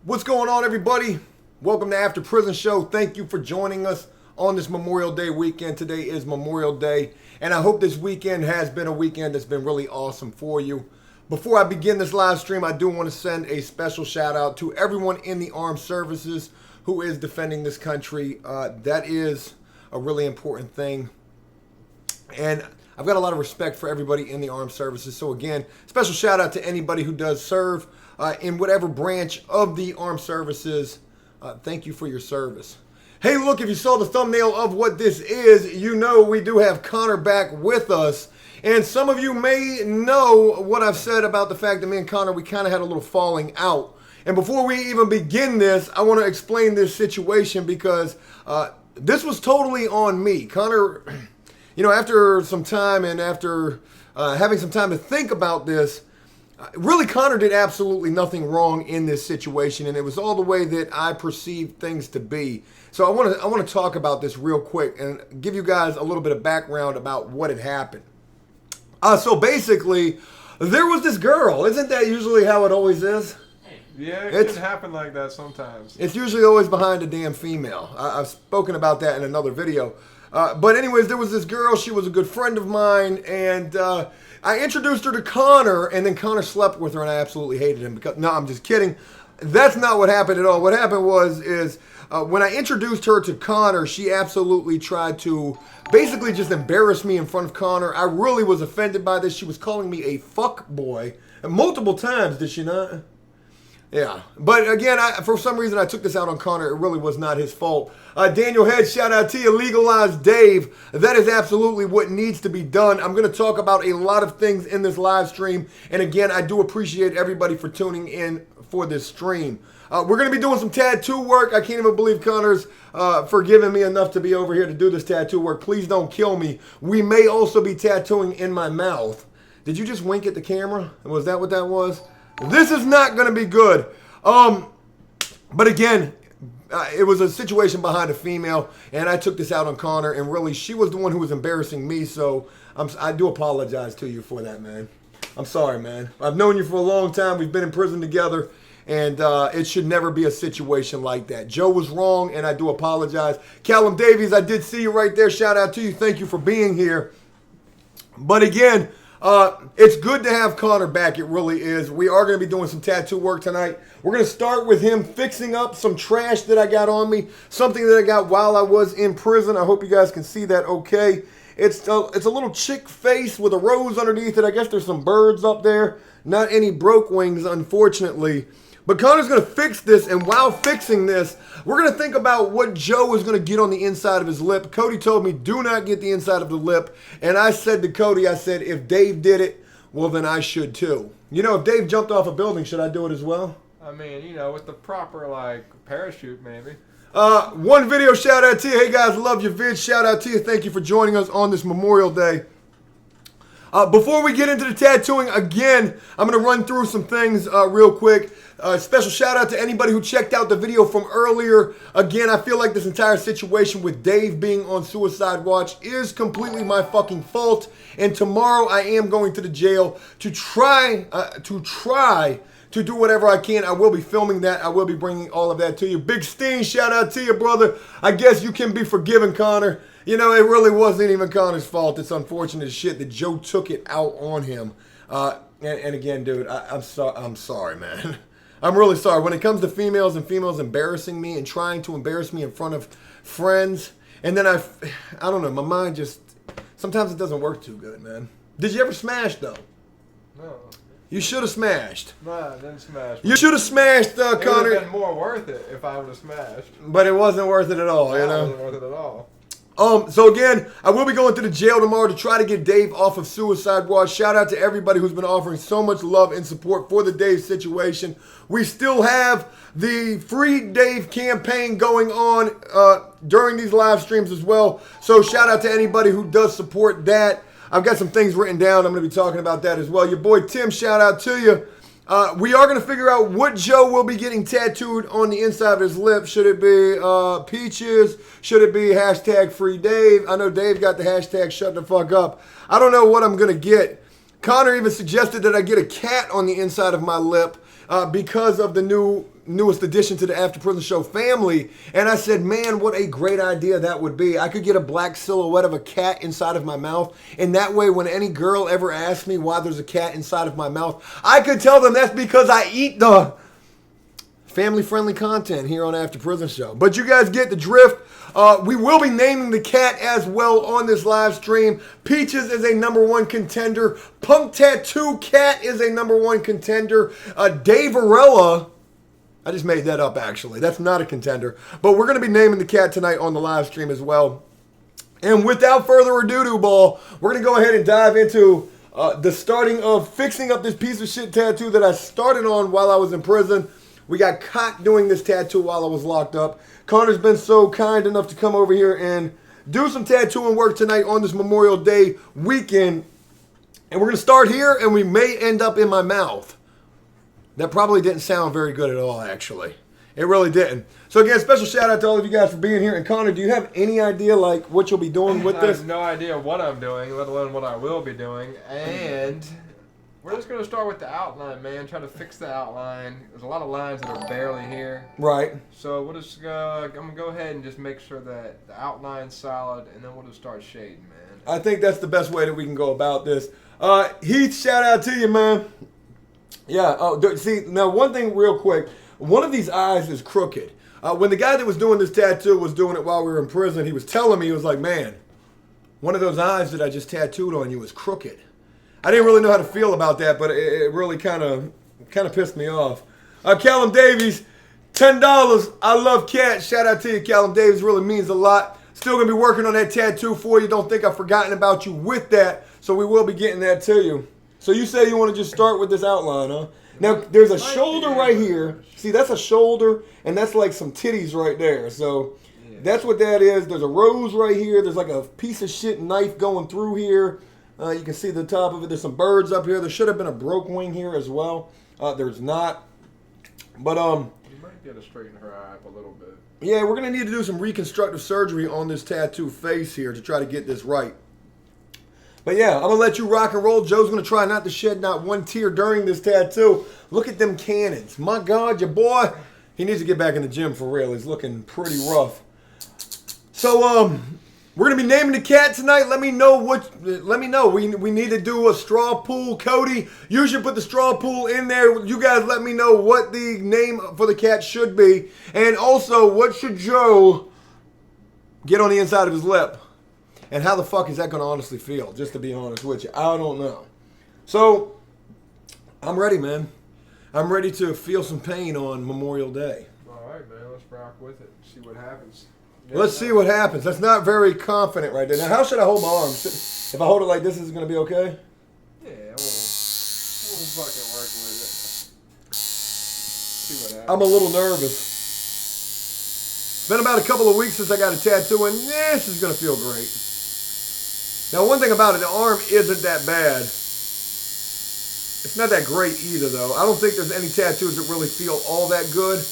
What's going on, everybody? Welcome to After Prison Show. Thank you for joining us on this Memorial Day weekend. Today is Memorial Day, and I hope this weekend has been a weekend that's been really awesome for you. Before I begin this live stream, I do want to send a special shout out to everyone in the armed services who is defending this country. That is a really important thing, and I've got a lot of respect for everybody in the armed services. So again, special shout out to anybody who does serve in whatever branch of the armed services. Thank you for your service. Hey, look, if you saw the thumbnail of what this is, you know we do have Connor back with us. And some of you may know what I've said about the fact that me and Connor, we kind of had a little falling out. And before we even begin this, I want to explain this situation because this was totally on me. Connor, you know, after some time and after having some time to think about this, really, Connor did absolutely nothing wrong in this situation, and it was all the way that I perceived things to be. So I want to talk about this real quick and give you guys a little bit of background about what had happened. So basically, there was this girl. Isn't that usually how it always is? Yeah, it can happen like that sometimes. It's usually always behind a damn female. I've spoken about that in another video. But anyways, there was this girl. She was a good friend of mine, and I introduced her to Connor, and then Connor slept with her, and I absolutely hated him. Because, no, I'm just kidding. That's not what happened at all. What happened was when I introduced her to Connor, she absolutely tried to basically just embarrass me in front of Connor. I really was offended by this. She was calling me a fuck boy multiple times, did she not? Yeah, but again, for some reason I took this out on Connor. It really was not his fault. Daniel Head, shout out to you. Legalize Dave. That is absolutely what needs to be done. I'm going to talk about a lot of things in this live stream. And again, I do appreciate everybody for tuning in for this stream. We're going to be doing some tattoo work. I can't even believe Connor's forgiving me enough to be over here to do this tattoo work. Please don't kill me. We may also be tattooing in my mouth. Did you just wink at the camera? Was that what that was? This is not going to be good. But again, it was a situation behind a female, and I took this out on Connor, and really, she was the one who was embarrassing me, so I do apologize to you for that, man. I'm sorry, man. I've known you for a long time. We've been in prison together, and it should never be a situation like that. Joe was wrong, and I do apologize. Callum Davies, I did see you right there. Shout out to you. Thank you for being here. But again, it's good to have Connor back. It really is. We are going to be doing some tattoo work tonight. We're going to start with him fixing up some trash that I got on me, something that I got while I was in prison. I hope you guys can see that okay. It's a little chick face with a rose underneath it. I guess there's some birds up there. Not any broke wings, unfortunately. But Connor's going to fix this, and while fixing this, we're going to think about what Joe is going to get on the inside of his lip. Cody told me, do not get the inside of the lip. And I said to Cody, I said, if Dave did it, well, then I should too. You know, if Dave jumped off a building, should I do it as well? I mean, you know, with the proper, parachute, maybe. One video shout out to you. Hey, guys, love your vid. Shout out to you. Thank you for joining us on this Memorial Day. Before we get into the tattooing, again, I'm going to run through some things real quick. Special shout out to anybody who checked out the video from earlier. Again, I feel like this entire situation with Dave being on suicide watch is completely my fucking fault. And tomorrow I am going to the jail to try to do whatever I can. I will be filming that. I will be bringing all of that to you. Big Steen, shout out to you, brother. I guess you can be forgiven, Connor. You know, it really wasn't even Connor's fault. It's unfortunate as shit that Joe took it out on him. And again, dude, I'm sorry, man. I'm really sorry. When it comes to females and females embarrassing me and trying to embarrass me in front of friends, and then I don't know, my mind just, sometimes it doesn't work too good, man. Did you ever smash, though? No. You should have smashed. Nah, I didn't smash. You should have smashed, Connor. It would have been more worth it if I would have smashed. But it wasn't worth it at all, you know? It wasn't worth it at all. So again, I will be going to the jail tomorrow to try to get Dave off of suicide watch. Shout out to everybody who's been offering so much love and support for the Dave situation. We still have the Free Dave campaign going on during these live streams as well. So shout out to anybody who does support that. I've got some things written down. I'm going to be talking about that as well. Your boy Tim, shout out to you. We are going to figure out what Joe will be getting tattooed on the inside of his lip. Should it be peaches? Should it be hashtag free Dave? I know Dave got the hashtag shut the fuck up. I don't know what I'm going to get. Connor even suggested that I get a cat on the inside of my lip. because of the newest addition to the After Prison Show family. And I said, man, what a great idea that would be. I could get a black silhouette of a cat inside of my mouth. And that way, when any girl ever asks me why there's a cat inside of my mouth, I could tell them that's because I eat the family-friendly content here on After Prison Show. But you guys get the drift. We will be naming the cat as well on this live stream. Peaches is a #1 contender. Punk Tattoo Cat is a #1 contender. Dave Arella, I just made that up actually. That's not a contender. But we're going to be naming the cat tonight on the live stream as well. And without further ado, Ball, we're going to go ahead and dive into the starting of fixing up this piece of shit tattoo that I started on while I was in prison. We got caught doing this tattoo while I was locked up. Connor's been so kind enough to come over here and do some tattooing work tonight on this Memorial Day weekend. And we're going to start here, and we may end up in my mouth. That probably didn't sound very good at all, actually. It really didn't. So again, special shout out to all of you guys for being here. And Connor, do you have any idea like what you'll be doing with this? I have no idea what I'm doing, let alone what I will be doing. And we're just going to start with the outline, man. Try to fix the outline. There's a lot of lines that are barely here. Right. So we'll just I'm going to go ahead and just make sure that the outline's solid, and then we'll just start shading, man. I think that's the best way that we can go about this. Heath, shout out to you, man. Yeah. Oh, see, now one thing real quick. One of these eyes is crooked. When the guy that was doing this tattoo was doing it while we were in prison, he was telling me, he was like, man, one of those eyes that I just tattooed on you is crooked. I didn't really know how to feel about that, but it really kind of pissed me off. Callum Davies, $10. I love cats. Shout out to you, Callum Davies. Really means a lot. Still going to be working on that tattoo for you. Don't think I've forgotten about you with that. So we will be getting that to you. So you say you want to just start with this outline, huh? Now, there's a shoulder right here. See, that's a shoulder, and that's like some titties right there. So that's what that is. There's a rose right here. There's like a piece of shit knife going through here. You can see the top of it. There's some birds up here. There should have been a broke wing here as well. There's not. But you might be able to straighten her eye up a little bit. Yeah, we're gonna need to do some reconstructive surgery on this tattoo face here to try to get this right. But yeah, I'm gonna let you rock and roll. Joe's gonna try not to shed not one tear during this tattoo. Look at them cannons. My God, your boy, he needs to get back in the gym for real. He's looking pretty rough. So we're gonna be naming the cat tonight. Let me know what. Let me know. We need to do a straw pool. Cody, you should put the straw pool in there. You guys, let me know what the name for the cat should be, and also what should Joe get on the inside of his lip, and how the fuck is that gonna honestly feel? Just to be honest with you, I don't know. So I'm ready, man. I'm ready to feel some pain on Memorial Day. All right, man. Let's rock with it. See what happens. Let's see what happens. That's not very confident right there. Now, how should I hold my arms? If I hold it like this, is it going to be okay? Yeah, we'll fucking work with it. See what happens. I'm a little nervous. It's been about a couple of weeks since I got a tattoo, and this is going to feel great. Now, one thing about it, the arm isn't that bad. It's not that great either, though. I don't think there's any tattoos that really feel all that good.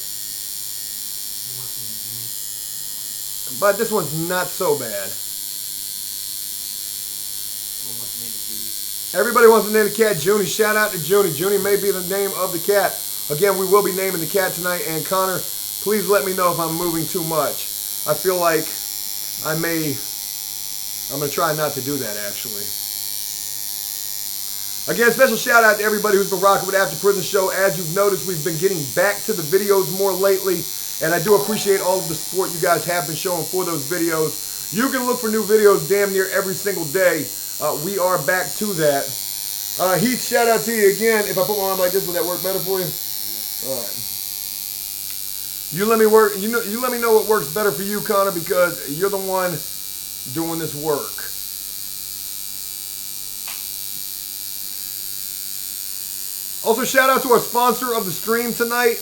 But this one's not so bad. Everybody wants to name the cat Junie. Shout out to Junie. Junie may be the name of the cat. Again, we will be naming the cat tonight. And Connor, please let me know if I'm moving too much. I feel like I'm going to try not to do that, actually. Again, special shout out to everybody who's been rocking with After Prison Show. As you've noticed, we've been getting back to the videos more lately. And I do appreciate all of the support you guys have been showing for those videos. You can look for new videos damn near every single day. We are back to that. Heath, shout out to you again. If I put my arm like this, would that work better for you? All right. You let me work. You let me know what works better for you, Connor, because you're the one doing this work. Also, shout out to our sponsor of the stream tonight,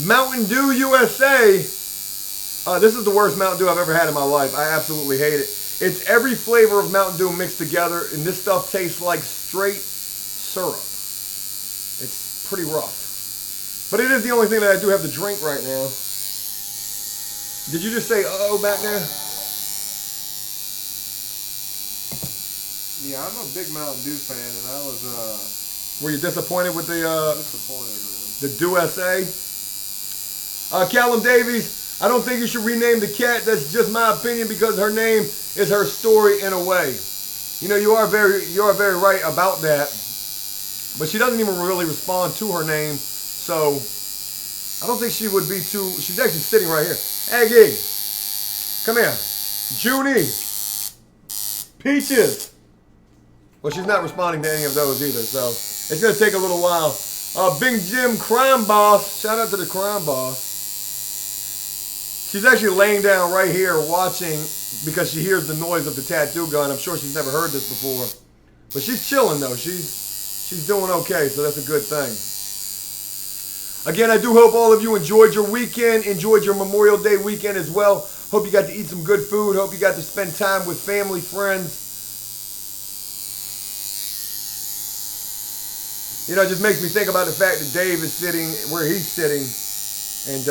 Mountain Dew USA. This is the worst Mountain Dew I've ever had in my life. I absolutely hate it. It's every flavor of Mountain Dew mixed together, and this stuff tastes like straight syrup. It's pretty rough. But it is the only thing that I do have to drink right now. Did you just say uh-oh back there? Yeah, I'm a big Mountain Dew fan, and I was Were you disappointed with the disappointed with him. The USA. Callum Davies, I don't think you should rename the cat. That's just my opinion because her name is her story in a way. You know, you are very right about that. But she doesn't even really respond to her name. So I don't think she would be too. She's actually sitting right here. Aggie, come here. Junie, Peaches. Well, she's not responding to any of those either. So it's going to take a little while. Big Jim Crime Boss. Shout out to the Crime Boss. She's actually laying down right here watching because she hears the noise of the tattoo gun. I'm sure she's never heard this before. But she's chilling though. She's doing okay, so that's a good thing. Again, I do hope all of you enjoyed your weekend, enjoyed your Memorial Day weekend as well. Hope you got to eat some good food. Hope you got to spend time with family, friends. You know, it just makes me think about the fact that Dave is sitting where he's sitting. And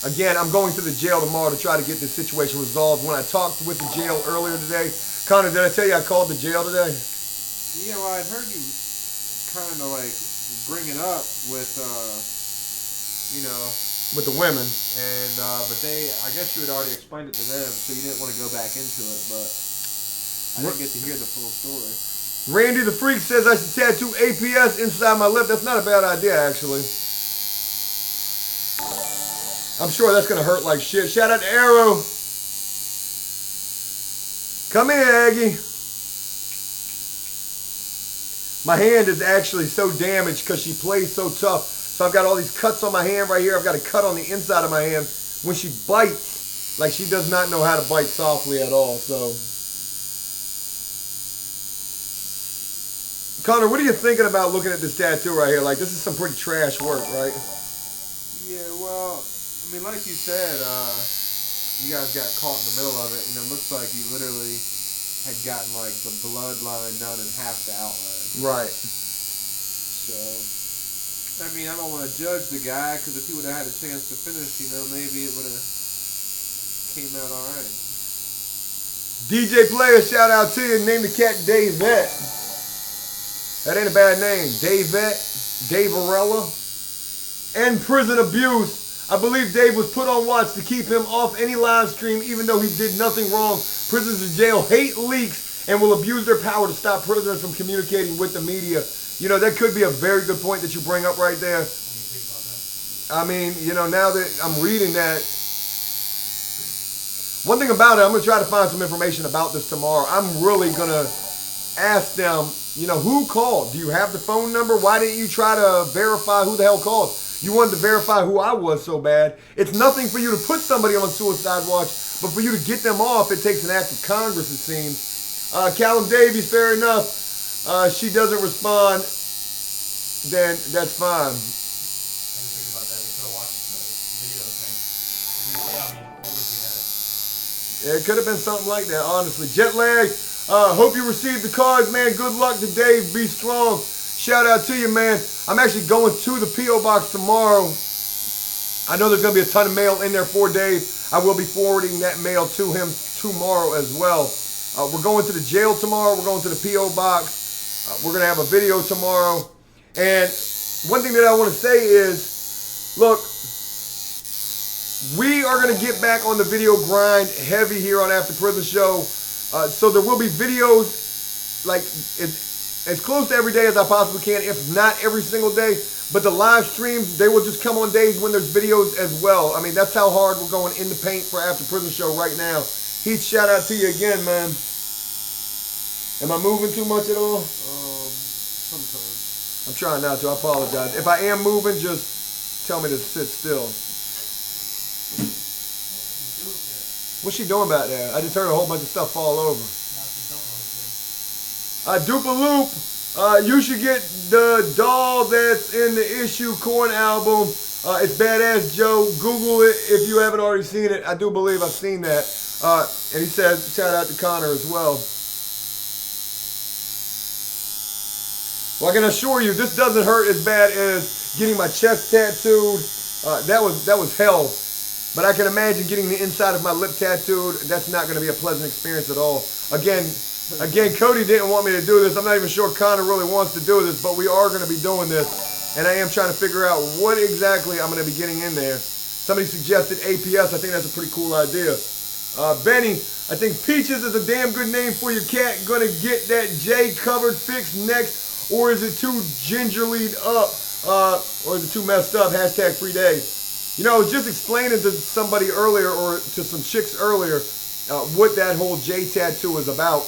again, I'm going to the jail tomorrow to try to get this situation resolved. When I talked with the jail earlier today, Connor, did I tell you I called the jail today? Yeah, well, I'd heard you kind of like bring it up with, you know, with the women. And but I guess you had already explained it to them, so you didn't want to go back into it. But I didn't get to hear the full story. Randy the Freak says I should tattoo APS inside my lip. That's not a bad idea, actually. I'm sure that's going to hurt like shit. Shout out to Arrow. Come here, Aggie. My hand is actually so damaged because she plays so tough. So I've got all these cuts on my hand right here. I've got a cut on the inside of my hand. When she bites, like she does not know how to bite softly at all. So, Connor, what are you thinking about looking at this tattoo right here? Like, this is some pretty trash work, right? Yeah, well, I mean, like you said, you guys got caught in the middle of it, and it looks like you literally had gotten, like, the bloodline done in half the outline. Right. So, I mean, I don't want to judge the guy, because if he would have had a chance to finish, you know, maybe it would have came out all right. DJ Player, shout out to you. Name the cat Davette. That ain't a bad name. Davette, Davarella. And prison abuse. I believe Dave was put on watch to keep him off any live stream, even though he did nothing wrong. Prisoners in jail hate leaks and will abuse their power to stop prisoners from communicating with the media. You know, that could be a very good point that you bring up right there. I mean, you know, now that I'm reading that, one thing about it, I'm going to try to find some information about this tomorrow. I'm really going to ask them, you know, who called? Do you have the phone number? Why didn't you try to verify who the hell called? You wanted to verify who I was so bad. It's nothing for you to put somebody on suicide watch, but for you to get them off, it takes an act of Congress, it seems. Callum Davies, fair enough. She doesn't respond, then that's fine. I didn't think about that. We could have watched the video thing. Yeah, it could have been something like that, honestly. Jet lag. Hope you received the cards, man. Good luck to Dave. Be strong. Shout out to you, man. I'm actually going to the P.O. Box tomorrow. I know there's going to be a ton of mail in there for Dave. I will be forwarding that mail to him tomorrow as well. We're going to the jail tomorrow. We're going to the P.O. Box. We're going to have a video tomorrow. And one thing that I want to say is, look, we are going to get back on the video grind heavy here on After Prison Show. So there will be videos like as close to every day as I possibly can, if not every single day. But the live streams, they will just come on days when there's videos as well. I mean, that's how hard we're going in the paint for After Prison Show right now. Heath, shout out to you again, man. Am I moving too much at all? Sometimes. I'm trying not to. I apologize. If I am moving, just tell me to sit still. What's she doing back there? I just heard a whole bunch of stuff fall over. Loop. You should get the doll that's in the Issue Corn album. It's badass, Joe. Google it if you haven't already seen it. I do believe I've seen that. And he said, shout out to Connor as well. Well, I can assure you, this doesn't hurt as bad as getting my chest tattooed. That was hell. But I can imagine getting the inside of my lip tattooed. That's not going to be a pleasant experience at all. Again, Cody didn't want me to do this. I'm not even sure Connor really wants to do this, but we are going to be doing this. and I am trying to figure out what exactly I'm going to be getting in there. Somebody suggested APS. I think that's a pretty cool idea. Benny, I think Peaches is a damn good name for your cat. Gonna get that J covered fixed next, or is it too gingerly up? Or is it too messed up? Hashtag free day. You know, I was just explaining to somebody earlier, or to some chicks earlier, what that whole J tattoo is about.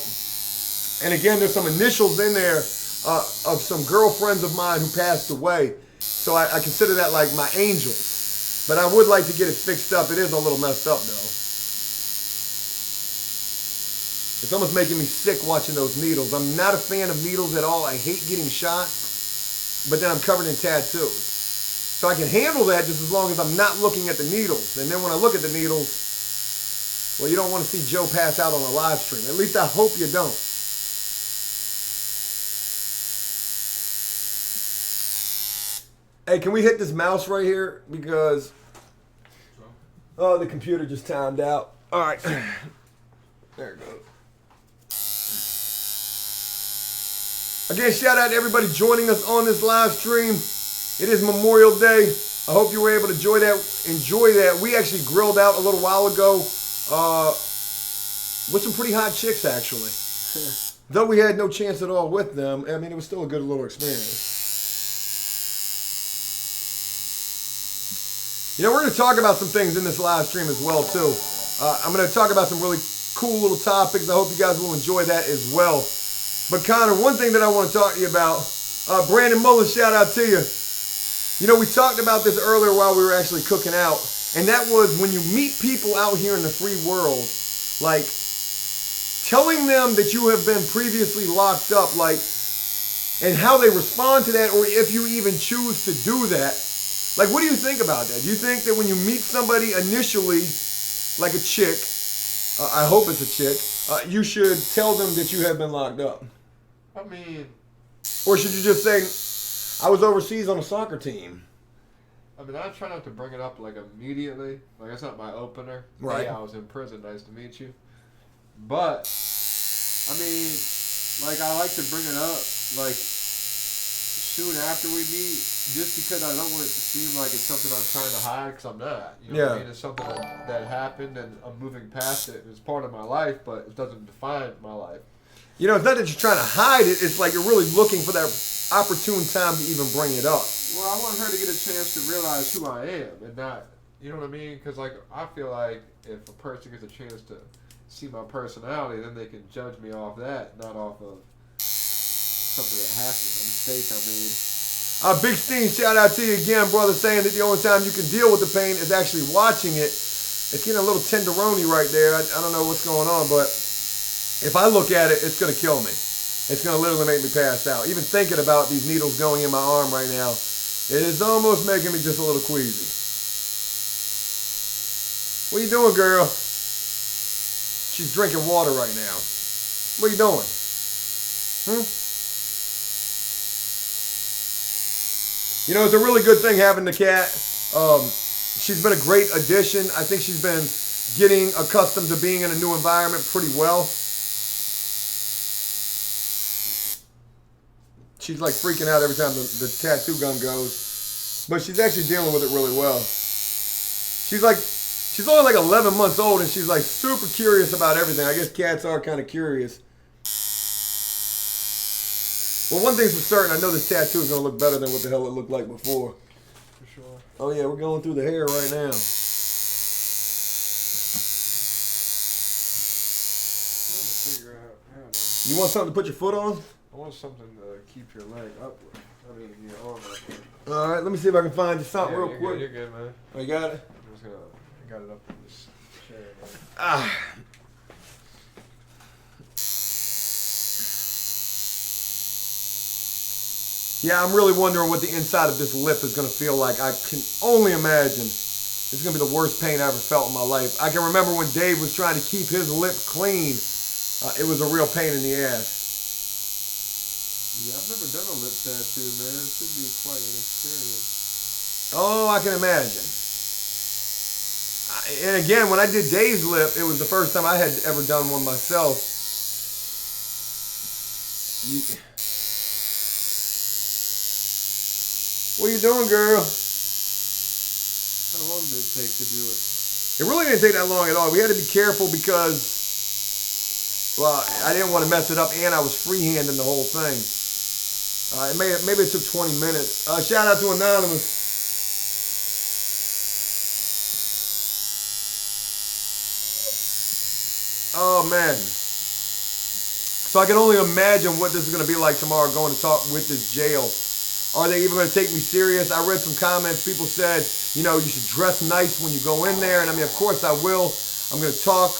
And again, there's some initials in there of some girlfriends of mine who passed away. So I consider that like my angels. But I would like to get it fixed up. It is a little messed up though. It's almost making me sick watching those needles. I'm not a fan of needles at all. I hate getting shot. But then I'm covered in tattoos. So I can handle that just as long as I'm not looking at the needles. And then when I look at the needles, well, you don't want to see Joe pass out on a live stream. At least I hope you don't. Hey, can we hit this mouse right here? Because, oh, the computer just timed out. All right. There it goes. Again, shout out to everybody joining us on this live stream. It is Memorial Day. I hope you were able to enjoy that. We actually grilled out a little while ago with some pretty hot chicks, actually. Though we had no chance at all with them, I mean, it was still a good little experience. You know, we're going to talk about some things in this live stream as well, too. I'm going to talk about some really cool little topics. I hope you guys will enjoy that as well. But Connor, one thing that I want to talk to you about, Brandon Mullins, shout out to you. You know, we talked about this earlier while we were actually cooking out, and that was when you meet people out here in the free world, like telling them that you have been previously locked up, like, and how they respond to that, or if you even choose to do that. Like, what do you think about that? Do you think that when you meet somebody initially, like a chick, I hope it's a chick, you should tell them that you have been locked up? I mean... Or should you just say, I was overseas on a soccer team? I mean, I try not to bring it up, like, immediately. Like, it's not my opener. Right. Hey, I was in prison. Nice to meet you. But, I mean, like, I like to bring it up, like, soon after we meet, just because I don't want it to seem like it's something I'm trying to hide, because I'm not. You know what I mean? It's something that happened, and I'm moving past it. It's part of my life, but it doesn't define my life. You know, it's not that you're trying to hide it. It's like you're really looking for that opportune time to even bring it up. Well, I want her to get a chance to realize who I am, and not, you know what I mean? Because, like, I feel like if a person gets a chance to see my personality, then they can judge me off that, not off of something that happened, a mistake I made. Big Steen, shout out to you again, brother, saying that the only time you can deal with the pain is actually watching it. It's getting a little tenderoni right there. I don't know what's going on, but if I look at it, it's going to kill me. It's going to literally make me pass out. Even thinking about these needles going in my arm right now, it is almost making me just a little queasy. What you doing, girl? She's drinking water right now. What are you doing? You know, it's a really good thing having the cat. She's been a great addition. I think she's been getting accustomed to being in a new environment pretty well. She's like freaking out every time the tattoo gun goes. But she's actually dealing with it really well. She's only like 11 months old, and she's like super curious about everything. I guess cats are kind of curious. Well, one thing's for certain, I know this tattoo is going to look better than what the hell it looked like before. For sure. Oh yeah, we're going through the hair right now. I'm trying to figure out how to... You want something to put your foot on? I want something to keep your leg upward. I mean, your arm upward. All right, let me see if I can find you something real quick. You're good, man. Oh, you got it? I'm just gonna... I got it up in this chair, man. Yeah, I'm really wondering what the inside of this lip is going to feel like. I can only imagine. It's going to be the worst pain I ever felt in my life. I can remember when Dave was trying to keep his lip clean. It was a real pain in the ass. Yeah, I've never done a lip tattoo, man. It should be quite an experience. Oh, I can imagine. And again, when I did Dave's lip, it was the first time I had ever done one myself. What are you doing, girl? How long did it take to do it? It really didn't take that long at all. We had to be careful because, well, I didn't want to mess it up, and I was freehanding the whole thing. Maybe it took 20 minutes. Shout out to Anonymous. Oh, man. So I can only imagine what this is going to be like tomorrow going to talk with this jail. Are they even going to take me serious? I read some comments. People said, you know, you should dress nice when you go in there. And I mean, of course I will. I'm going to talk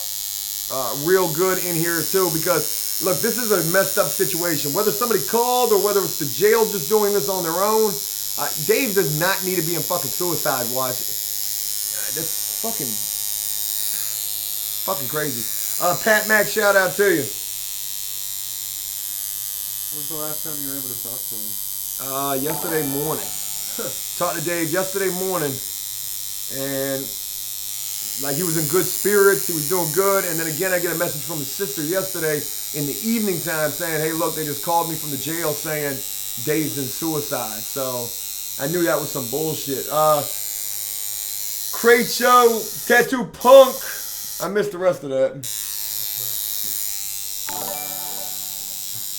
real good in here too because, look, this is a messed up situation. Whether somebody called or whether it's the jail just doing this on their own, Dave does not need to be in fucking suicide watch. That's fucking crazy. Pat Mac, shout out to you. When's the last time you were able to talk to him? Yesterday morning. Talked to Dave yesterday morning, and like he was in good spirits, he was doing good, and then again I get a message from his sister yesterday in the evening time saying, hey look, they just called me from the jail saying Dave's in suicide. So I knew that was some bullshit. Crate Show, Tattoo Punk. I missed the rest of that.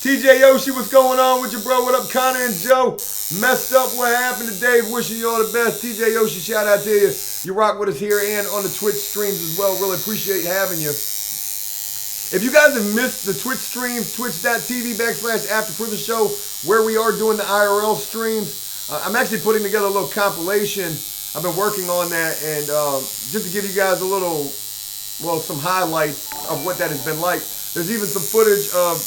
TJ Yoshi, what's going on with you, bro? What up, Connor and Joe? Messed up what happened to Dave. Wishing you all the best. TJ Yoshi, shout out to you. You rock with us here and on the Twitch streams as well. Really appreciate having you. If you guys have missed the Twitch streams, twitch.tv/AfterPrisonShow, where we are doing the IRL streams, I'm actually putting together a little compilation. I've been working on that, and just to give you guys a little, well, some highlights of what that has been like. There's even some footage of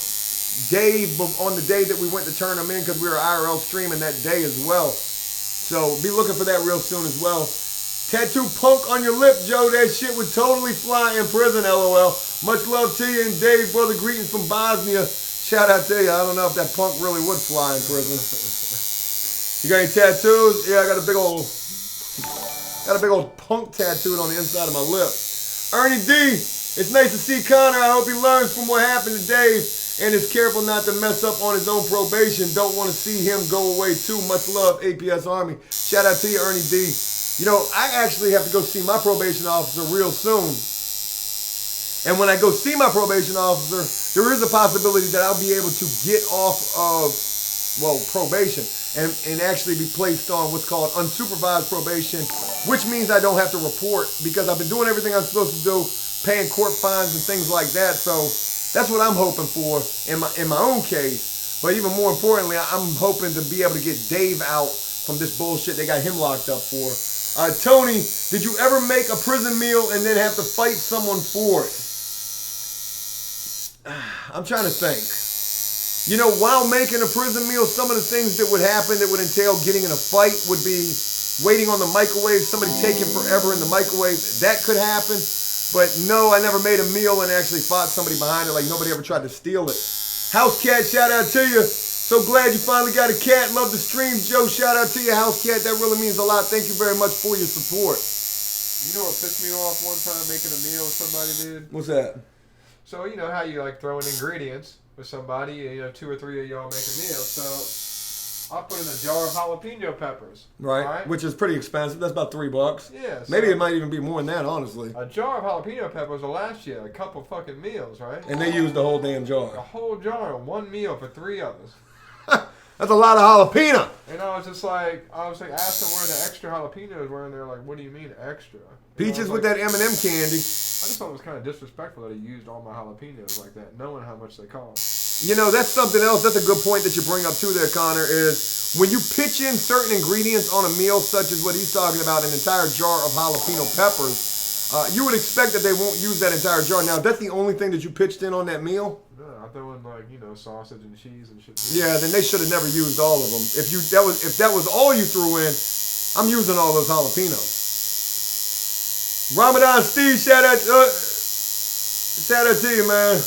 Dave on the day that we went to turn him in because we were IRL streaming that day as well. So be looking for that real soon as well. Tattoo Punk on your lip, Joe. That shit would totally fly in prison, LOL. Much love to you and Dave, brother. Greetings from Bosnia. Shout out to you. I don't know if that punk really would fly in prison. You got any tattoos? Yeah, I got a big old punk tattooed on the inside of my lip. Ernie D, it's nice to see Connor. I hope he learns from what happened to Dave and is careful not to mess up on his own probation. Don't want to see him go away too. Much love, APS Army. Shout out to you, Ernie D. You know, I actually have to go see my probation officer real soon. And when I go see my probation officer, there is a possibility that I'll be able to get off of, well, probation and actually be placed on what's called unsupervised probation, which means I don't have to report because I've been doing everything I'm supposed to do, paying court fines and things like that. So that's what I'm hoping for in my own case. But even more importantly, I'm hoping to be able to get Dave out from this bullshit they got him locked up for. Tony, did you ever make a prison meal and then have to fight someone for it? I'm trying to think. You know, while making a prison meal, some of the things that would happen that would entail getting in a fight would be waiting on the microwave, somebody taking forever in the microwave. That could happen. But no, I never made a meal and actually fought somebody behind it. Like nobody ever tried to steal it. House Cat, shout out to you. So glad you finally got a cat. Love the stream, Joe. Shout out to you, House Cat. That really means a lot. Thank you very much for your support. You know what pissed me off one time making a meal with somebody, dude? What's that? So you know how you like throw in ingredients with somebody, you know, 2 or 3 of y'all make a meal. So I put in a jar of jalapeno peppers. Right. Which is pretty expensive. That's about $3. Yeah. So maybe it might even be more than that, honestly. A jar of jalapeno peppers will last you a couple fucking meals, right? And they used the whole damn jar. A whole jar, one meal for 3 of us. That's a lot of jalapeno. And I was just like, asking where the extra jalapenos were, and they're like, what do you mean extra? Peaches with that M&M candy. I just thought it was kind of disrespectful that he used all my jalapenos like that, knowing how much they cost. You know, that's something else. That's a good point that you bring up too there, Connor, is when you pitch in certain ingredients on a meal, such as what he's talking about, an entire jar of jalapeno peppers, you would expect that they won't use that entire jar. Now, that's the only thing that you pitched in on that meal? No, I throw in like, you know, sausage and cheese and shit. Yeah, then they should have never used all of them. If that was all you threw in, I'm using all those jalapenos. Ramadan Steve, shout out to you, man.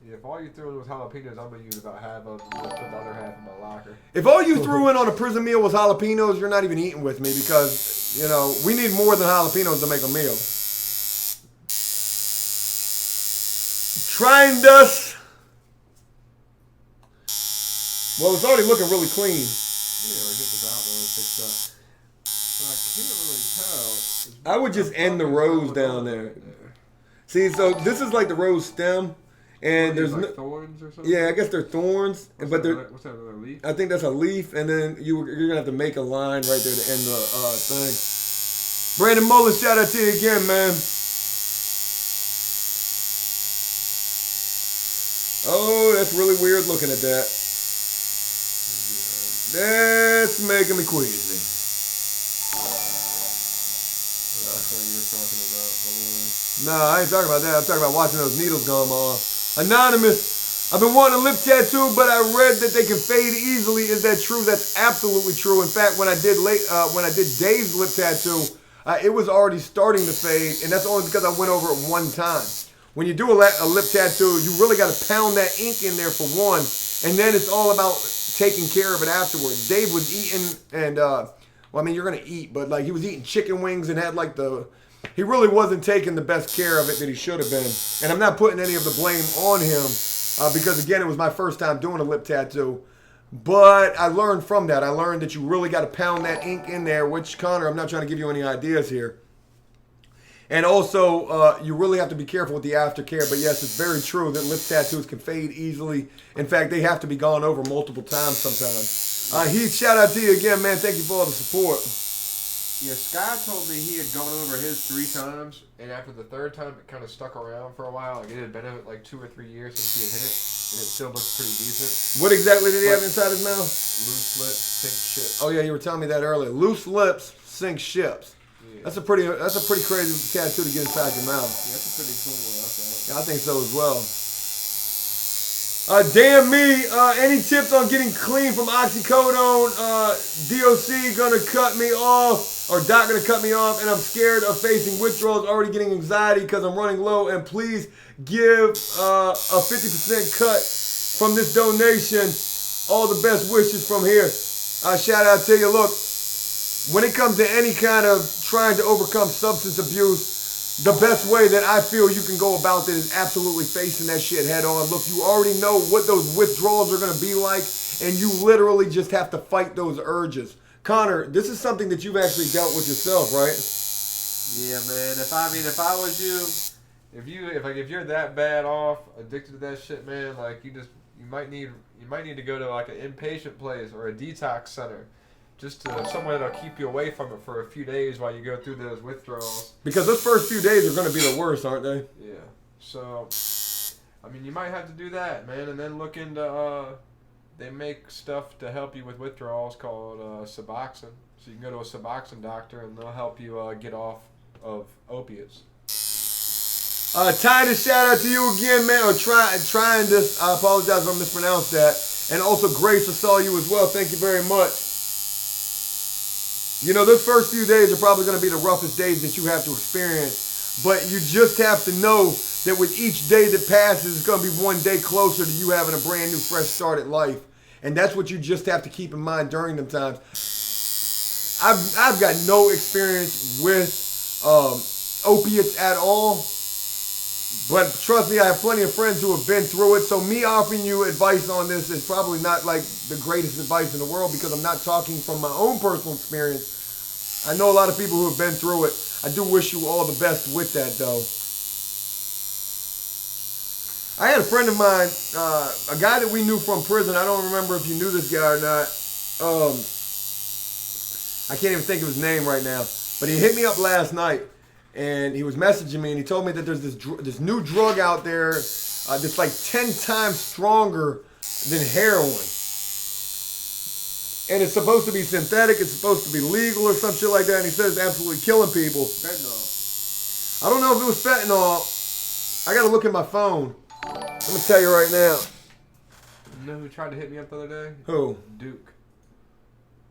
Yeah, if all you threw in was jalapenos, I'm gonna use about half of them and put the other half in my locker. If all you threw in on a prison meal was jalapenos, you're not even eating with me because, you know, we need more than jalapenos to make a meal. Trying dust. Well, it's already looking really clean. Yeah, we get this out there and fix that. But I can't really tell. I would just end the rose down there. See, so this is like the rose stem, and there's like thorns or something. Yeah, I guess they're thorns, What's but they're. What's that? Another leaf? I think that's a leaf, and then you're gonna have to make a line right there to end the thing. Brandon Mullen, shout out to you again, man. Oh, that's really weird looking at that. That's making me queasy. No, I ain't talking about that. I'm talking about watching those needles go off. Anonymous, I've been wanting a lip tattoo, but I read that they can fade easily. Is that true? That's absolutely true. In fact, when I did Dave's lip tattoo, it was already starting to fade, and that's only because I went over it one time. When you do a lip tattoo, you really got to pound that ink in there for one, and then it's all about taking care of it afterwards. Dave was eating, and well, I mean, you're gonna eat, but like he was eating chicken wings and had like he really wasn't taking the best care of it that he should have been. And I'm not putting any of the blame on him because again, it was my first time doing a lip tattoo. But I learned from that. I learned that you really got to pound that ink in there, which, Connor, I'm not trying to give you any ideas here. And also, you really have to be careful with the aftercare. But yes, it's very true that lip tattoos can fade easily. In fact, they have to be gone over multiple times sometimes. Heath, shout out to you again, man. Thank you for all the support. Yeah, Sky told me he had gone over his 3 times, and after the 3rd time, it kind of stuck around for a while. Like, it had been like 2 or 3 years since he had hit it, and it still looked pretty decent. What exactly did he have inside his mouth? Loose lips, sink ships. Oh yeah, you were telling me that earlier. Loose lips, sink ships. Yeah. That's a pretty crazy tattoo to get inside your mouth. Yeah, that's a pretty cool one. Yeah, I think so as well. Damn me, any tips on getting clean from oxycodone? DOC gonna cut me off, or Doc gonna cut me off, and I'm scared of facing withdrawals, already getting anxiety because I'm running low, and please give a 50% cut from this donation. All the best wishes from here. Shout out to you. Look, when it comes to any kind of trying to overcome substance abuse, the best way that I feel you can go about it is absolutely facing that shit head on. Look, you already know what those withdrawals are going to be like, and you literally just have to fight those urges. Connor, this is something that you've actually dealt with yourself, right? Yeah, man. If I was you, if you're that bad off, addicted to that shit, man, like you might need to go to like an inpatient place or a detox center. Just to somewhere that'll keep you away from it for a few days while you go through those withdrawals. Because those first few days are going to be the worst, aren't they? Yeah. So, I mean, you might have to do that, man, and then look into, they make stuff to help you with withdrawals called Suboxone. So you can go to a Suboxone doctor and they'll help you get off of opiates. Titus, shout out to you again, man. Or trying this. I apologize if I mispronounced that. And also, Grace, I saw you as well. Thank you very much. You know, those first few days are probably going to be the roughest days that you have to experience. But you just have to know that with each day that passes, it's going to be one day closer to you having a brand new, fresh start at life. And that's what you just have to keep in mind during them times. I've got no experience with opiates at all. But trust me, I have plenty of friends who have been through it. So me offering you advice on this is probably not like the greatest advice in the world because I'm not talking from my own personal experience. I know a lot of people who have been through it. I do wish you all the best with that, though. I had a friend of mine, a guy that we knew from prison. I don't remember if you knew this guy or not. I can't even think of his name right now. But he hit me up last night. And he was messaging me, and he told me that there's this new drug out there that's like 10 times stronger than heroin. And it's supposed to be synthetic. It's supposed to be legal or some shit like that. And he says it's absolutely killing people. Fentanyl. I don't know if it was fentanyl. I got to look at my phone. I'm going to tell you right now. You know who tried to hit me up the other day? Who? Duke.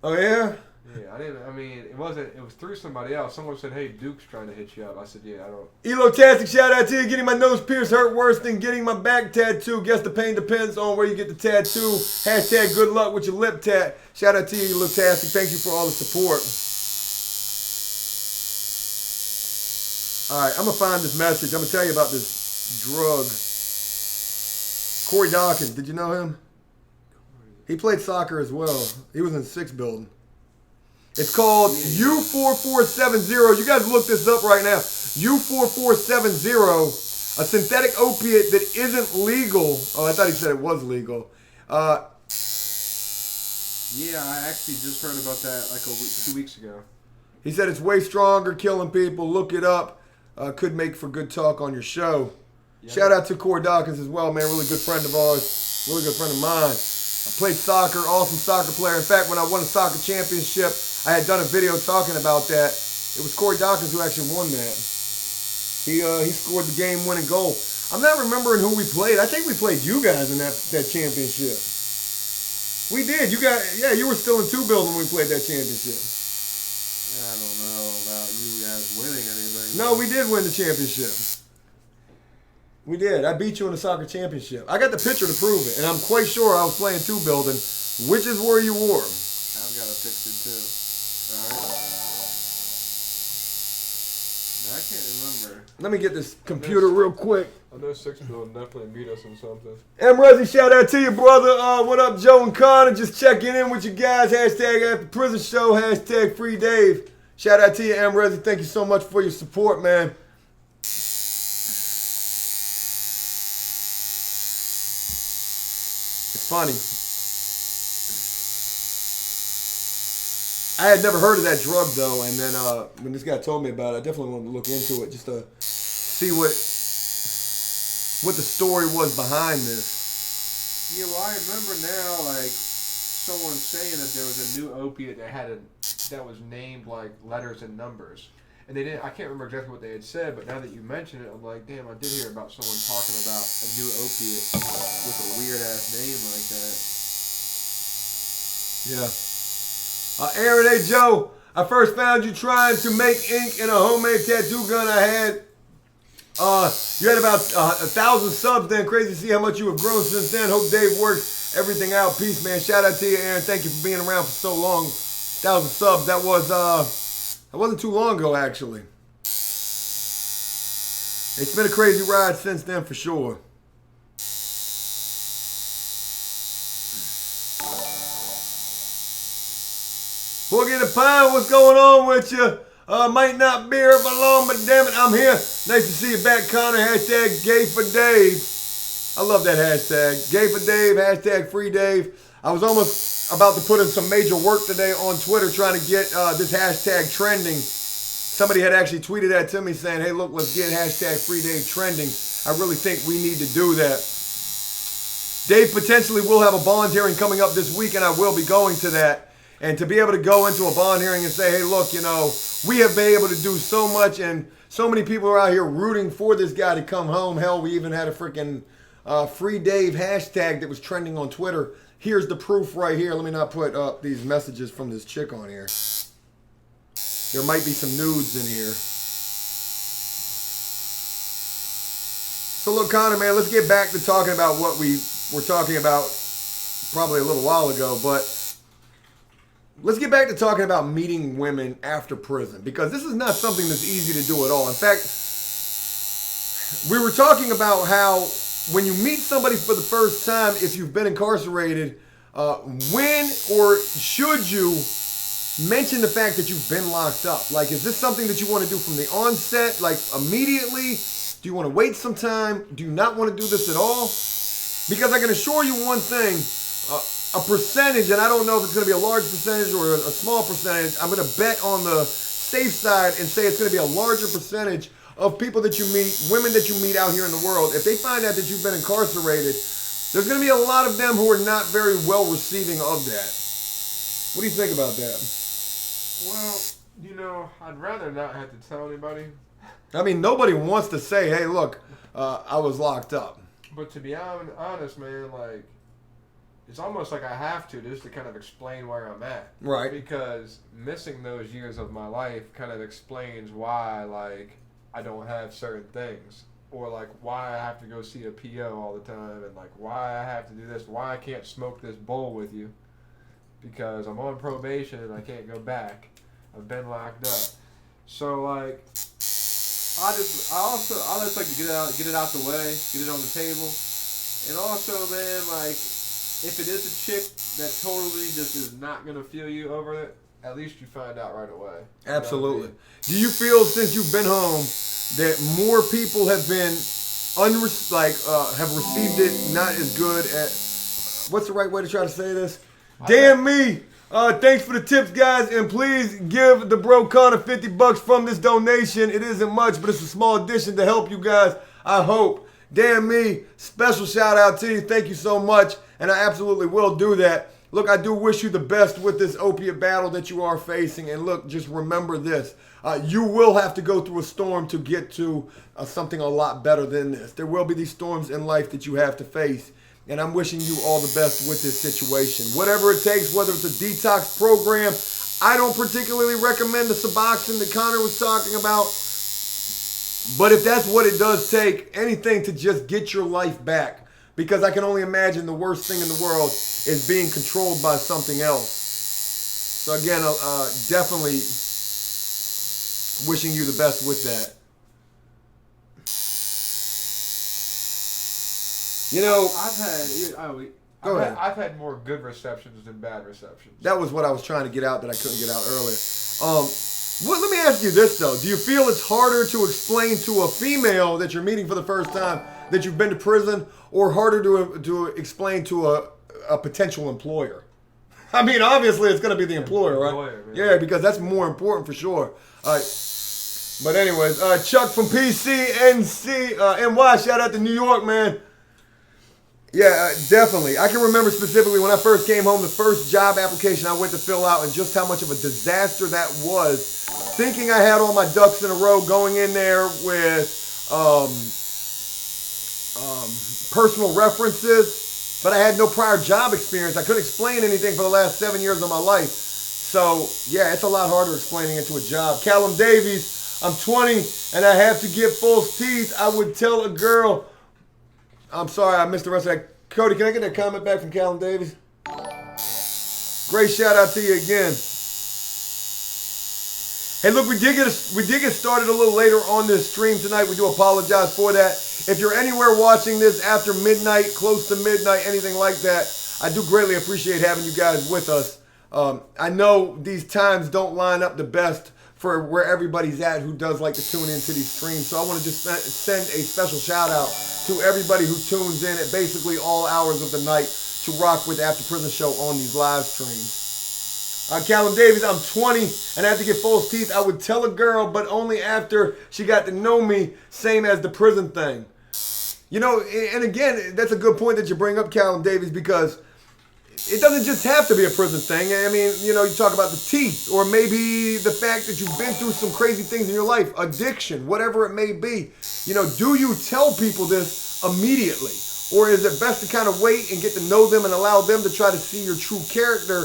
Oh, yeah? Yeah, it was through somebody else. Someone said, hey, Duke's trying to hit you up. I said, yeah, I don't. Elotastic, shout out to you. Getting my nose pierced hurt worse than getting my back tattoo. Guess the pain depends on where you get the tattoo. Hashtag good luck with your lip tat. Shout out to you, Elotastic. Thank you for all the support. All right, I'm going to find this message. I'm going to tell you about this drug. Corey Dawkins, did you know him? He played soccer as well. He was in 6 building. It's called U4470. You guys look this up right now. U4470, a synthetic opiate that isn't legal. Oh, I thought he said it was legal. Yeah, I actually just heard about that like 2 weeks ago. He said it's way stronger, killing people. Look it up. Could make for good talk on your show. Yeah. Shout out to Corey Dawkins as well, man. Really good friend of ours. Really good friend of mine. I played soccer, awesome soccer player. In fact, when I won a soccer championship, I had done a video talking about that. It was Corey Dawkins who actually won that. He scored the game-winning goal. I'm not remembering who we played. I think we played you guys in that championship. We did. You were still in 2 building when we played that championship. I don't know about you guys winning anything. No, we did win the championship. We did. I beat you in the soccer championship. I got the picture to prove it, and I'm quite sure I was playing 2 building, which is where you were. I've got a picture too. All right. I can't remember. Let me get this computer real quick. I know 6 building definitely beat us in something. Resi, shout out to you, brother. What up, Joe and Connor? Just checking in with you guys. Hashtag AfterPrisonShow. Hashtag Free Dave. Shout out to you, Resi. Thank you so much for your support, man. It's funny. I had never heard of that drug, though, and then when this guy told me about it, I definitely wanted to look into it just to see what the story was behind this. Yeah, well, I remember now, like, someone saying that there was a new opiate that was named, like, letters and numbers. And they didn't, I can't remember exactly what they had said, but now that you mention it, I'm like, damn, I did hear about someone talking about a new opiate with a weird-ass name like that. Yeah. Aaron, hey, Joe, I first found you trying to make ink in a homemade tattoo gun I had. You had about 1,000 subs then. Crazy to see how much you have grown since then. Hope Dave works everything out. Peace, man. Shout out to you, Aaron. Thank you for being around for so long. 1,000 subs. That wasn't too long ago, actually. It's been a crazy ride since then, for sure. Boogie the Pine, what's going on with you? Might not be here for long, but damn it, I'm here. Nice to see you back, Connor. Hashtag Gay for Dave. I love that hashtag. Gay for Dave, hashtag Free Dave. I was almost about to put in some major work today on Twitter trying to get this hashtag trending. Somebody had actually tweeted that to me saying, hey, look, let's get hashtag Free Dave trending. I really think we need to do that. Dave potentially will have a bond hearing coming up this week, and I will be going to that. And to be able to go into a bond hearing and say, hey, look, you know, we have been able to do so much, and so many people are out here rooting for this guy to come home. Hell, we even had a freaking Free Dave hashtag that was trending on Twitter. Here's the proof right here. Let me not put up these messages from this chick on here. There might be some nudes in here. So look, Connor, man, let's get back to talking about what we were talking about probably a little while ago, but let's get back to talking about meeting women after prison, because this is not something that's easy to do at all. In fact, we were talking about how when you meet somebody for the first time, if you've been incarcerated, when or should you mention the fact that you've been locked up? Like, is this something that you want to do from the onset, like immediately? Do you want to wait some time? Do you not want to do this at all? Because I can assure you one thing, a percentage, and I don't know if it's going to be a large percentage or a small percentage, I'm going to bet on the safe side and say it's going to be a larger percentage of people that you meet, women that you meet out here in the world. If they find out that you've been incarcerated, there's going to be a lot of them who are not very well receiving of that. What do you think about that? Well, you know, I'd rather not have to tell anybody. I mean, nobody wants to say, hey, look, I was locked up. But to be honest, man, like, it's almost like I have to just to kind of explain where I'm at. Right. Because missing those years of my life kind of explains why, like, I don't have certain things. Or, like, why I have to go see a PO all the time. And, like, why I have to do this. Why I can't smoke this bowl with you. Because I'm on probation and I can't go back. I've been locked up. So, like, I just like to get it out the way. Get it on the table. And also, man, like, if it is a chick that totally just is not gonna feel you over it, at least you find out right away. Absolutely. You know what Do you feel since you've been home that more people have been have received it not as good at, what's the right way to try to say this? Damn me. Thanks for the tips, guys, and please give the bro Connor $50 from this donation. It isn't much, but it's a small addition to help you guys, I hope. Damn me, special shout out to you. Thank you so much, and I absolutely will do that. Look, I do wish you the best with this opiate battle that you are facing, and look, just remember this. You will have to go through a storm to get to something a lot better than this. There will be these storms in life that you have to face. And I'm wishing you all the best with this situation. Whatever it takes, whether it's a detox program, I don't particularly recommend the Suboxone that Connor was talking about. But if that's what it does take, anything to just get your life back. Because I can only imagine the worst thing in the world is being controlled by something else. So again, definitely wishing you the best with that. You know, I've had more good receptions than bad receptions. That was what I was trying to get out that I couldn't get out earlier. Let me ask you this though: do you feel it's harder to explain to a female that you're meeting for the first time that you've been to prison, or harder to explain to a potential employer? I mean, obviously it's going to be the employer, right? Yeah, because that's more important for sure. But anyways, Chuck from PCNC NY, shout out to New York, man. Yeah, definitely. I can remember specifically when I first came home, the first job application I went to fill out, and just how much of a disaster that was. Thinking I had all my ducks in a row, going in there with personal references, but I had no prior job experience. I couldn't explain anything for the last 7 years of my life. So, yeah, it's a lot harder explaining it to a job. Callum Davies, I'm 20, and I have to get false teeth. I would tell a girl... I'm sorry, I missed the rest of that. Cody, can I get that comment back from Callum Davies? Great shout out to you again. Hey, look, we did get started a little later on this stream tonight. We do apologize for that. If you're anywhere watching this after midnight, close to midnight, anything like that, I do greatly appreciate having you guys with us. I know these times don't line up the best for where everybody's at who does like to tune into these streams. So I want to just send a special shout out to everybody who tunes in at basically all hours of the night to rock with After Prison Show on these live streams. Callum Davies, I'm 20 and I have to get false teeth. I would tell a girl, but only after she got to know me, same as the prison thing. You know, and again, that's a good point that you bring up, Callum Davies, because it doesn't just have to be a prison thing. I mean, you know, you talk about the teeth, or maybe the fact that you've been through some crazy things in your life, addiction, whatever it may be. You know, do you tell people this immediately? Or is it best to kind of wait and get to know them and allow them to try to see your true character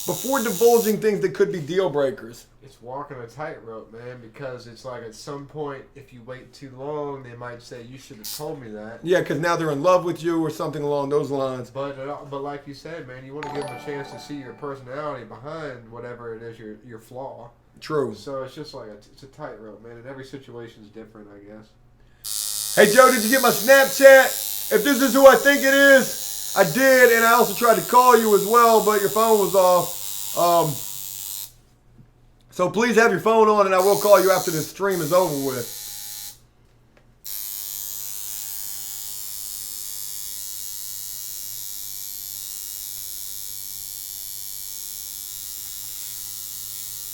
before divulging things that could be deal breakers? It's walking a tightrope, man, because it's like at some point, if you wait too long, they might say, you should have told me that. Yeah, because now they're in love with you or something along those lines. But like you said, man, you want to give them a chance to see your personality behind whatever it is your flaw. True. So it's just like it's a tightrope, man, and every situation is different, I guess. Hey, Joe, did you get my Snapchat? If this is who I think it is, I did, and I also tried to call you as well, but your phone was off. So please have your phone on, and I will call you after this stream is over with.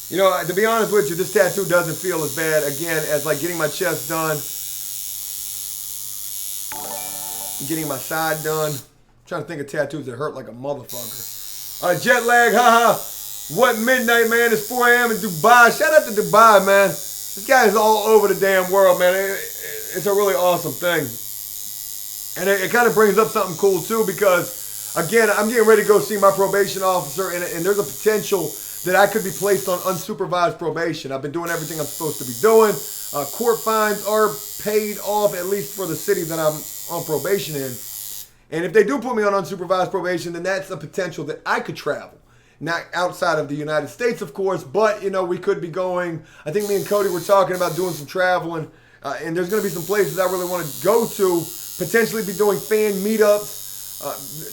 You know, to be honest with you, this tattoo doesn't feel as bad, again, as like getting my chest done, getting my side done. I'm trying to think of tattoos that hurt like a motherfucker. Jet lag, haha. What midnight, man? It's 4 a.m. in Dubai. Shout out to Dubai, man. This guy is all over the damn world, man. It's a really awesome thing. And it kind of brings up something cool, too, because, again, I'm getting ready to go see my probation officer, and there's a potential that I could be placed on unsupervised probation. I've been doing everything I'm supposed to be doing. Court fines are paid off, at least for the city that I'm on probation in. And if they do put me on unsupervised probation, then that's a potential that I could travel. Not outside of the United States, of course, but, you know, we could be going. I think me and Cody were talking about doing some traveling, and there's going to be some places I really want to go to, potentially be doing fan meetups,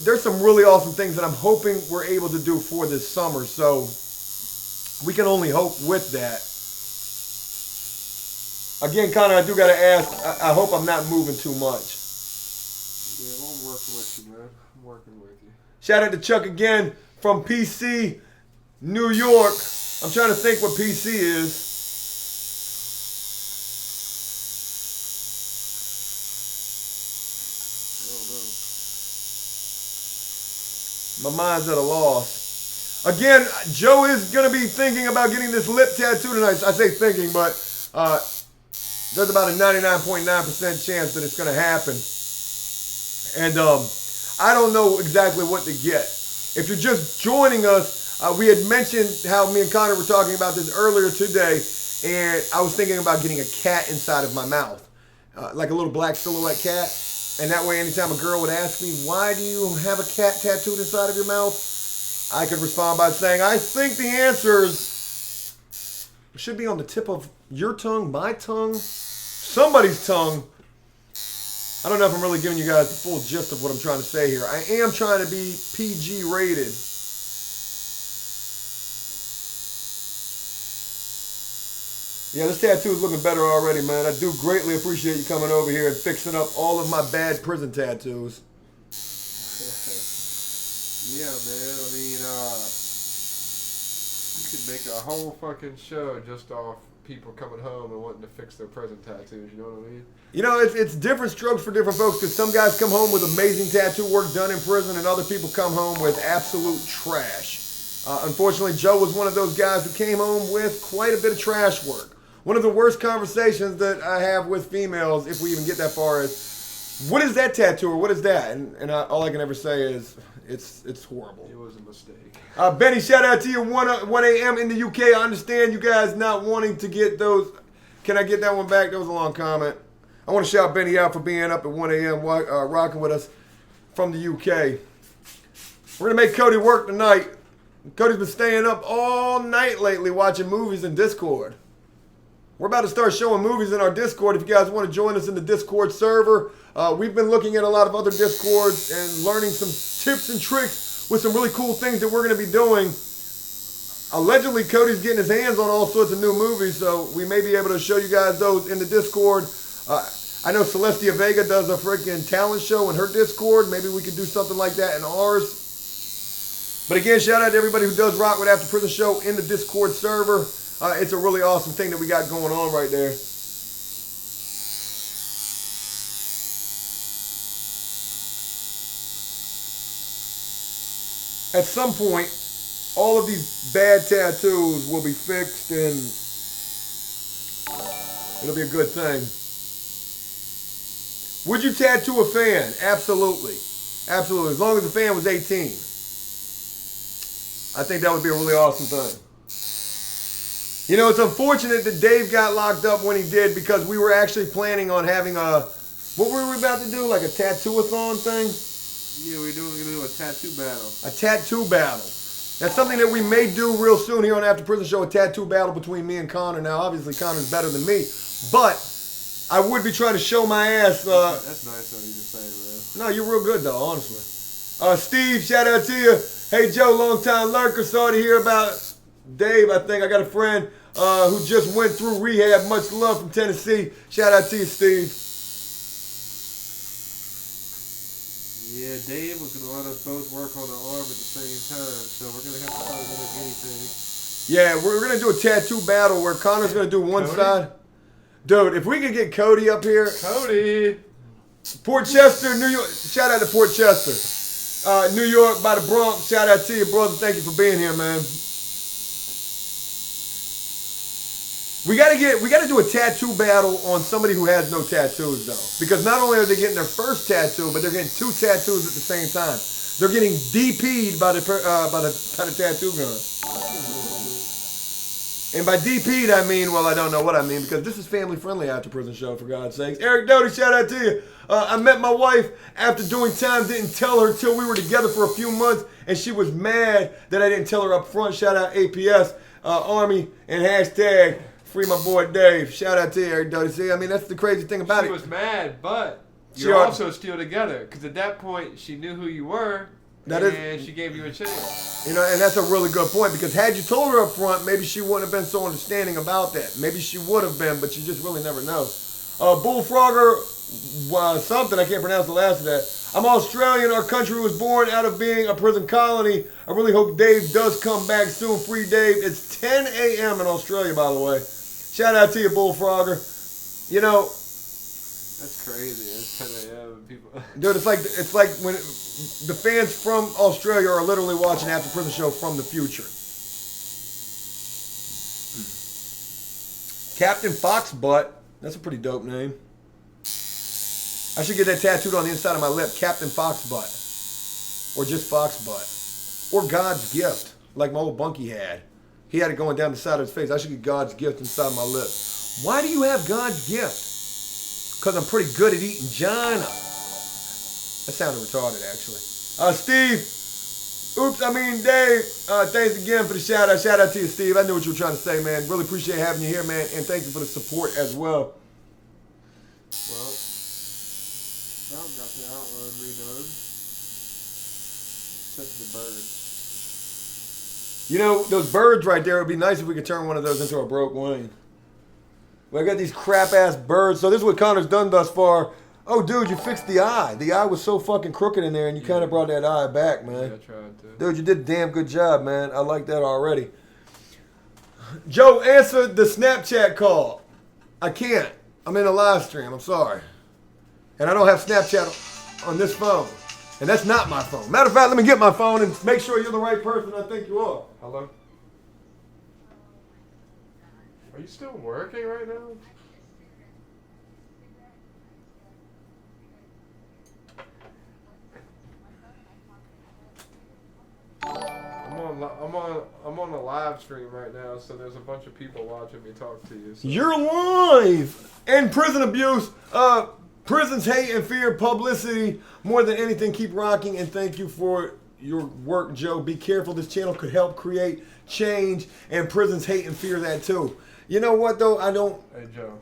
there's some really awesome things that I'm hoping we're able to do for this summer. So we can only hope with that. Again, Connor, I do got to ask, I hope I'm not moving too much. Yeah, well, I'm working with you, man. I'm working with you. Shout out to Chuck again from PC, New York. I'm trying to think what PC is. My mind's at a loss. Again, Joe is going to be thinking about getting this lip tattoo tonight. I say thinking, but there's about a 99.9% chance that it's going to happen. And I don't know exactly what to get. If you're just joining us, we had mentioned how me and Connor were talking about this earlier today, and I was thinking about getting a cat inside of my mouth, like a little black silhouette cat. And that way, anytime a girl would ask me, why do you have a cat tattooed inside of your mouth? I could respond by saying, I think the answers should be on the tip of your tongue, my tongue, somebody's tongue. I don't know if I'm really giving you guys the full gist of what I'm trying to say here. I am trying to be PG rated. Yeah, this tattoo is looking better already, man. I do greatly appreciate you coming over here and fixing up all of my bad prison tattoos. Yeah, man. I mean, you could make a whole fucking show just off people coming home and wanting to fix their prison tattoos. You know what I mean? You know, it's different strokes for different folks, because some guys come home with amazing tattoo work done in prison, and other people come home with absolute trash. Unfortunately, Joe was one of those guys who came home with quite a bit of trash work. One of the worst conversations that I have with females, if we even get that far, is, what is that tattoo or what is that? And all I can ever say is, it's horrible. It was a mistake. Benny, shout out to you, 1 a.m. in the UK. I understand you guys not wanting to get those. Can I get that one back? That was a long comment. I want to shout Benny out for being up at 1 a.m. Rocking with us from the UK. We're going to make Cody work tonight. Cody's been staying up all night lately watching movies in Discord. We're about to start showing movies in our Discord. If you guys want to join us in the Discord server, we've been looking at a lot of other Discords and learning some tips and tricks with some really cool things that we're going to be doing. Allegedly, Cody's getting his hands on all sorts of new movies, so we may be able to show you guys those in the Discord. I know Celestia Vega does a freaking talent show in her Discord. Maybe we could do something like that in ours. But again, shout out to everybody who does rock with After Prison Show in the Discord server. It's a really awesome thing that we got going on right there. At some point, all of these bad tattoos will be fixed, and it'll be a good thing. Would you tattoo a fan? Absolutely. Absolutely. As long as the fan was 18. I think that would be a really awesome thing. You know, it's unfortunate that Dave got locked up when he did, because we were actually planning on having a, what were we about to do? Like a tattoo-a-thon thing? Yeah, we're going to do a tattoo battle. A tattoo battle. That's something that we may do real soon here on After Prison Show, a tattoo battle between me and Connor. Now, obviously, Connor's better than me, but I would be trying to show my ass. That's nice of you to say, man. No, you're real good, though, honestly. Steve, shout out to you. Hey, Joe, long-time lurker. Sorry to hear about Dave. I think I got a friend who just went through rehab. Much love from Tennessee. Shout out to you, Steve. Yeah, Dave was going to let us both work on the arm at the same time, so we're going to have to find another guinea pig. Yeah, we're going to do a tattoo battle where Connor's going to do one side. Dude, if we could get Cody up here. Cody! Port Chester, New York. Shout out to Port Chester. New York by the Bronx. Shout out to you, brother. Thank you for being here, man. We gotta do a tattoo battle on somebody who has no tattoos, though, because not only are they getting their first tattoo, but they're getting 2 tattoos at the same time. They're getting DP'd by the tattoo gun. And by DP'd, I mean, well, I don't know what I mean, because this is family friendly After Prison Show, for God's sakes. Eric Doty, shout out to you. I met my wife after doing time, didn't tell her till we were together for a few months, and she was mad that I didn't tell her up front. Shout out APS, Army, and hashtag free my boy Dave. Shout out to you, Eric Doty. See, I mean, that's the crazy thing about it. She was mad, but you're also still together. Because at that point, she knew who you were, and she gave you a chance. You know, and that's a really good point, because had you told her up front, maybe she wouldn't have been so understanding about that. Maybe she would have been, but you just really never know. Bullfrogger, something, I can't pronounce the last of that. I'm Australian. Our country was born out of being a prison colony. I really hope Dave does come back soon. Free Dave. It's 10 a.m. in Australia, by the way. Shout out to you, Bullfrogger. You know, that's crazy. It's 10 a.m. People. Dude, it's like when the fans from Australia are literally watching After Prison Show from the future. Captain Foxbutt. That's a pretty dope name. I should get that tattooed on the inside of my lip. Captain Foxbutt. Or just Foxbutt. Or God's Gift, like my old Bunky had. He had it going down the side of his face. I should get God's Gift inside my lip. Why do you have God's Gift? Because I'm pretty good at eating China. That sounded retarded, actually. Steve. Dave. Thanks again for the shout out. Shout out to you, Steve. I knew what you were trying to say, man. Really appreciate having you here, man. And thank you for the support as well. Well, I've got the outline redone. Except the bird. You know, those birds right there, it would be nice if we could turn one of those into a broke wing. Well, I got these crap-ass birds. So this is what Connor's done thus far. Oh, dude, you fixed the eye. The eye was so fucking crooked in there, and you kind of brought that eye back, man. Yeah, I tried to. Dude, you did a damn good job, man. I like that already. Joe, answer the Snapchat call. I can't. I'm in a live stream. I'm sorry. And I don't have Snapchat on this phone. And that's not my phone. Matter of fact, let me get my phone and make sure you're the right person I think you are. Hello? Are you still working right now? I'm on a live stream right now, so there's a bunch of people watching me talk to you. So. You're live! And prison abuse. Prisons hate and fear publicity more than anything. Keep rocking, and thank you for your work, Joe. Be careful. This channel could help create change, and prisons hate and fear that too. You know what, though? I don't... Hey, Joe.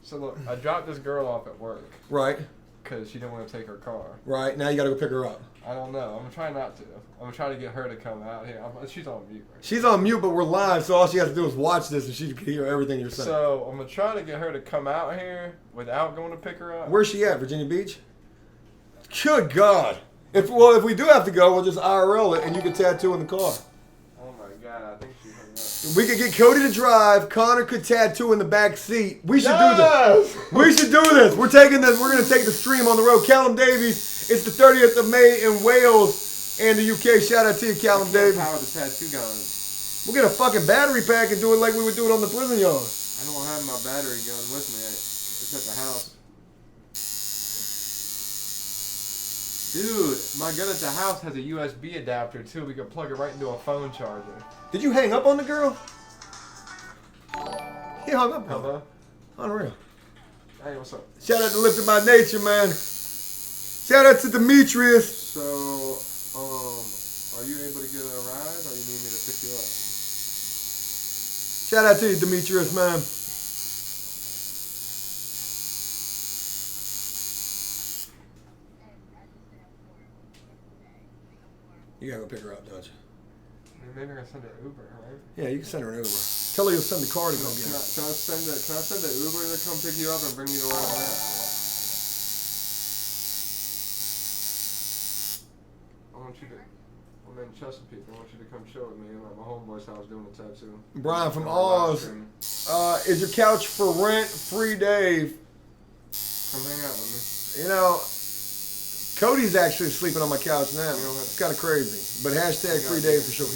So, look, I dropped this girl off at work. Right. Because she didn't want to take her car. Right. Now you got to go pick her up. I don't know. I'm going to try not to. I'm going to try to get her to come out here. She's on mute right She's on mute, but we're live, so all she has to do is watch this, and she can hear everything you're saying. So, I'm going to try to get her to come out here without going to pick her up. Where's she at? Virginia Beach? Good God. If we do have to go, we'll just IRL it, and you can tattoo in the car. Oh, my God. I think she hung up. We could get Cody to drive. Connor could tattoo in the back seat. We should do this. We should do this. We're taking this. We're going to take the stream on the road. Callum Davies. It's the 30th of May in Wales and the UK. Shout out to you, Callum Davies. How the tattoo gun? We'll get a fucking battery pack and do it like we would do it on the prison yard. I don't have my battery gun with me. It's at the house. Dude, my gun at the house has a USB adapter too. We can plug it right into a phone charger. Did you hang up on the girl? He hung up on her. Hello? Unreal. Hey, what's up? Shout out to Lifted by Nature, man. Shout out to Demetrius. So, are you able to get a ride, or you need me to pick you up? Shout out to you, Demetrius, man. You gotta go pick her up, don't you? Maybe I can send her Uber, right? Yeah, you can send her an Uber. Tell her you'll send the car to go get Can her. I send the Uber to come pick you up and bring you to where I'm at? I'm in Chesapeake. I want you to come show it me. I'm at my homeboy's house doing a tattoo. Brian from Oz. Is your couch for rent? Free Dave. Come hang out with me. You know, Cody's actually sleeping on my couch now. It's kind of crazy. But hashtag Free Dave for sure.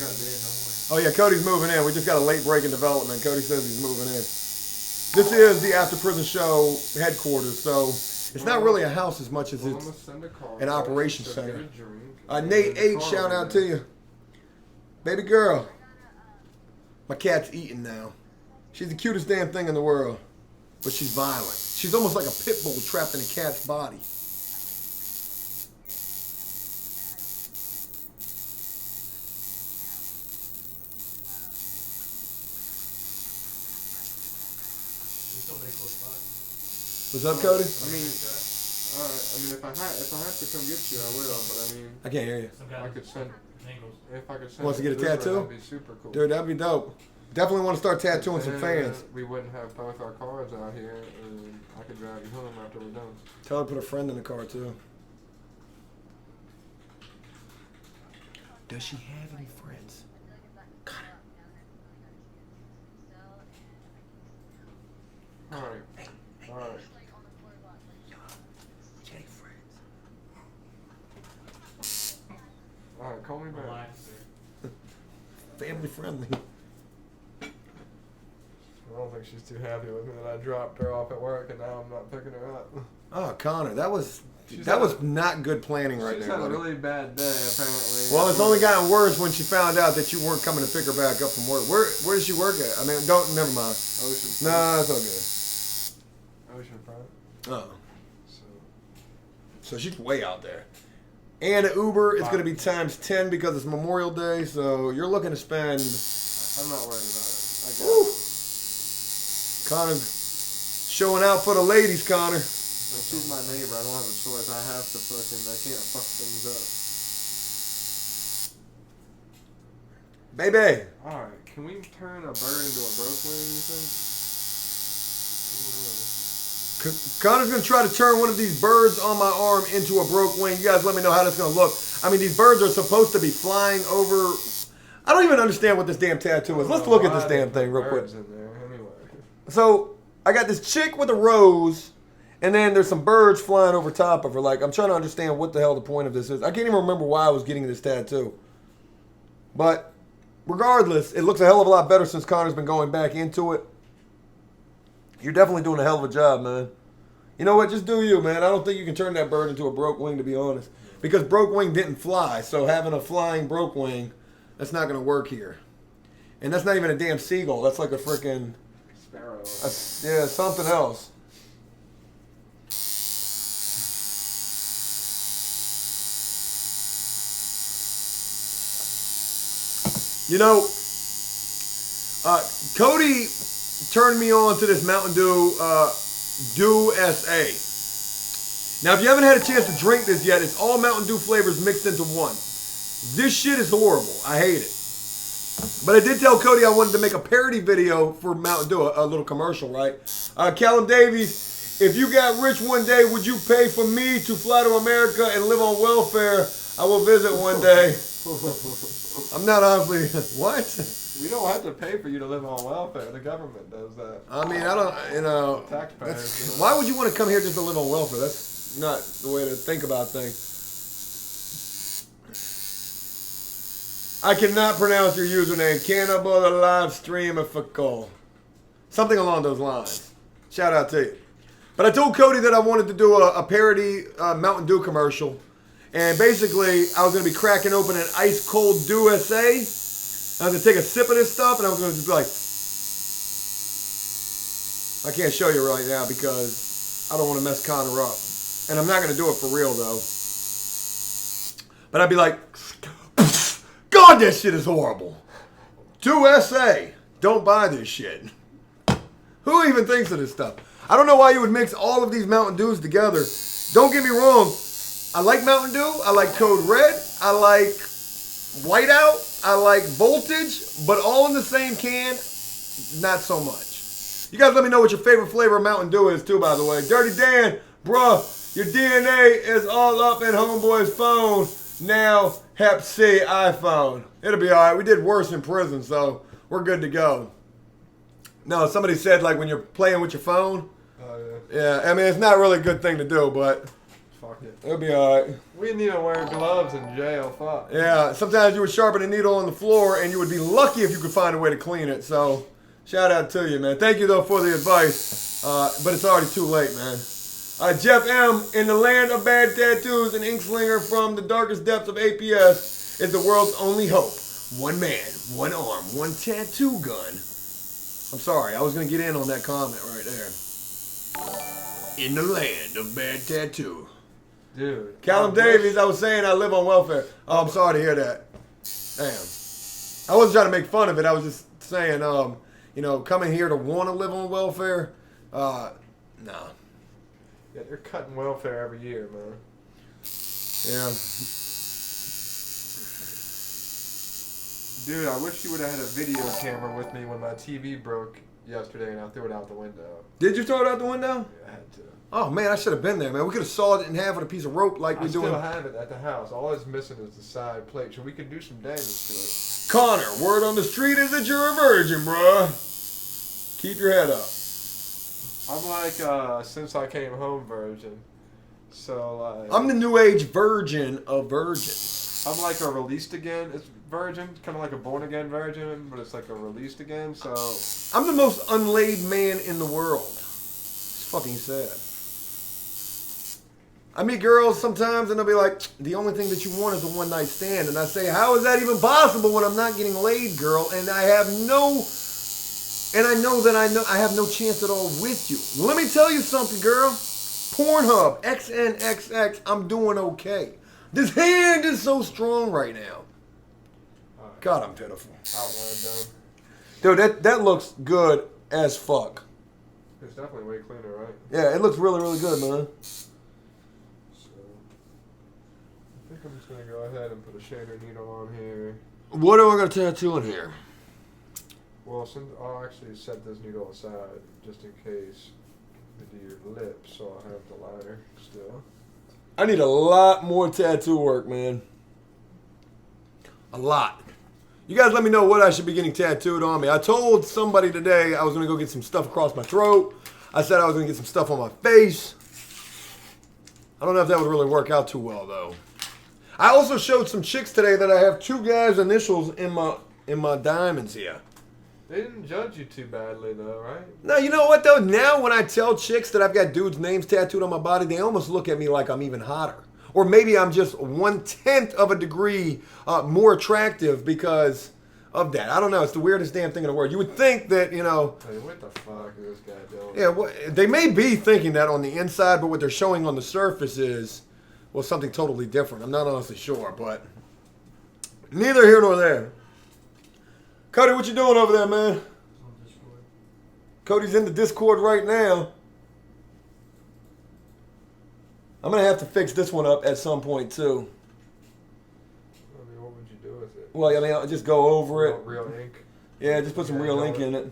Oh yeah, Cody's moving in. We just got a late break in development. Cody says he's moving in. This is the After Prison Show headquarters, so it's not really a house as much as it's an operations center. Nate H, shout out to you. Baby girl. My cat's eating now. She's the cutest damn thing in the world, but she's violent. She's almost like a pit bull trapped in a cat's body. What's up, Cody? I mean, Alright, I mean, if I have to come get you, I will. But I mean, I can't hear you. Some I guys could send. angles. If I could send. Wants to get a Uber, tattoo? That'd be super cool. Dude, that'd be dope. Definitely want to start tattooing some And fans. we wouldn't have both our cars out here, and I could drive you home after we're done. Tell her to put a friend in the car too. Does she have any friends? Alright. Alright. Alright, call me back. Relax. Family friendly. I don't think she's too happy with me that I dropped her off at work and now I'm not picking her up. Oh, Connor, that was She's that had was a- not good planning right She's there, had a buddy. really bad day, apparently. Well, it's only gotten worse when she found out that you weren't coming to pick her back up from work. Where does she work at? I mean, never mind. Oceanfront. No, it's all Oceanfront. good. Oh, So, so she's way out there. And the Uber is going to be times 10 because it's Memorial Day, so you're looking to spend. I'm not worried about it. I got Woo. it. Connor's showing out for the ladies, Connor. Well, she's my neighbor. I don't have a choice. I have to I can't fuck things up. Baby. Alright, can we turn a bird into a broke wing, you think? Connor's going to try to turn one of these birds on my arm into a broke wing. You guys let me know how that's going to look. I mean, these birds are supposed to be flying over. I don't even understand what this damn tattoo is. Let's look at this damn thing real quick. Birds in there, anyway. So, I got this chick with a rose, and then there's some birds flying over top of her. Like, I'm trying to understand what the hell the point of this is. I can't even remember why I was getting this tattoo. But, regardless, it looks a hell of a lot better since Connor's been going back into it. You're definitely doing a hell of a job, man. You know what? Just do you, man. I don't think you can turn that bird into a broke wing, to be honest. Because broke wing didn't fly, so having a flying broke wing, that's not going to work here. And that's not even a damn seagull. That's like a freaking... Sparrow. yeah, something else. You know, Cody turned me on to this Mountain Dew Dew SA. Now, if you haven't had a chance to drink this yet, it's all Mountain Dew flavors mixed into one. This shit is horrible. I hate it. But I did tell Cody I wanted to make a parody video for Mountain Dew, a little commercial, right? Callum Davies, if you got rich one day, would you pay for me to fly to America and live on welfare? I will visit one day. I'm not honestly, what? We don't have to pay for you to live on welfare. The government does that. I mean, I don't, you know. Taxpayers. Why would you want to come here just to live on welfare? That's not the way to think about things. I cannot pronounce your username. Cannibal the Livestream if I call. Something along those lines. Shout out to you. But I told Cody that I wanted to do a parody Mountain Dew commercial. And basically, I was going to be cracking open an ice cold Dew SA. I was going to take a sip of this stuff and I was going to just be like, I can't show you right now because I don't want to mess Connor up. And I'm not going to do it for real though. But I'd be like, God, that shit is horrible. Dew SA. Don't buy this shit. Who even thinks of this stuff? I don't know why you would mix all of these Mountain Dews together. Don't get me wrong. I like Mountain Dew. I like Code Red. I like Whiteout. I like Voltage. But all in the same can, not so much. You guys let me know what your favorite flavor of Mountain Dew is too, by the way. Dirty Dan, bruh, your DNA is all up in Homeboy's phone. Now, Hep C iPhone. It'll be alright. We did worse in prison, so we're good to go. No, somebody said like when you're playing with your phone. Oh, yeah. Yeah, I mean, it's not really a good thing to do, but Fuck it. it'll be alright. We didn't even wear gloves in jail. Fuck. Yeah, sometimes you would sharpen a needle on the floor and you would be lucky if you could find a way to clean it. So, shout out to you, man. Thank you, though, for the advice. But it's already too late, man. Jeff M., in the land of bad tattoos, an inkslinger from the darkest depths of APS is the world's only hope. One man, one arm, one tattoo gun. I'm sorry, I was going to get in on that comment right there. In the land of bad tattoo. Dude. Callum Davies, I was saying I live on welfare. Oh, I'm sorry to hear that. Damn. I wasn't trying to make fun of it. I was just saying, you know, coming here to want to live on welfare, nah. Yeah, they're cutting welfare every year, man. Yeah. Dude, I wish you would have had a video camera with me when my TV broke yesterday and I threw it out the window. Did you throw it out the window? Yeah, I had to. Oh man, I should have been there, man. We could have sawed it in half with a piece of rope like I we still doing. have it at the house. All it's missing is the side plate, so we could do some damage to it. Connor, word on the street is that you're a virgin, bruh. Keep your head up. I'm like since I came home virgin. So like I'm the new age virgin of virgins. I'm like a released again. It's virgin, kind of like a born again virgin, but it's like a released again. So I'm the most unlaid man in the world. It's fucking sad. I meet girls sometimes and they'll be like, the only thing that you want is a one night stand. And I say, how is that even possible when I'm not getting laid, girl? And I have no, and I know that I have no chance at all with you. Let me tell you something, girl. Pornhub, XNXX, I'm doing okay. This hand is so strong right now. God, I'm pitiful. outline done. Dude, that looks good as fuck. It's definitely way cleaner, right? Yeah, it looks really, really good, man. So I think I'm just gonna go ahead and put a shader needle on here. What am I going to tattoo in here? Well, since I'll actually set this needle aside just in case to do your lips, so I'll have the liner still. I need a lot more tattoo work, man. A lot. You guys let me know what I should be getting tattooed on me. I told somebody today I was going to go get some stuff across my throat. I said I was going to get some stuff on my face. I don't know if that would really work out too well, though. I also showed some chicks today that I have two guys' initials in my diamonds here. They didn't judge you too badly, though, right? No, you know what, though? Now when I tell chicks that I've got dudes' names tattooed on my body, they almost look at me like I'm even hotter. Or maybe I'm just 1/10 of a degree more attractive because of that. I don't know. It's the weirdest damn thing in the world. You would think that, you know... Hey, what the fuck is this guy doing? Yeah, well, they may be thinking that on the inside, but what they're showing on the surface is, well, something totally different. I'm not honestly sure, but neither here nor there. Cody, what you doing over there, man? On Discord. Cody's in the Discord right now. I'm going to have to fix this one up at some point, too. I mean, what would you do with it? Well, I mean, I'll just go over it. Real ink? Yeah, just put some real ink in it.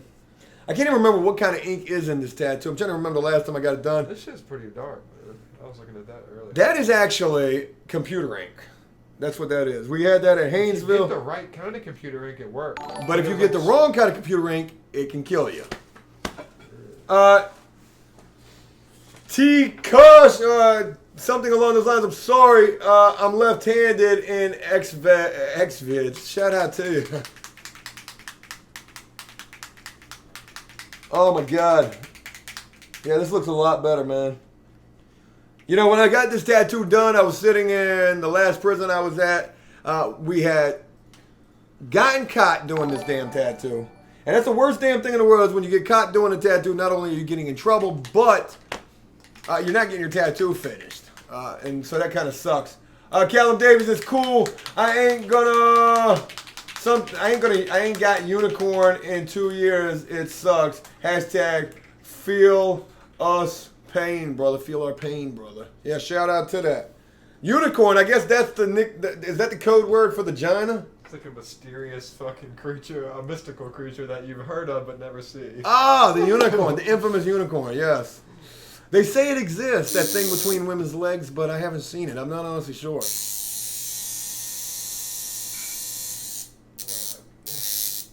I can't even remember what kind of ink is in this tattoo. I'm trying to remember the last time I got it done. This shit's pretty dark, man. I was looking at that earlier. That is actually computer ink. That's what that is. We had that at If you get the Haynesville. right kind of computer ink, it works. But if you get the wrong kind of computer ink, it can kill you. T. Kush, something along those lines. I'm sorry. I'm left-handed in Xvids. Shout out to you. Oh my God. Yeah, this looks a lot better, man. You know, when I got this tattoo done, I was sitting in the last prison I was at. We had gotten caught doing this damn tattoo. And that's the worst damn thing in the world is when you get caught doing a tattoo, not only are you getting in trouble, but you're not getting your tattoo finished. And so that kind of sucks. Callum Davis is cool. I ain't got unicorn in 2 years. It sucks. Hashtag feel us pain, brother. Feel our pain, brother. Yeah, shout out to that. Unicorn, I guess that's is that the code word for vagina? It's like a mysterious fucking creature, a mystical creature that you've heard of but never see. Ah, the unicorn, the infamous unicorn, yes. They say it exists, that thing between women's legs, but I haven't seen it. I'm not honestly sure.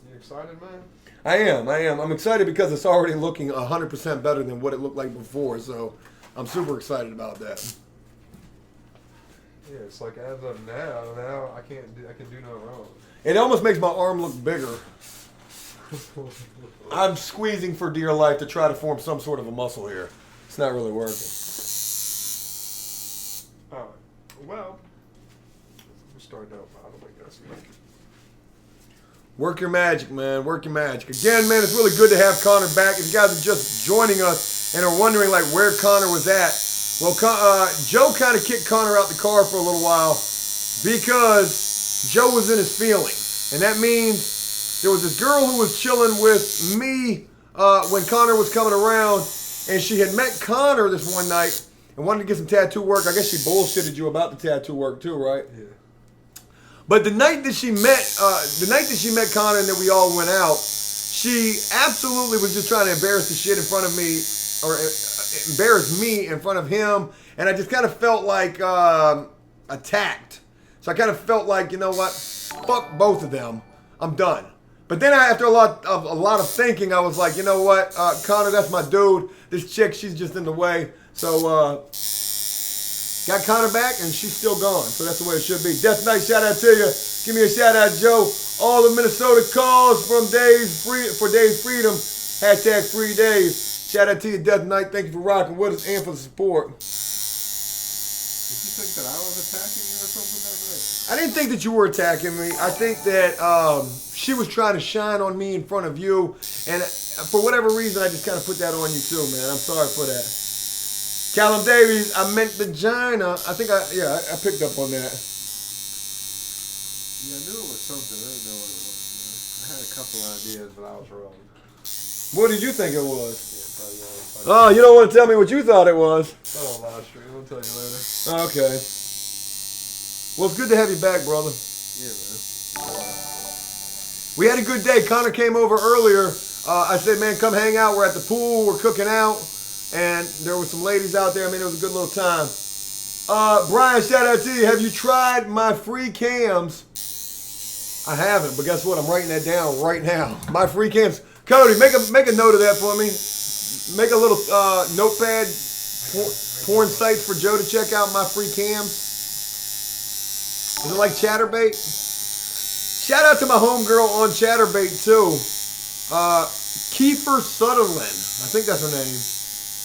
You excited, man? I am. I'm excited because it's already looking 100% better than what it looked like before, so I'm super excited about that. Yeah, it's like as of now I can do no wrong. It almost makes my arm look bigger. I'm squeezing for dear life to try to form some sort of a muscle here. It's not really working. Alright, well, we'll start down bottom, I guess. Work your magic, man. Work your magic. Again, man, it's really good to have Connor back. If you guys are just joining us and are wondering like where Connor was at, well, Joe kind of kicked Connor out the car for a little while because Joe was in his feelings. And that means there was this girl who was chilling with me when Connor was coming around, and she had met Connor this one night, and wanted to get some tattoo work. I guess she bullshitted you about the tattoo work too, right? Yeah. But the night that she met Connor and that we all went out, she absolutely was just trying to embarrass the shit in front of me, or embarrass me in front of him, and I just kind of felt like attacked. So I kind of felt like, you know what, fuck both of them, I'm done. But then after a lot of thinking, I was like, you know what, Connor, that's my dude. This chick, she's just in the way. So got Connor back, and she's still gone. So that's the way it should be. Death Knight, shout out to you. Give me a shout out, Joe. All the Minnesota calls for Days Freedom. Hashtag Free Days. Shout out to you, Death Knight. Thank you for rocking with us and for the support. Did you think that I was attacking you or something that night? I didn't think that you were attacking me. I think that she was trying to shine on me in front of you. And for whatever reason, I just kind of put that on you too, man. I'm sorry for that. Callum Davies, I meant vagina. I think I picked up on that. Yeah, I knew it was something. I didn't know what it was. I had a couple ideas, but I was wrong. What did you think it was? Yeah, Oh, you don't want to tell me what you thought it was? Oh, Livestream. I'll tell you later. Okay. Well, it's good to have you back, brother. Yeah, man. We had a good day. Connor came over earlier. I said, man, come hang out. We're at the pool. We're cooking out. And there were some ladies out there. I mean, it was a good little time. Brian, shout out to you. Have you tried my free cams? I haven't, but guess what? I'm writing that down right now. My free cams. Cody, make a note of that for me. Make a little notepad, porn sites for Joe to check out. My free cams. Is it like Chatterbait? Shout out to my homegirl on Chatterbait too. Kiefer Sutherland. I think that's her name.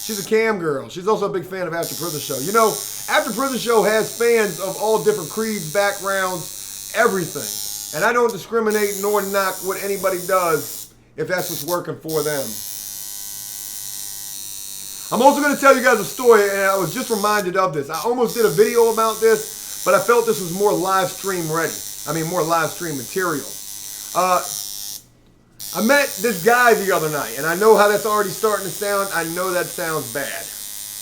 She's a cam girl. She's also a big fan of After Prison Show. You know, After Prison Show has fans of all different creeds, backgrounds, everything. And I don't discriminate nor knock what anybody does if that's what's working for them. I'm also going to tell you guys a story, and I was just reminded of this. I almost did a video about this, but I felt this was more live stream ready. I mean, more live stream material. I met this guy the other night, and I know how that's already starting to sound. I know that sounds bad.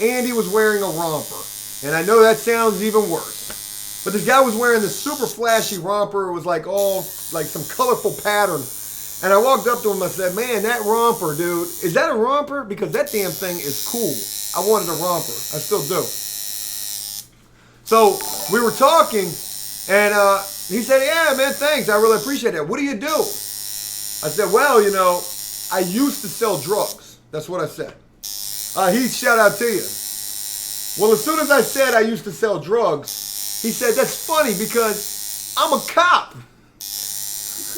And he was wearing a romper, and I know that sounds even worse. But this guy was wearing this super flashy romper. It was like all, like some colorful pattern. And I walked up to him and I said, man, that romper, dude, is that a romper? Because that damn thing is cool. I wanted a romper. I still do. So we were talking, and he said, yeah, man, thanks. I really appreciate that. What do you do? I said, well, you know, I used to sell drugs. That's what I said. He shout out to you. Well, as soon as I said I used to sell drugs, he said, that's funny because I'm a cop.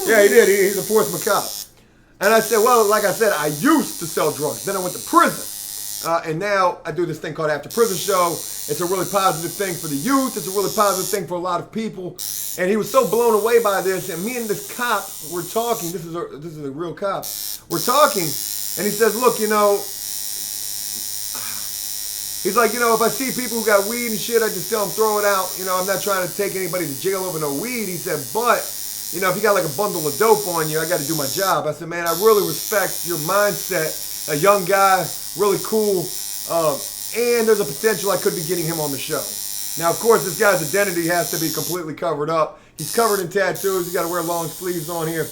Yeah, he did. He's a Portsmouth cop. And I said, well, like I said, I used to sell drugs. Then I went to prison. And now I do this thing called After Prison Show. It's a really positive thing for the youth. It's a really positive thing for a lot of people. And he was so blown away by this. And me and this cop were talking. This is a real cop. We're talking. And he says, look, you know, he's like, you know, if I see people who got weed and shit, I just tell them throw it out. You know, I'm not trying to take anybody to jail over no weed. He said, but, you know, if you got like a bundle of dope on you, I got to do my job. I said, man, I really respect your mindset. A young guy, really cool. And there's a potential I could be getting him on the show. Now, of course, this guy's identity has to be completely covered up. He's covered in tattoos. He's got to wear long sleeves on here.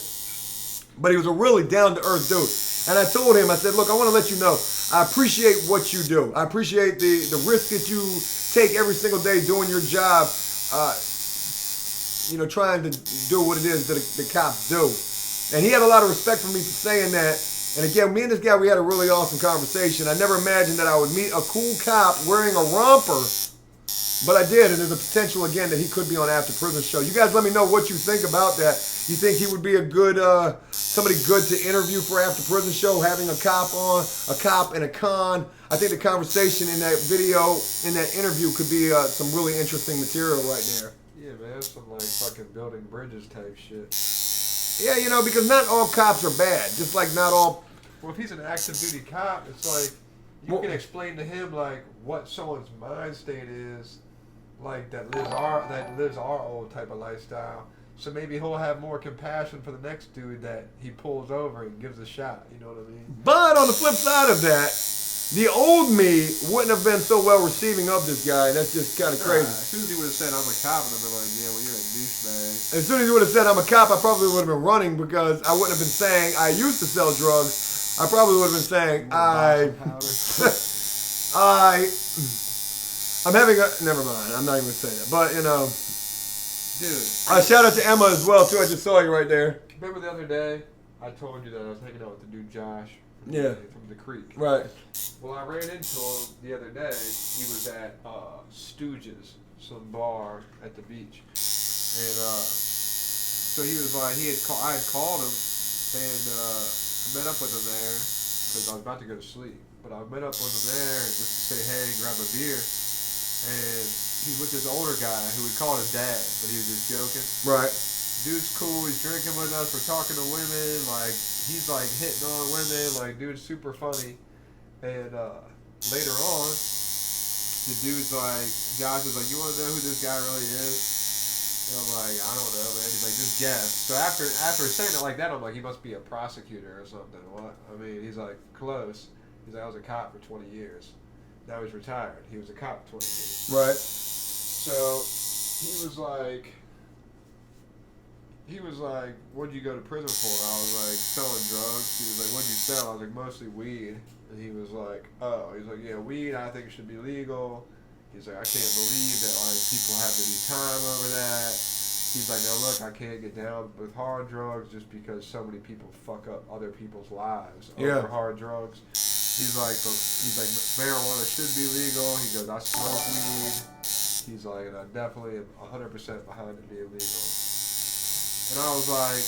But he was a really down-to-earth dude. And I told him, I said, look, I want to let you know, I appreciate what you do. I appreciate the risk that you take every single day doing your job, you know, trying to do what it is that the cops do. And he had a lot of respect for me for saying that. And again, me and this guy, we had a really awesome conversation. I never imagined that I would meet a cool cop wearing a romper, but I did. And there's a potential, again, that he could be on After Prison Show. You guys let me know what you think about that. You think he would be a good, somebody good to interview for After Prison Show, having a cop on, a cop and a con? I think the conversation in that video, in that interview, could be some really interesting material right there. Yeah, man, some like fucking building bridges type shit. Yeah, you know, because not all cops are bad. Just like not all... Well, if he's an active duty cop, it's like, you can explain to him, like, what someone's mind state is, like, that lives our old type of lifestyle. So maybe he'll have more compassion for the next dude that he pulls over and gives a shot. You know what I mean? But on the flip side of that, the old me wouldn't have been so well receiving of this guy, and that's just kind of crazy. As soon as he would have said I'm a cop, and I'd been like, yeah, well you're a douchebag. As soon as he would have said I'm a cop, I probably would have been running because I wouldn't have been saying I used to sell drugs. I probably would have been saying I'm having a, never mind, I'm not even going to say that. But, you know, dude. Shout out to Emma as well, too. I just saw you right there. Remember the other day, I told you that I was hanging out with the dude Josh Yeah. from the creek. Right. Well, I ran into him the other day. He was at Stooges, some bar at the beach. And so he was like, I had called him and met up with him there because I was about to go to sleep. But I met up with him there just to say hey and grab a beer. And he's with this older guy who we called his dad, but he was just joking. Right. Dude's cool, he's drinking with us, we're talking to women, like, he's like hitting on women, like, dude's super funny. And later on, the dude's like, Josh is like, you want to know who this guy really is? And I'm like, I don't know, man. He's like, just guess. So after saying it like that, I'm like, he must be a prosecutor or something. What? I mean, he's like, close. He's like, I was a cop for 20 years. Now he's retired. He was a cop for 20 years. Right. So he was like, what'd you go to prison for? And I was like, selling drugs. He was like, what'd you sell? I was like, mostly weed. And he was like, oh. He's like, yeah, weed, I think it should be legal. He's like, I can't believe that, like, people have to do time over that. He's like, now look, I can't get down with hard drugs just because so many people fuck up other people's lives over hard drugs. He's like, marijuana should be legal. He goes, I smoke weed. He's like, and I definitely am 100% behind it being legal. And I was like,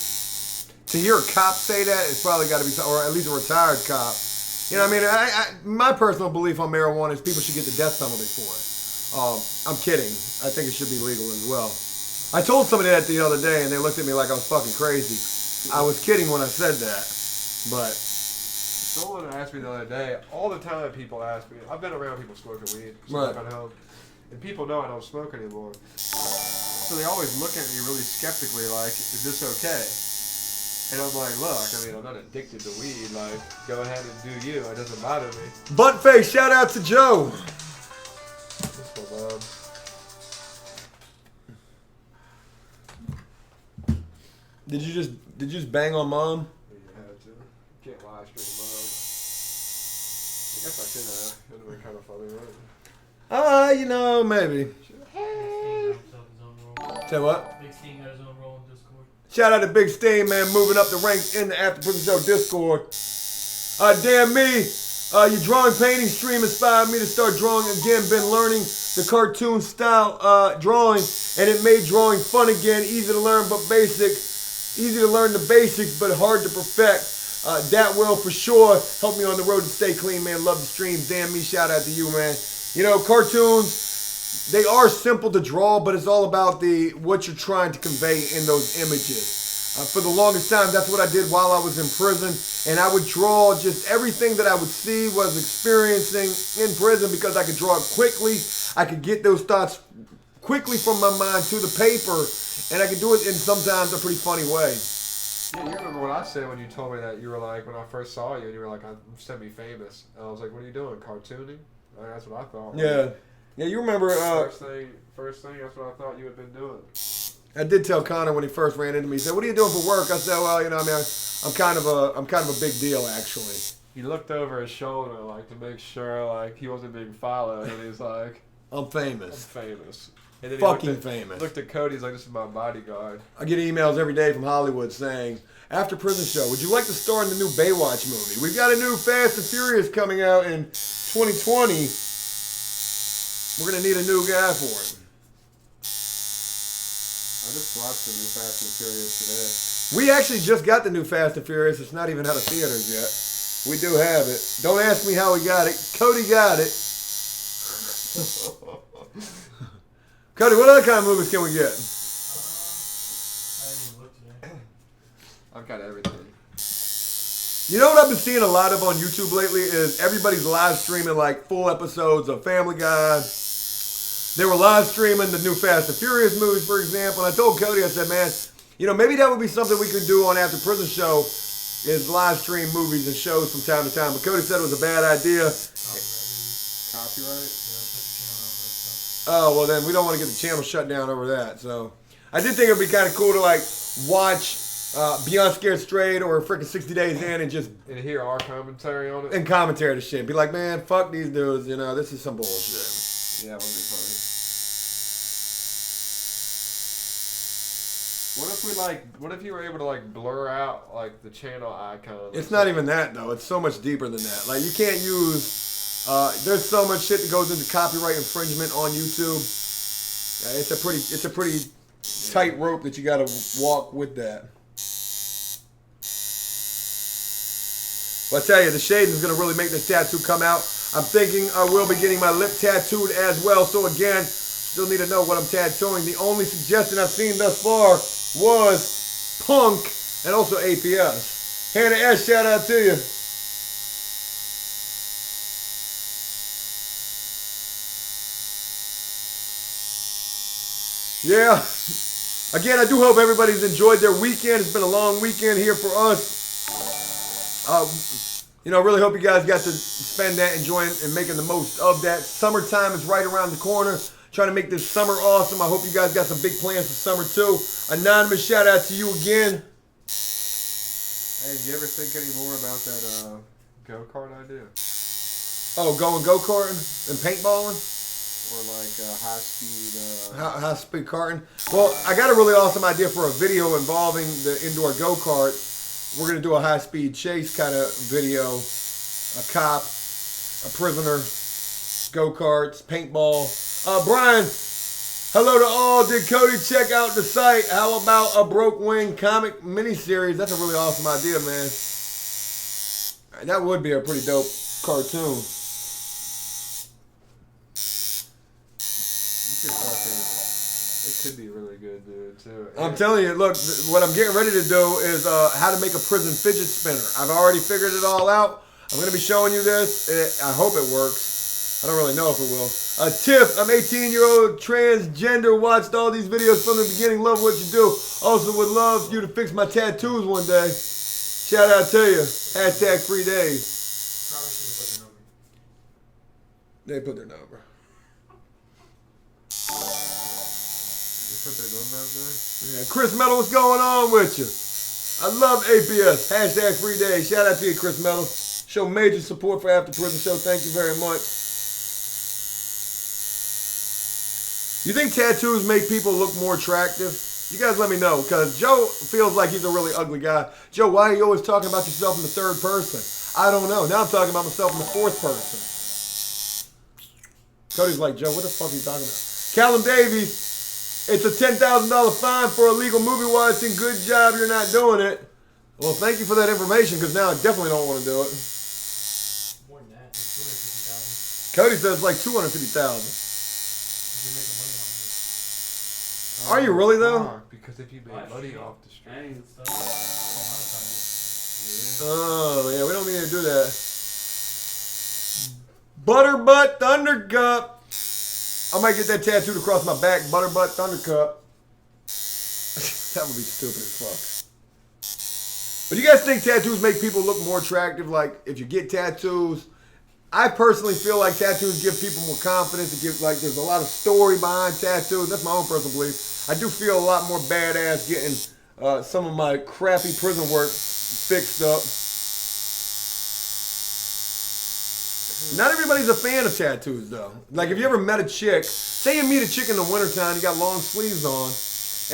to hear a cop say that, it's probably got to be, or at least a retired cop. You know what I mean? My personal belief on marijuana is people should get the death penalty for it. I'm kidding. I think it should be legal as well. I told somebody that the other day, and they looked at me like I was fucking crazy. I was kidding when I said that, but... Someone asked me the other day, all the time people ask me, I've been around people smoking weed, right. at home, and people know I don't smoke anymore. So they always look at me really skeptically like, is this okay? And I'm like, look, I mean, I'm not addicted to weed, like, go ahead and do you, it doesn't bother me. Buttface, shout out to Joe. That's my mom. Did you just bang on mom? Yeah, I had to. Can't live stream mom. I guess I could have. It would have been kind of funny, right? You know, maybe. Hey. Say what? Big Steam got his own role in Discord. Shout out to Big Steam, man, moving up the ranks in the After Prison Show Discord. Damn me, your drawing painting stream inspired me to start drawing again. Been learning the cartoon style drawing, and it made drawing fun again. Easy to learn, but basic. Easy to learn the basics, but hard to perfect. That will for sure help me on the road to stay clean, man. Love the stream. Damn me, shout out to you, man. You know, cartoons, they are simple to draw, but it's all about what you're trying to convey in those images. For the longest time, that's what I did while I was in prison, and I would draw just everything that I would see, was experiencing in prison, because I could draw it quickly. I could get those thoughts quickly from my mind to the paper, and I could do it in sometimes a pretty funny way. Yeah, you remember what I said when you told me that? You were like, when I first saw you, and you were like, I'm semi-famous. And I was like, what are you doing, cartooning? Like, that's what I thought. Yeah. Yeah, you remember... First thing, that's what I thought you had been doing. I did tell Connor when he first ran into me, he said, what are you doing for work? I said, well, you know, I mean, I'm kind of a big deal, actually. He looked over his shoulder, like, to make sure, like, he wasn't being followed, and he's like... I'm famous. I'm famous. And then Fucking famous. Looked at Cody, he's like, this is my bodyguard. I get emails every day from Hollywood saying, After Prison Show, would you like to star in the new Baywatch movie? We've got a new Fast and Furious coming out in 2020. We're going to need a new guy for it. I just watched the new Fast and Furious today. We actually just got the new Fast and Furious. It's not even out of theaters yet. We do have it. Don't ask me how we got it. Cody got it. Cody, what other kind of movies can we get? I didn't even look today. I've got everything. You know what I've been seeing a lot of on YouTube lately is everybody's live streaming like full episodes of Family Guy. They were live streaming the new Fast and Furious movies, for example. And I told Cody, I said, man, you know, maybe that would be something we could do on After Prison Show, is live stream movies and shows from time to time. But Cody said it was a bad idea. copyright. Oh, well then we don't want to get the channel shut down over that. So I did think it would be kind of cool to like watch Beyond Scared Straight or freaking 60 Days In and just And hear our commentary on it. and commentary the shit. Be like, man, fuck these dudes. You know, this is some bullshit. Yeah, it would be funny. What if you were able to like blur out like the channel icon? It's not even that though. It's so much deeper than that. Like you can't use. There's so much shit that goes into copyright infringement on YouTube. It's a pretty tight rope that you got to walk with that. But I tell you, the shading is going to really make this tattoo come out. I'm thinking I will be getting my lip tattooed as well. So again, still need to know what I'm tattooing. The only suggestion I've seen thus far was Punk and also APS. Hannah S, shout out to you. Yeah. Again, I do hope everybody's enjoyed their weekend. It's been a long weekend here for us. You know, I really hope you guys got to spend that enjoying and making the most of that. Summertime is right around the corner. Trying to make this summer awesome. I hope you guys got some big plans for summer too. Anonymous, shout out to you again. Hey, did you ever think any more about that go-kart idea? Oh, going go-karting and paintballing? Or like high-speed... high-speed karting. Well, I got a really awesome idea for a video involving the indoor go-kart. We're going to do a high-speed chase kind of video. A cop, a prisoner, go-karts, paintball. Brian, hello to all. Did Cody check out the site? How about a Broke Wing comic miniseries? That's a really awesome idea, man. That would be a pretty dope cartoon. It could be really good, dude, too. I'm telling you, look, what I'm getting ready to do is how to make a prison fidget spinner. I've already figured it all out. I'm going to be showing you this. I hope it works. I don't really know if it will. Tiff, I'm 18-year-old transgender. Watched all these videos from the beginning. Love what you do. Also would love you to fix my tattoos one day. Shout out to you. Hashtag free days. Probably should have put their number. They put their number. Put their number out there? Yeah, Chris Metal, what's going on with you? I love APS. Hashtag free days. Shout out to you, Chris Metal. Show major support for After Prison Show. Thank you very much. You think tattoos make people look more attractive? You guys let me know, because Joe feels like he's a really ugly guy. Joe, why are you always talking about yourself in the third person? I don't know. Now I'm talking about myself in the fourth person. Cody's like, Joe, what the fuck are you talking about? Callum Davies, it's a $10,000 fine for illegal movie watching. Good job you're not doing it. Well, thank you for that information, because now I definitely don't want to do it. More than that. It's 250,000. Cody says like 250,000. You're making money off of Are you really though? Because if you it. make money off the stream. And stuff. Monetize Oh, yeah, we don't need to do that. Butterbutt Thundercup. I might get that tattooed across my back. Butterbutt Thundercup. That would be stupid as fuck. But you guys think tattoos make people look more attractive? Like, if you get tattoos, I personally feel like tattoos give people more confidence. It gives, like, there's a lot of story behind tattoos. That's my own personal belief. I do feel a lot more badass getting some of my crappy prison work fixed up. Not everybody's a fan of tattoos, though. Like, if you ever met a chick, say you meet a chick in the wintertime, you got long sleeves on,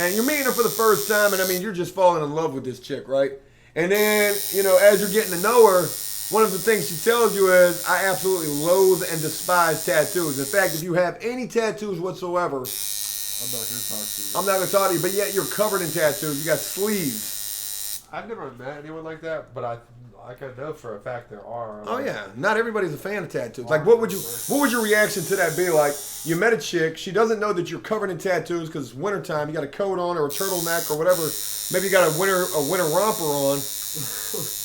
and you're meeting her for the first time, and I mean, you're just falling in love with this chick, right? And then, you know, as you're getting to know her, one of the things she tells you is, I absolutely loathe and despise tattoos. In fact, if you have any tattoos whatsoever, I'm not going to talk to you. I'm not going to talk to you, but yet you're covered in tattoos. You got sleeves. I've never met anyone like that, but I know for a fact there are. Oh yeah, not everybody's a fan of tattoos. Like, what would your reaction to that be? Like, you met a chick, she doesn't know that you're covered in tattoos because it's wintertime. You got a coat on or a turtleneck or whatever. Maybe you got a winter romper on.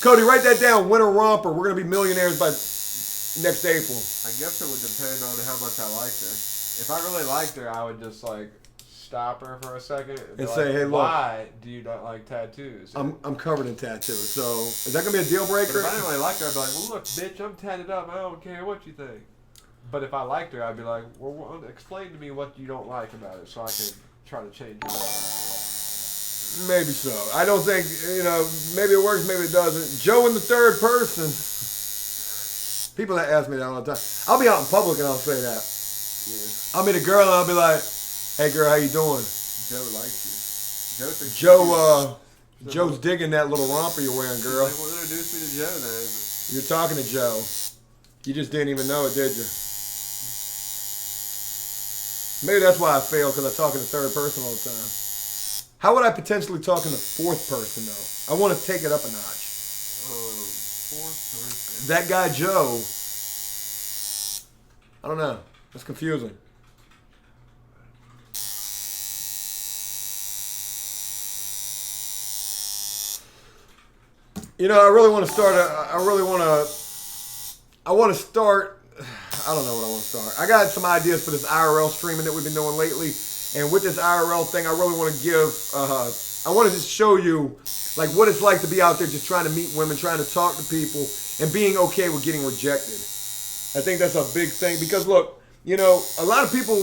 Cody, write that down. Winter romper. We're gonna be millionaires by next April. I guess it would depend on how much I liked her. If I really liked her, I would just like stop her for a second and say, "Hey, look, why do you not like tattoos?" I'm covered in tattoos. So is that gonna be a deal breaker? But if I didn't really like her, I'd be like, "Well, look, bitch, I'm tatted up. I don't care what you think." But if I liked her, I'd be like, well, explain to me what you don't like about it so I can try to change it. Maybe so. I don't think, maybe it works, maybe it doesn't. Joe in the third person. People that ask me that all the time. I'll be out in public and I'll say that. Yeah. I'll meet a girl and I'll be like, hey girl, how you doing? Joe likes you. Joe's digging that little romper you're wearing, girl. Like, well, introduce me to Joe then. You're talking to Joe. You just didn't even know it, did you? Maybe that's why I fail, because I talk in the third person all the time. How would I potentially talk in the fourth person, though? I want to take it up a notch. Fourth person. That guy, Joe, I don't know. That's confusing. I really want to start. I want to start. I don't know what I want to start. I got some ideas for this IRL streaming that we've been doing lately. And with this IRL thing, I really want to give, I want to just show you like what it's like to be out there just trying to meet women, trying to talk to people, and being okay with getting rejected. I think that's a big thing because look, a lot of people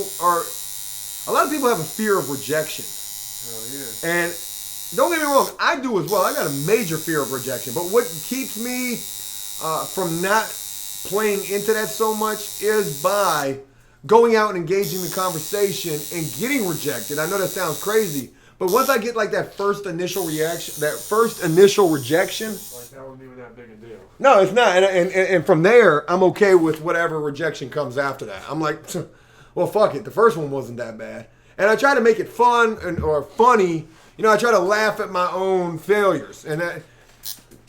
have a fear of rejection. Oh, yeah. And don't get me wrong, I do as well. I got a major fear of rejection. But what keeps me from not playing into that so much is by going out and engaging the conversation and getting rejected. I know that sounds crazy, but once I get like that first initial rejection, Like that wasn't even that big a deal. no, it's not. And from there, I'm okay with whatever rejection comes after that. I'm like, well, fuck it. The first one wasn't that bad. And I try to make it fun or funny. I try to laugh at my own failures. And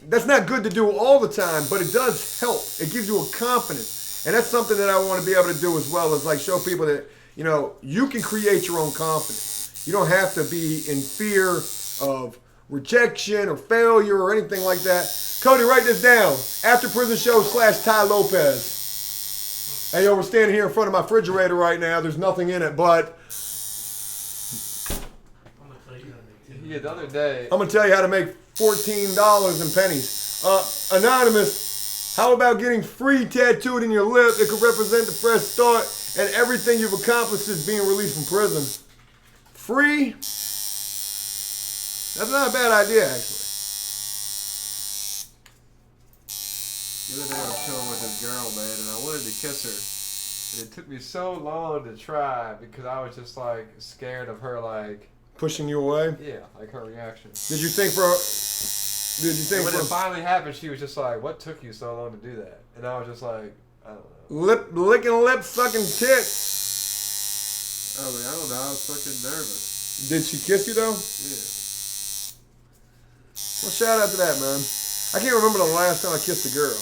that's not good to do all the time, but it does help. It gives you a confidence. And that's something that I want to be able to do as well, is like show people that, you can create your own confidence. You don't have to be in fear of rejection or failure or anything like that. Cody, write this down. AfterPrisonShow / Ty Lopez. Hey, yo, we're standing here in front of my refrigerator right now. There's nothing in it, but I'm gonna tell you how to make Yeah, the other day. I'm going to tell you how to make $14 in pennies. Anonymous, how about getting free tattooed in your lip? It could represent the fresh start and everything you've accomplished since being released from prison. Free? That's not a bad idea, actually. The other day I was chilling with this girl, man, and I wanted to kiss her. And it took me so long to try because I was just like scared of her, like, Pushing you away? yeah, like her reaction. Did you think And when it finally happened, she was just like, "What took you so long to do that?" And I was just like, "I don't know." licking lips, sucking tits? I don't know. I was fucking nervous. Did she kiss you though? Yeah. Well, shout out to that, man. I can't remember the last time I kissed a girl.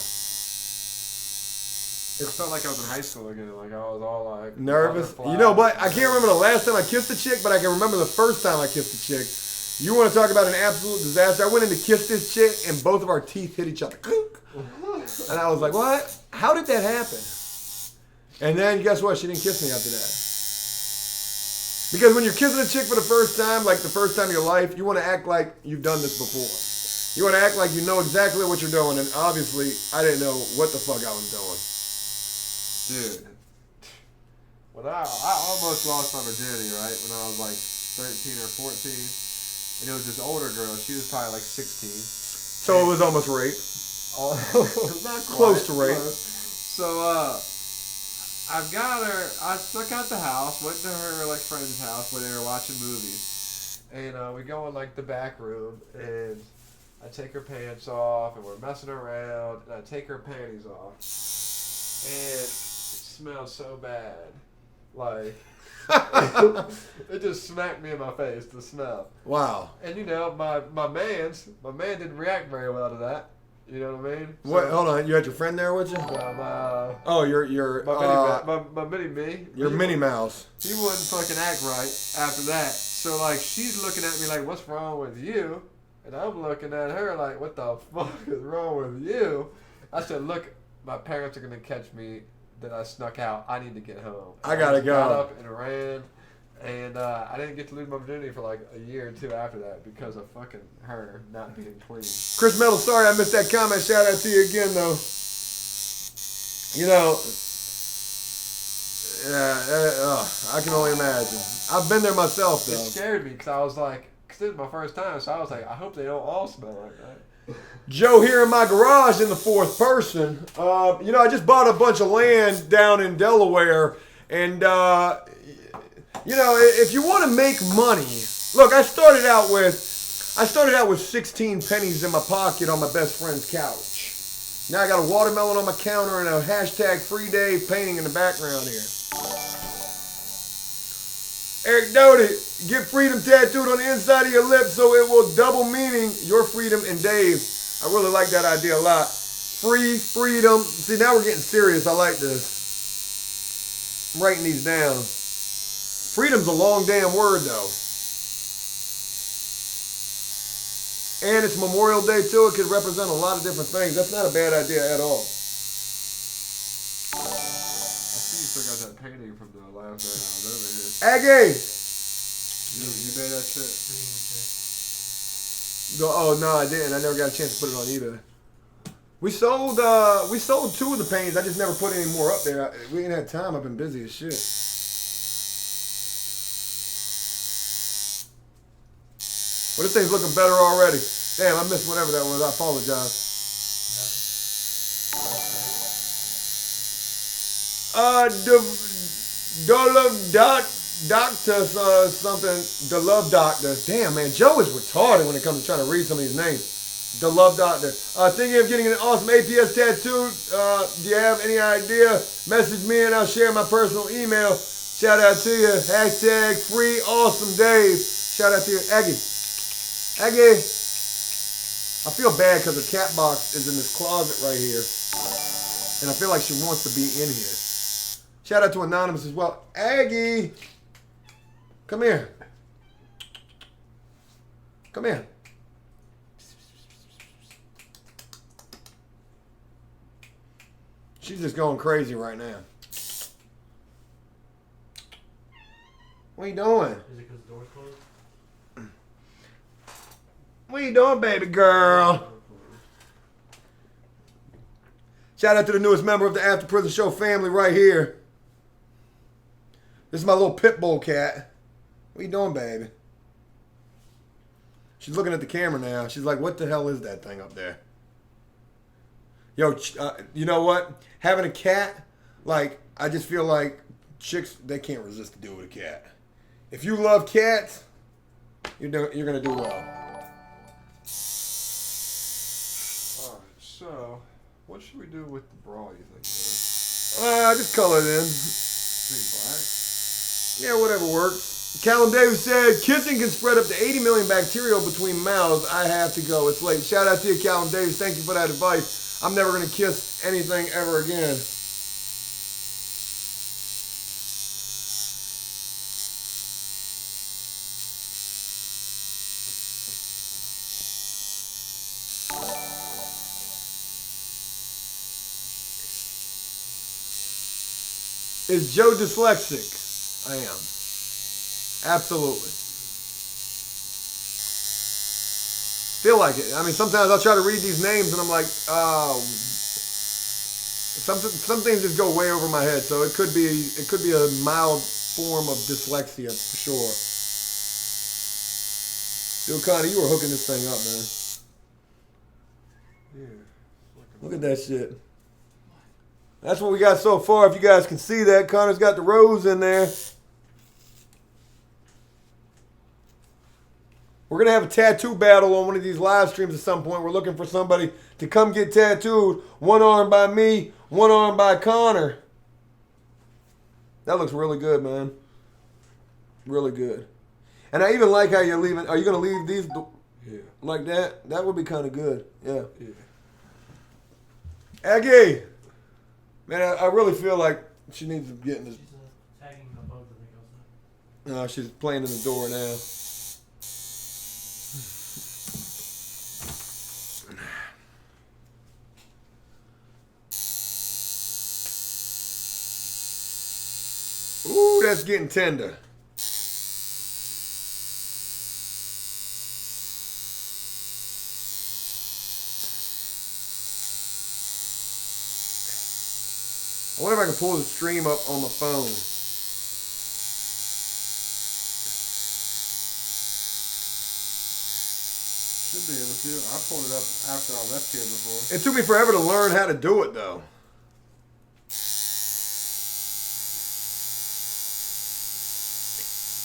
It felt like I was in high school again. Like I was all like Nervous? butterflies. But I can't remember the last time I kissed a chick, but I can remember the first time I kissed a chick. You want to talk about an absolute disaster? I went in to kiss this chick, and both of our teeth hit each other. Clink. And I was like, what? How did that happen? And then guess what? She didn't kiss me after that. Because when you're kissing a chick for the first time, like the first time in your life, you want to act like you've done this before. You want to act like you know exactly what you're doing, and obviously, I didn't know what the fuck I was doing. Dude. When I almost lost my virginity, right? When I was like 13 or 14. And it was this older girl. She was probably like 16. So it was almost rape. Not Close to rape. Close. So, I've got her. I snuck out the house, went to her like friend's house where they were watching movies, and we go in like the back room, and I take her pants off, and we're messing around, and I take her panties off, and it smells so bad, like it just smacked me in my face, the smell. Wow. And my man didn't react very well to that. You know what I mean? What? Hold on. You had your friend there with you? Oh, your My mini me. Your Minnie Mouse. He wouldn't fucking act right after that. So like she's looking at me like, "What's wrong with you?" And I'm looking at her like, "What the fuck is wrong with you?" I said, "Look, my parents are gonna catch me that I snuck out. I need to get home." I gotta go. Got up and ran. And I didn't get to lose my virginity for like a year or two after that because of fucking her not being clean. Chris Metal, sorry I missed that comment. Shout out to you again, though. I can only imagine. I've been there myself, It though. scared me because I was like, because it was my first time, so I was like, I hope they don't all smell like that. Joe here in my garage in the fourth person. You know, I just bought a bunch of land down in Delaware, and you know, if you want to make money, look, I started out with 16 pennies in my pocket on my best friend's couch. Now I got a watermelon on my counter and a hashtag free Dave painting in the background here. Eric Doty, get freedom tattooed on the inside of your lips so it will double meaning your freedom and Dave. I really like that idea a lot. Free, freedom. See, now we're getting serious. I like this. I'm writing these down. Freedom's a long damn word, though. And it's Memorial Day, too. It could represent a lot of different things. That's not a bad idea at all. I see you still got that painting from the last night I was over here. Aggie! You made that shit? Oh, no, I didn't. I never got a chance to put it on eBay. We sold 2 of the paintings. I just never put any more up there. We ain't had time. I've been busy as shit. Well, this thing's looking better already. Damn, I missed whatever that was. I apologize. Doctor something. The Love Doctor. Damn, man, Joe is retarded when it comes to trying to read some of these names. The Love Doctor. Thinking of getting an awesome APS tattoo. Do you have any idea? Message me and I'll share my personal email. Shout out to you. Hashtag free awesome Dave. Shout out to you. Aggie. I feel bad because the cat box is in this closet right here. And I feel like she wants to be in here. Shout out to Anonymous as well. Aggie. Come here. Come here. She's just going crazy right now. What are you doing? Is it because the door's closed? What are you doing, baby girl? Shout out to the newest member of the After Prison Show family right here. This is my little pit bull cat. What are you doing, baby? She's looking at the camera now. She's like, what the hell is that thing up there? Yo, you know what? Having a cat, like, I just feel like chicks, they can't resist to deal with a cat. If you love cats, you're going to do well. Alright, so, what should we do with the bra, you think? Just color it in. Black? Yeah, whatever works. Callum Davis said, kissing can spread up to 80 million bacteria between mouths. I have to go. It's late. Shout out to you, Callum Davis. Thank you for that advice. I'm never going to kiss anything ever again. Is Joe dyslexic? I am. Absolutely. Feel like it. I mean, sometimes I'll try to read these names and I'm like, some things just go way over my head. So it could be a mild form of dyslexia for sure. Dude, Connie, you were hooking this thing up, man. Yeah. Look at that shit. That's what we got so far. If you guys can see that, Connor's got the rose in there. We're going to have a tattoo battle on one of these live streams at some point. We're looking for somebody to come get tattooed. One arm by me, one arm by Connor. That looks really good, man. Really good. And I even like how you're leaving. Are you going to leave these like that? That would be kind of good. Yeah. Aggie. Man, I really feel like she needs to get in this. She's tagging the boat, I think, also. No, she's playing in the door now. Ooh, that's getting tender. I wonder if I can pull the stream up on my phone. too. I pulled it up after I left here before. It took me forever to learn how to do it, though.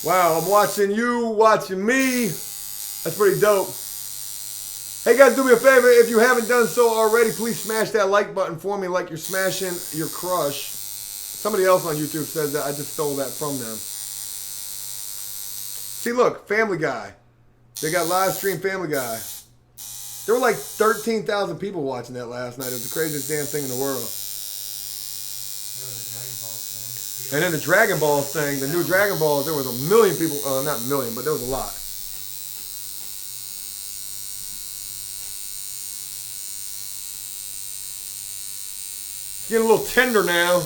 Wow, I'm watching you, watching me. That's pretty dope. Hey guys, do me a favor. If you haven't done so already, please smash that like button for me like you're smashing your crush. Somebody else on YouTube says that. I just stole that from them. See, look, Family Guy. They got live stream Family Guy. There were like 13,000 people watching that last night. It was the craziest damn thing in the world. And then the Dragon Balls thing, the new Dragon Balls, there was a million people, not a million, but there was a lot. Getting a little tender now.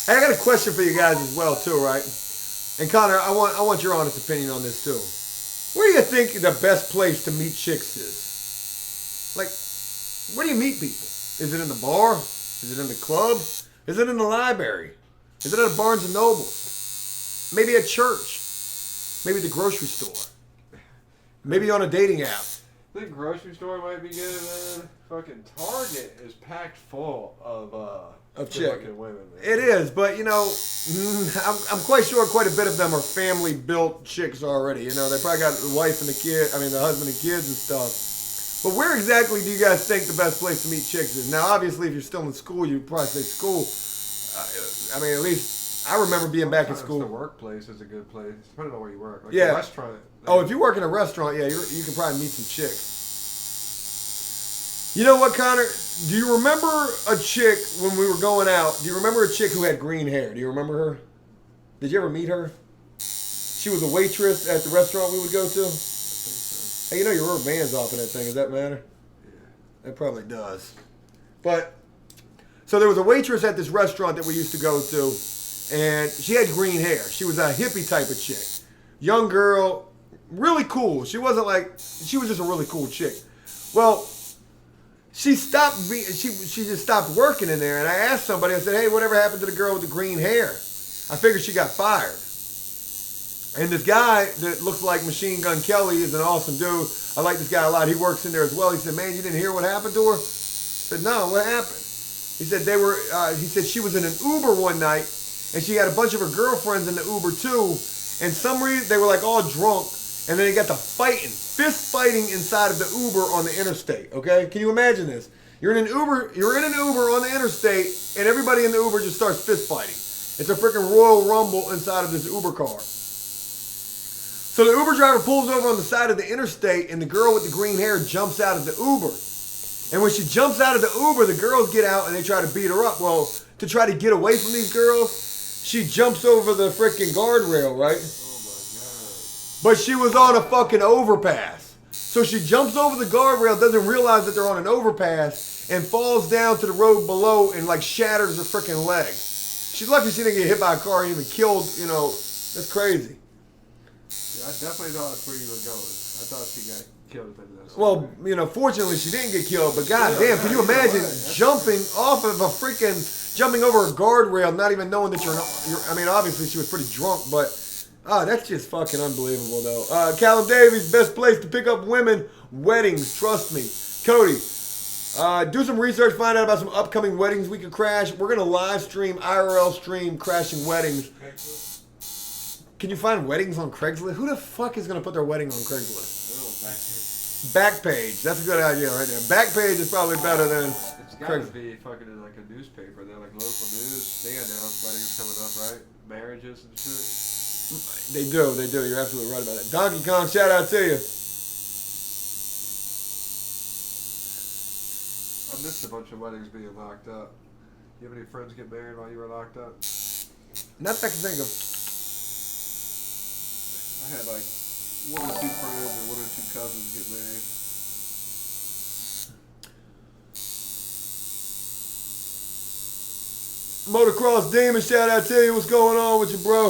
Hey, I got a question for you guys as well too, right? And Connor, I want your honest opinion on this too. Where do you think the best place to meet chicks is? Like, where do you meet people? Is it in the bar? Is it in the club? Is it in the library? Is it at a Barnes and Noble? Maybe at church? Maybe the grocery store? Maybe on a dating app? I think grocery store might be good, man. Fucking Target is packed full of chicks. women, man. It is, but you know, I'm quite sure quite a bit of them are family-built chicks already. You know, they probably got the wife and the kid, the husband and kids and stuff. But where exactly do you guys think the best place to meet chicks is? Now, obviously, if you're still in school, you'd probably say school. At least I remember being back in school. The workplace is a good place, depending on where you work. Like Yeah. a restaurant. Oh, if you work in a restaurant, yeah, you can probably meet some chicks. You know what, Connor? Do you remember a chick when we were going out? Do you remember a chick who had green hair? Do you remember her? Did you ever meet her? She was a waitress at the restaurant we would go to. Hey, you know your rubber band's off in that thing. Does that matter? Yeah. It probably does. But, so there was a waitress at this restaurant that we used to go to, and she had green hair. She was a hippie type of chick. Young girl, really cool. She was just a really cool chick. Well, she just stopped working in there, and I asked somebody, I said, hey, whatever happened to the girl with the green hair? I figured she got fired. And this guy that looks like Machine Gun Kelly is an awesome dude. I like this guy a lot. He works in there as well. He said, man, you didn't hear what happened to her? I said, no, what happened? He said he said she was in an Uber one night, and she had a bunch of her girlfriends in the Uber too, and some reason they were like all drunk, and then they got to fist fighting inside of the Uber on the interstate, okay? Can you imagine this? You're in an Uber on the interstate, and everybody in the Uber just starts fist fighting. It's a freaking Royal Rumble inside of this Uber car. So the Uber driver pulls over on the side of the interstate, and the girl with the green hair jumps out of the Uber. And when she jumps out of the Uber, the girls get out and they try to beat her up. Well, to try to get away from these girls, she jumps over the freaking guardrail, right? Oh my god. But she was on a fucking overpass. So she jumps over the guardrail, doesn't realize that they're on an overpass, and falls down to the road below and like shatters her freaking leg. She's lucky she didn't get hit by a car and even killed, you know. That's crazy. Yeah, I definitely thought that's where you were going. I thought she got killed in this. Well, you know, fortunately she didn't get killed, but goddamn, can you imagine jumping over a guardrail, not even knowing that you're obviously she was pretty drunk, but that's just fucking unbelievable though. Callum Davies, best place to pick up women, weddings, trust me. Cody, do some research, find out about some upcoming weddings we could crash. We're gonna live stream, IRL stream, crashing weddings. Can you find weddings on Craigslist? Who the fuck is going to put their wedding on Craigslist? Backpage. That's a good idea right there. Backpage is probably better than It's got to be fucking in like a newspaper. They're like local news. They announce weddings coming up, right? Marriages and shit. They do. You're absolutely right about that. Donkey Kong, shout out to you. I missed a bunch of weddings being locked up. You have any friends get married while you were locked up? Not that I can think of. I had like 1 or 2 friends and 1 or 2 cousins get married. Motocross Demon, shout out to you. What's going on with you, bro?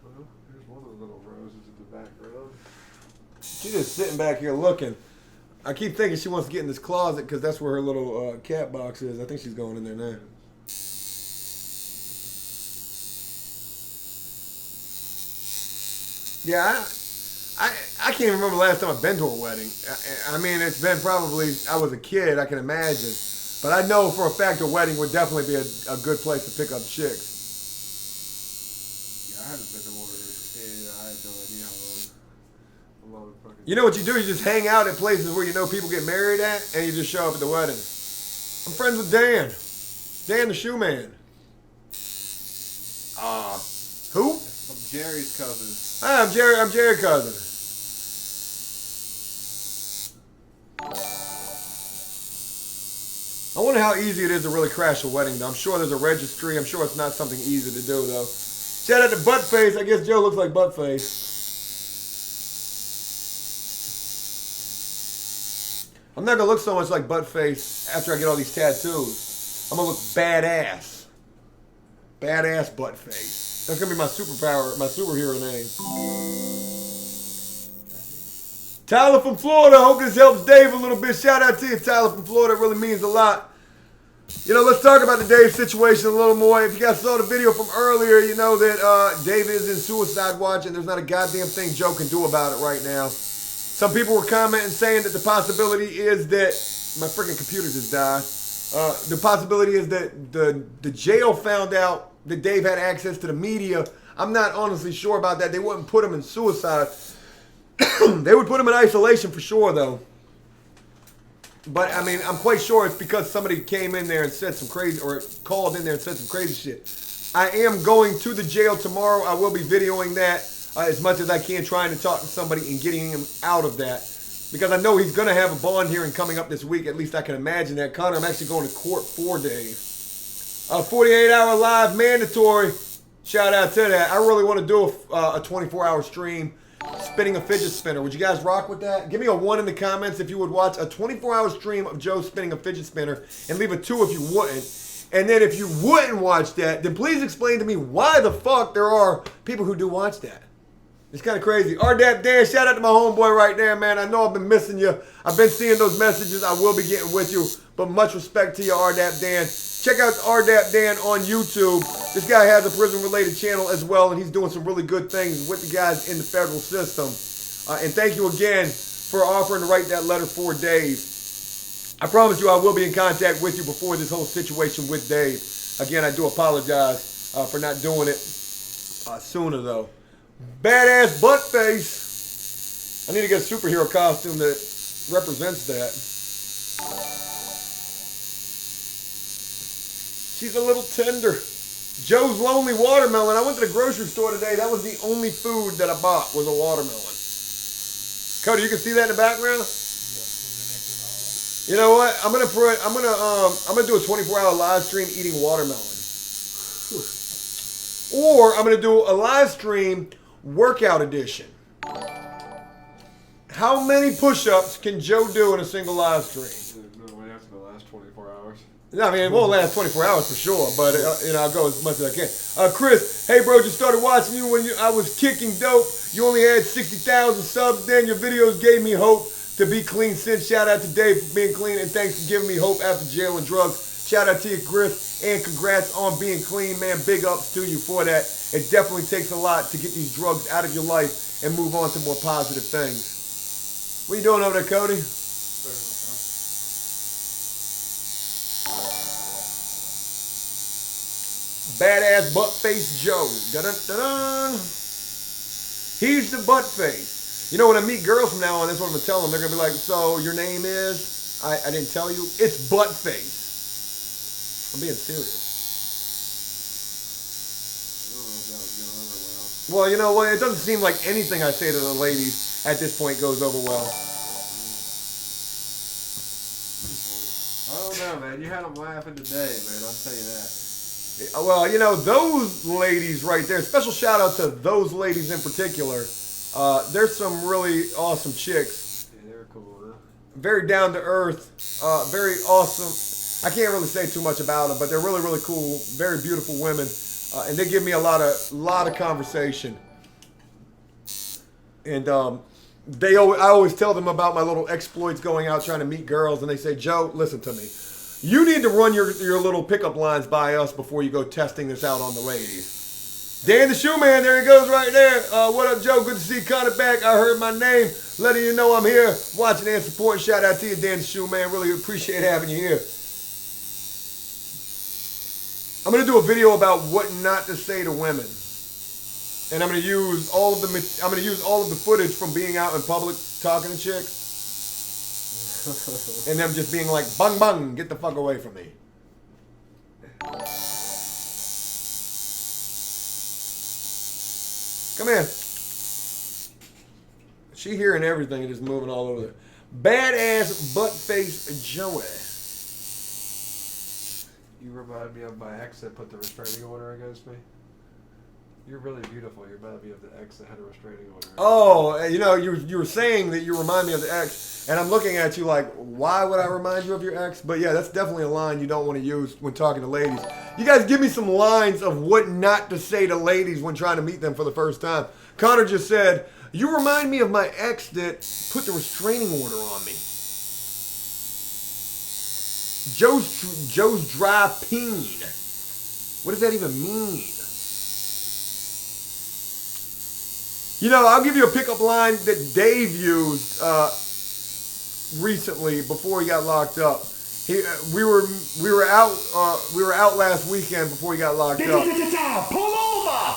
Well, here's one of the little roses in the background. She's just sitting back here looking. I keep thinking she wants to get in this closet because that's where her little cat box is. I think she's going in there now. Yeah, I can't remember the last time I've been to a wedding. I mean, it's been probably, I was a kid, I can imagine. But I know for a fact a wedding would definitely be a good place to pick up chicks. Yeah, I haven't been to one, and I have no idea how long fucking... You know what you do? You just hang out at places where you know people get married at, and you just show up at the wedding. I'm friends with Dan. Dan the shoe man. Who? I'm Jerry's cousin. Hi, I'm Jerry Cousin. I wonder how easy it is to really crash a wedding, though. I'm sure there's a registry. I'm sure it's not something easy to do, though. Shout out to Buttface. I guess Joe looks like Buttface. I'm not going to look so much like Buttface after I get all these tattoos. I'm going to look badass. Badass Buttface. That's going to be my superpower, my superhero name. Tyler from Florida. Hope this helps Dave a little bit. Shout out to you, Tyler from Florida. It really means a lot. You know, let's talk about the Dave situation a little more. If you guys saw the video from earlier, you know that Dave is in suicide watch and there's not a goddamn thing Joe can do about it right now. Some people were commenting saying that the possibility is that... My freaking computer just died. The possibility is that the jail found out that Dave had access to the media. I'm not honestly sure about that. They wouldn't put him in suicide. They would put him in isolation for sure, though. But, I mean, I'm quite sure it's because somebody came in there and said some crazy, or called in there and said some crazy shit. I am going to the jail tomorrow. I will be videoing that as much as I can, trying to talk to somebody and getting him out of that. Because I know he's going to have a bond hearing coming up this week. At least I can imagine that. Connor, I'm actually going to court for Dave. 48-hour live mandatory. Shout out to that. I really want to do a 24-hour stream spinning a fidget spinner. Would you guys rock with that? Give me a 1 in the comments if you would watch a 24-hour stream of Joe spinning a fidget spinner, and leave a 2 if you wouldn't. And then if you wouldn't watch that, then please explain to me why the fuck there are people who do watch that. It's kind of crazy. RDAP Dan, shout out to my homeboy right there, man. I know I've been missing you. I've been seeing those messages. I will be getting with you. But much respect to you, RDAP Dan. Check out RDAP Dan on YouTube. This guy has a prison-related channel as well, and he's doing some really good things with the guys in the federal system. And thank you again for offering to write that letter for Dave. I promise you I will be in contact with you before this whole situation with Dave. Again, I do apologize for not doing it sooner, though. Badass butt face. I need to get a superhero costume that represents that. She's a little tender. Joe's Lonely Watermelon. I went to the grocery store today. That was the only food that I bought was a watermelon. Cody, you can see that in the background? You know what? I'm gonna do a 24-hour live stream eating watermelon. Or I'm gonna do a live stream workout edition. How many push-ups can Joe do in a single live stream? No way after the last 24 hours. I mean, it won't last 24 hours for sure, but you know, I'll go as much as I can. Chris, hey bro, just started watching you when I was kicking dope. You only had 60,000 subs then. Your videos gave me hope to be clean since. Shout out to Dave for being clean, and thanks for giving me hope after jail and drugs. Shout out to you, Chris, and congrats on being clean, man. Big ups to you for that. It definitely takes a lot to get these drugs out of your life and move on to more positive things. What you doing over there, Cody? Badass butt face Joe. Da-da-da-da. He's the butt face. You know, when I meet girls from now on, that's what I'm going to tell them. They're going to be like, so your name is? I didn't tell you. It's butt face. I'm being serious. I don't know if that was going over well. Well, you know what? It doesn't seem like anything I say to the ladies at this point goes over well. I don't know, man. You had them laughing today, man. I'll tell you that. Well, you know, those ladies right there, special shout out to those ladies in particular. There's some really awesome chicks. Yeah, they're cool, huh? Very down to earth, very awesome. I can't really say too much about them, but they're really, really cool, very beautiful women. And they give me a lot of conversation. And I always tell them about my little exploits going out trying to meet girls, and they say, Joe, listen to me. You need to run your little pickup lines by us before you go testing this out on the ladies. Dan the Shoe Man, there he goes right there. What up, Joe? Good to see Connor back. I heard my name, letting you know I'm here, watching and supporting. Shout out to you, Dan the Shoe Man. Really appreciate having you here. I'm gonna do a video about what not to say to women, and I'm gonna use all of the footage from being out in public talking to chicks, and them just being like, "Bang bang, get the fuck away from me." Come in. She hearing everything and just moving all over there. Badass butt face Joey. You remind me of my ex that put the restraining order against me. You're really beautiful. You remind me of the ex that had a restraining order. Oh, you know, you were saying that you remind me of the ex, and I'm looking at you like, why would I remind you of your ex? But yeah, that's definitely a line you don't want to use when talking to ladies. You guys give me some lines of what not to say to ladies when trying to meet them for the first time. Connor just said, you remind me of my ex that put the restraining order on me. Joe's dry peen. What does that even mean? You know, I'll give you a pickup line that Dave used recently before he got locked up. We were out last weekend before he got locked up. Pull over!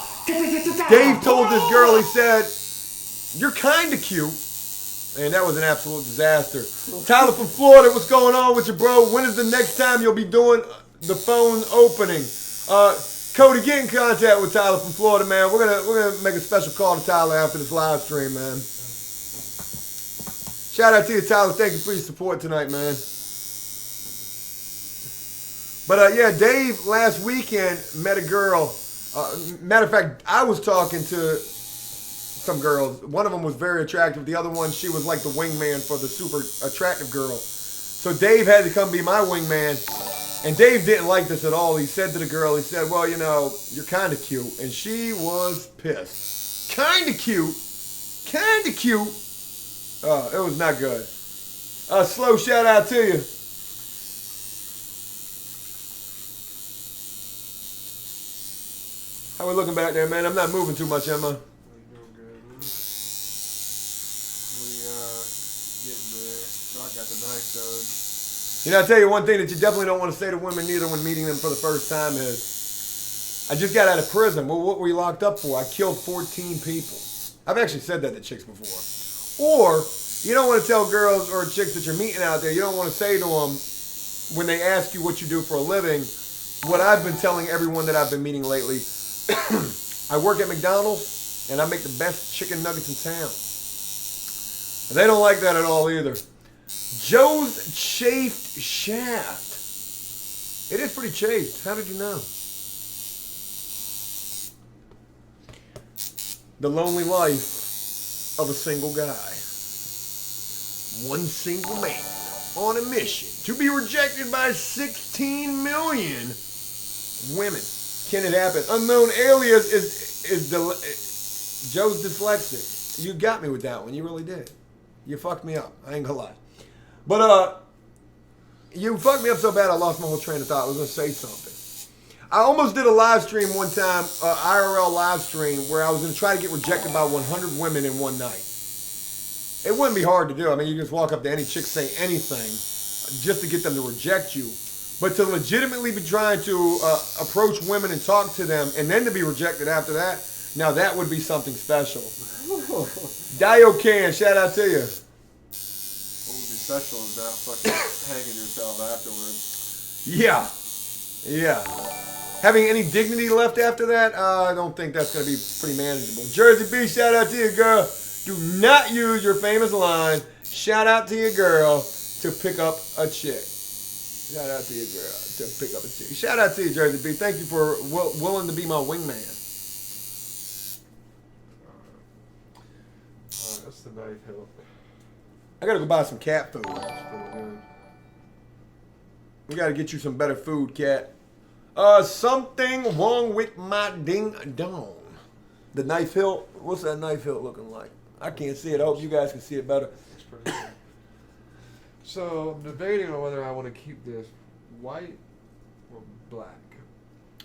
Dave told this girl, he said, "You're kind of cute." And that was an absolute disaster. Tyler from Florida, what's going on with you, bro? When is the next time you'll be doing the phone opening? Cody, get in contact with Tyler from Florida, man. We're gonna make a special call to Tyler after this live stream, man. Shout out to you, Tyler. Thank you for your support tonight, man. But yeah, Dave last weekend met a girl. Matter of fact, I was talking to some girls. One of them was very attractive. The other one, she was like the wingman for the super attractive girl. So Dave had to come be my wingman. And Dave didn't like this at all. He said to the girl, he said, well, you know, you're kind of cute. And she was pissed. Kind of cute. Kind of cute. It was not good. Slow shout out to you. How we looking back there, man? I'm not moving too much, am I? You know, I'll tell you one thing that you definitely don't want to say to women neither when meeting them for the first time is, I just got out of prison. Well, what were you locked up for? I killed 14 people. I've actually said that to chicks before. Or, you don't want to tell girls or chicks that you're meeting out there, you don't want to say to them when they ask you what you do for a living, what I've been telling everyone that I've been meeting lately, I work at McDonald's and I make the best chicken nuggets in town. And they don't like that at all either. Joe's chafed shaft. It is pretty chafed. How did you know? The lonely life of a single guy. One single man on a mission to be rejected by 16 million women. Can it happen? Unknown alias is Joe's dyslexic. You got me with that one. You really did. You fucked me up. I ain't gonna lie. But you fucked me up so bad I lost my whole train of thought. I was gonna say something. I almost did a live stream one time, IRL live stream, where I was gonna try to get rejected by 100 women in one night. It wouldn't be hard to do. I mean, you just walk up to any chick, say anything, just to get them to reject you. But to legitimately be trying to approach women and talk to them, and then to be rejected after that, now that would be something special. Dio Can, shout out to you. What would be special is not fucking hanging yourself afterwards. Yeah. Yeah. Having any dignity left after that, I don't think that's going to be pretty manageable. Jersey B, shout out to you, girl. Do not use your famous line, shout out to your girl, to pick up a chick. Shout out to your girl to pick up a chick. Shout out to you, Jersey B. Thank you for willing to be my wingman. Alright, that's the knife hilt. I got to go buy some cat food. That's pretty good. We got to get you some better food, cat. Something wrong with my ding dong. The knife hilt? What's that knife hilt looking like? I can't see it. I hope you guys can see it better. It's pretty good. So I'm debating on whether I want to keep this white or black.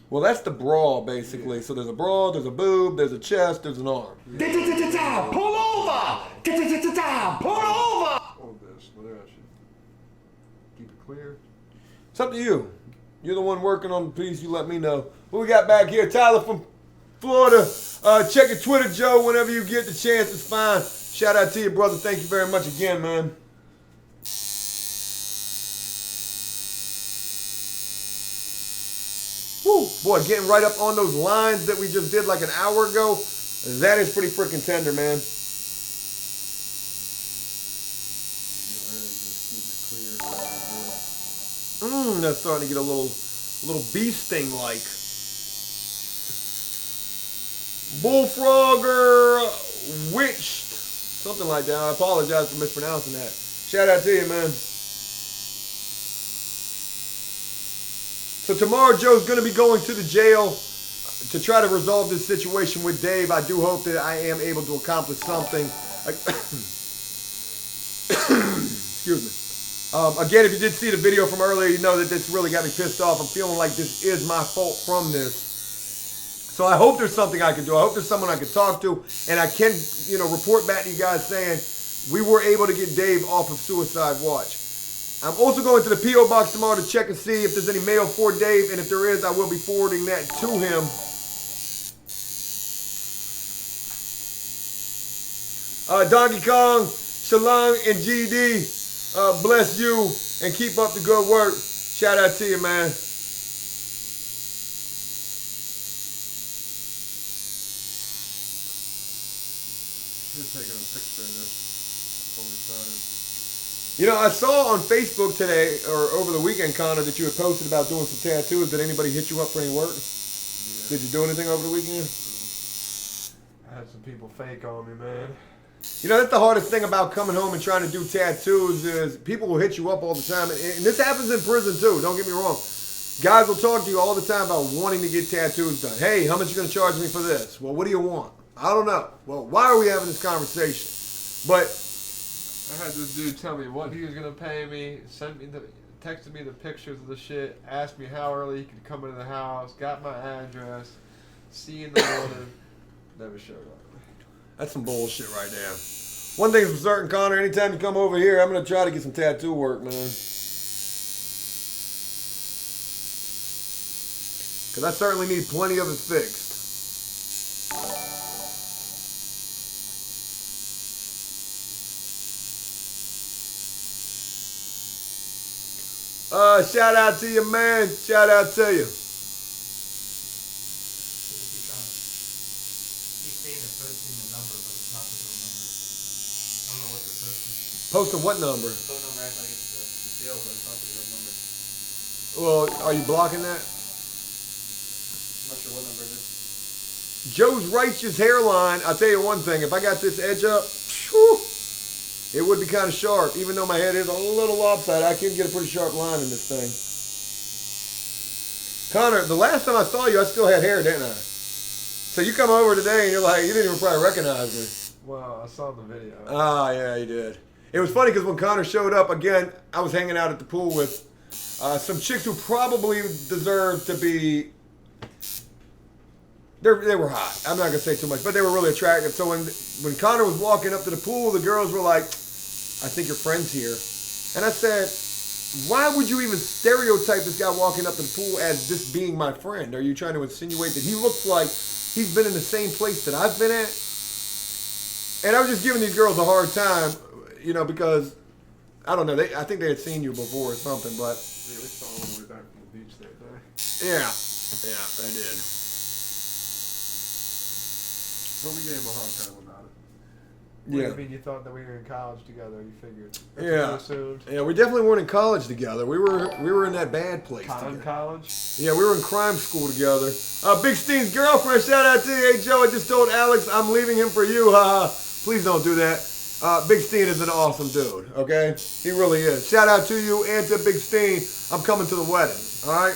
Well, that's the bra, basically. Yeah. So there's a bra, there's a boob, there's a chest, there's an arm. Yeah. Pull over! Pull over! Or this, whether I should keep it clear. It's up to you. You're the one working on the piece. You let me know. What we got back here? Tyler from Florida. Check your Twitter, Joe, whenever you get the chance. It's fine. Shout out to you, brother. Thank you very much again, man. Woo. Boy, getting right up on those lines that we just did like an hour ago. That is pretty freaking tender, man. That's starting to get a little bee sting like. Bullfrogger witched. Something like that. I apologize for mispronouncing that. Shout out to you, man. So tomorrow Joe's going to be going to the jail to try to resolve this situation with Dave. I do hope that I am able to accomplish something. Excuse me. Again, if you did see the video from earlier, you know that this really got me pissed off. I'm feeling like this is my fault from this. So I hope there's something I can do. I hope there's someone I can talk to, and I can, report back to you guys saying we were able to get Dave off of suicide watch. I'm also going to the P.O. box tomorrow to check and see if there's any mail for Dave, and if there is, I will be forwarding that to him. Donkey Kong, Shalong, and GD. Bless you and keep up the good work. Shout out to you, man. Should have taken a picture of this before we started. I saw on Facebook today, or over the weekend, Connor, that you had posted about doing some tattoos. Did anybody hit you up for any work? Yeah. Did you do anything over the weekend? I had some people fake on me, man. That's the hardest thing about coming home and trying to do tattoos is people will hit you up all the time. And this happens in prison too, don't get me wrong. Guys will talk to you all the time about wanting to get tattoos done. Hey, how much are you going to charge me for this? Well, what do you want? I don't know. Well, why are we having this conversation? But I had this dude tell me what he was going to pay me, texted me the pictures of the shit, asked me how early he could come into the house, got my address, see you in the morning, never showed up. That's some bullshit right there. One thing's for certain, Connor, anytime you come over here, I'm going to try to get some tattoo work, man. Because I certainly need plenty of it fixed. Shout out to you, man. Shout out to you. Posting what number? Phone number acting like it's the jail, but it's not the real number. Well, are you blocking that? I'm not sure what number it is. Joe's righteous hairline. I'll tell you one thing. If I got this edge up, whew, it would be kind of sharp. Even though my head is a little lopsided, I can get a pretty sharp line in this thing. Connor, the last time I saw you, I still had hair, didn't I? So you come over today and you're like, you didn't even probably recognize me. Well, I saw the video. Ah, yeah, you did. It was funny because when Connor showed up, again, I was hanging out at the pool with some chicks who probably deserved to be... They were hot. I'm not going to say too much, but they were really attractive. So when Connor was walking up to the pool, the girls were like, I think your friend's here. And I said, why would you even stereotype this guy walking up to the pool as this being my friend? Are you trying to insinuate that he looks like he's been in the same place that I've been at? And I was just giving these girls a hard time. Because, I don't know, I think they had seen you before or something, but... Yeah, we saw him when we were back from the beach that day. Yeah, they did. But we gave him a hard time about it. Yeah. I mean, you thought that we were in college together, you figured. That's what Yeah. you assumed. Yeah, we definitely weren't in college together. We were in that bad place together. College? Yeah, we were in crime school together. Big Steen's girlfriend, shout out to you. Hey, Joe, I just told Alex I'm leaving him for you. Please don't do that. Big Steen is an awesome dude, okay? He really is. Shout out to you and to Big Steen. I'm coming to the wedding, all right?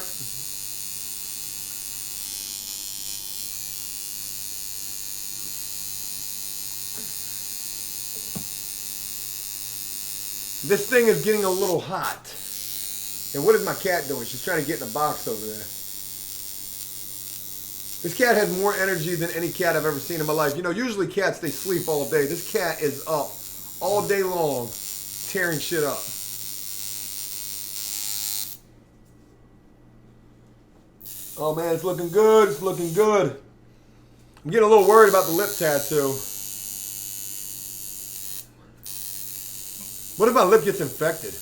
This thing is getting a little hot. And what is my cat doing? She's trying to get in the box over there. This cat has more energy than any cat I've ever seen in my life. You know, usually cats, they sleep all day. This cat is up all day long, tearing shit up. Oh man, it's looking good. It's looking good. I'm getting a little worried about the lip tattoo. What if my lip gets infected?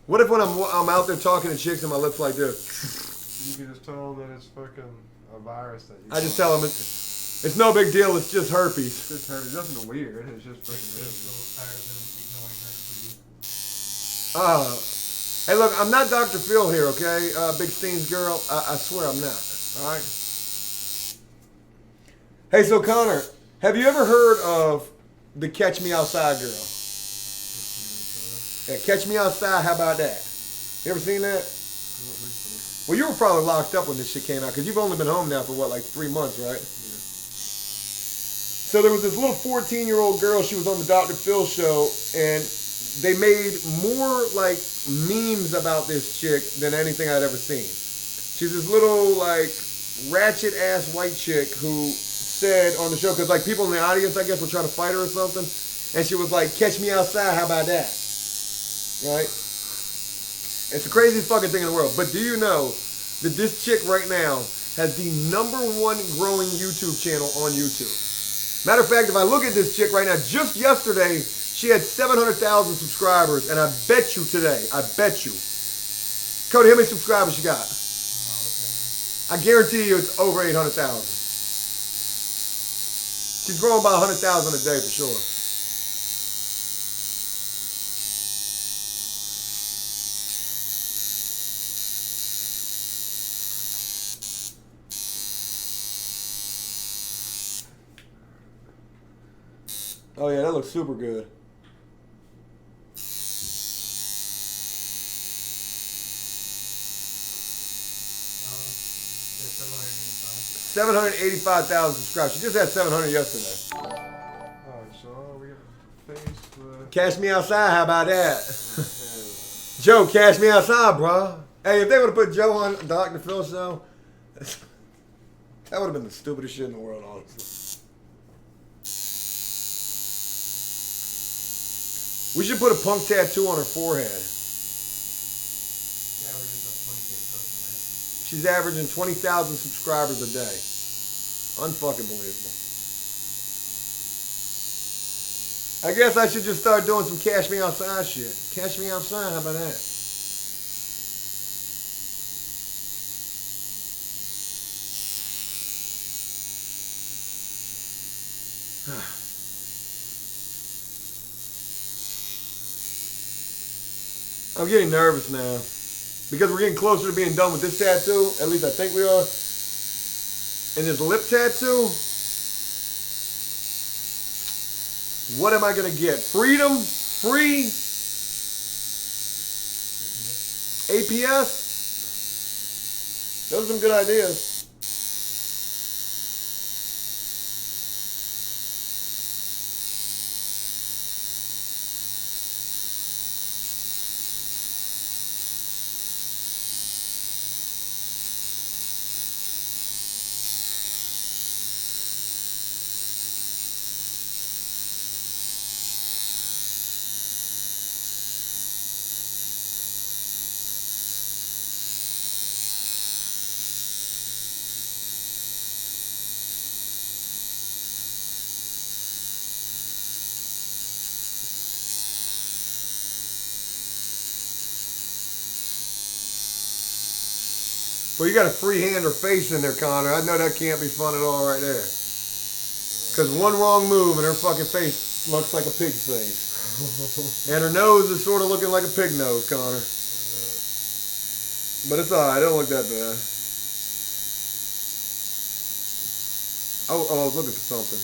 What if when I'm out there talking to chicks and my lips like this? You can just tell them that it's fucking a virus that you I just tell them it's no big deal. It's just herpes. It's just herpes. Nothing weird. It's just fucking herpes. Hey, look, I'm not Dr. Phil here, okay? Big Steen's girl. I swear I'm not. All right? Hey, so Connor, have you ever heard of the Catch Me Outside girl? Yeah, Catch Me Outside, how about that? You ever seen that? Well, you were probably locked up when this shit came out, because you've only been home now for, what, like 3 months, right? Yeah. So there was this little 14-year-old girl, she was on the Dr. Phil show, and they made more, like, memes about this chick than anything I'd ever seen. She's this little, like, ratchet-ass white chick who said on the show, because, like, people in the audience, I guess, were trying to fight her or something, and she was like, catch me outside, how about that? Right? It's the craziest fucking thing in the world. But do you know that this chick right now has the #1 growing YouTube channel on YouTube? Matter of fact, if I look at this chick right now, just yesterday, she had 700,000 subscribers, and I bet you today, Cody, how many subscribers she got? I guarantee you it's over 800,000. She's growing by 100,000 a day for sure. Oh yeah, that looks super good. There's 785,000 subscribers. She just had 700 yesterday. Alright, so we got Facebook. Cash me outside, how about that? Joe, cash me outside, bro. Hey, if they would have put Joe on Dr. Phil show, that would have been the stupidest shit in the world, honestly. We should put a punk tattoo on her forehead. She's averaging 20,000 subscribers a day. Unfucking believable. I guess I should just start doing some cash me outside shit. Cash me outside, how about that? I'm getting nervous now. Because we're getting closer to being done with this tattoo. At least I think we are. And this lip tattoo. What am I going to get? Freedom? Free? APS? Those are some good ideas. Well, you got a free hand or face in there, Connor. I know that can't be fun at all right there. Because one wrong move and her fucking face looks like a pig's face. And her nose is sort of looking like a pig nose, Connor. But it's alright. It don't look that bad. Oh, I was looking for something.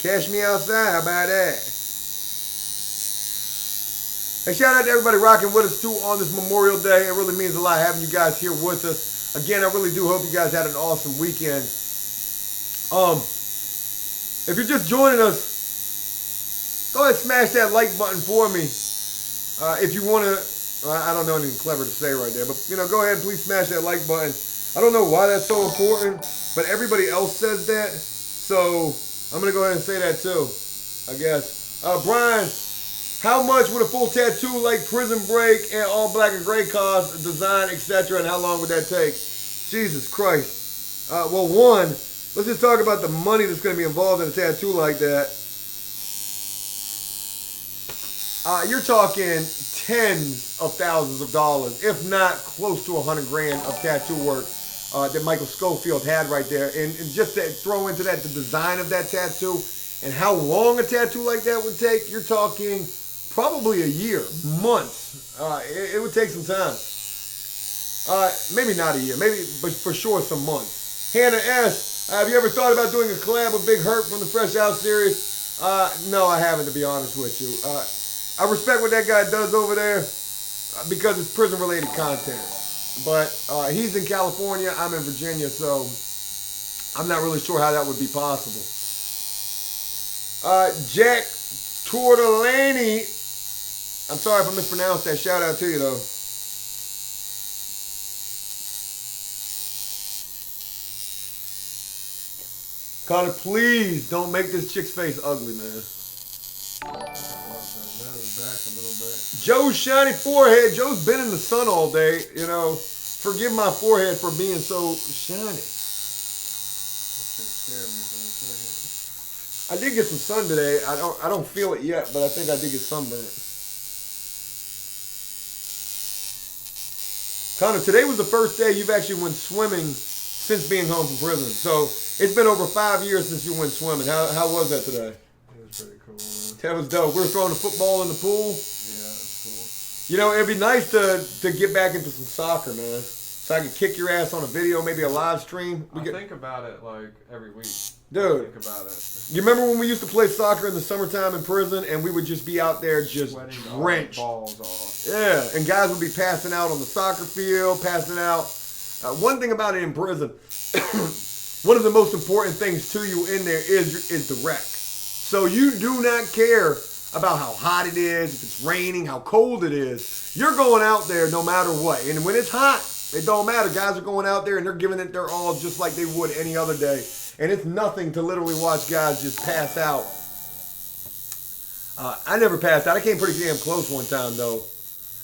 Cash me outside. How about that? Hey, shout out to everybody rocking with us too on this Memorial Day. It really means a lot having you guys here with us. Again, I really do hope you guys had an awesome weekend. If you're just joining us, go ahead and smash that like button for me. If you want to, I don't know anything clever to say right there, but go ahead and please smash that like button. I don't know why that's so important, but everybody else says that, so I'm gonna go ahead and say that too, I guess. Brian, how much would a full tattoo like Prison Break and all black and gray cost, design, etc., and how long would that take? Jesus Christ. Well, one, let's just talk about the money that's gonna be involved in a tattoo like that. You're talking tens of thousands of dollars, if not close to $100,000 of tattoo work that Michael Schofield had right there. And just to throw into that the design of that tattoo and how long a tattoo like that would take, you're talking probably a year, months. It would take some time. Maybe not a year, but for sure some months. Hannah S., have you ever thought about doing a collab with Big Hurt from the Fresh Out series? No, I haven't, to be honest with you. I respect what that guy does over there because it's prison-related content. But he's in California, I'm in Virginia, so I'm not really sure how that would be possible. Jack Tortellani, I'm sorry if I mispronounced that. Shout out to you, though. Connor, please don't make this chick's face ugly, man. Joe's shiny forehead. Joe's been in the sun all day. Forgive my forehead for being so shiny. I did get some sun today. I don't feel it yet, but I think I did get sunburned. Connor, today was the first day you've actually went swimming since being home from prison. So it's been over 5 years since you went swimming. How was that today? It was pretty cool, man. That was dope. We were throwing a football in the pool. Yeah, that's cool. It'd be nice to get back into some soccer, man. So I could kick your ass on a video, maybe a live stream. I think about it like every week. Dude, I think about it. You remember when we used to play soccer in the summertime in prison and we would just be out there just Sweating drenched? balls off. Yeah, and guys would be passing out on the soccer field, passing out. One thing about it in prison, one of the most important things to you in there is the rec. So you do not care about how hot it is, if it's raining, how cold it is. You're going out there no matter what. And when it's hot, it don't matter. Guys are going out there and they're giving it their all just like they would any other day. And it's nothing to literally watch guys just pass out. I never passed out. I came pretty damn close one time, though.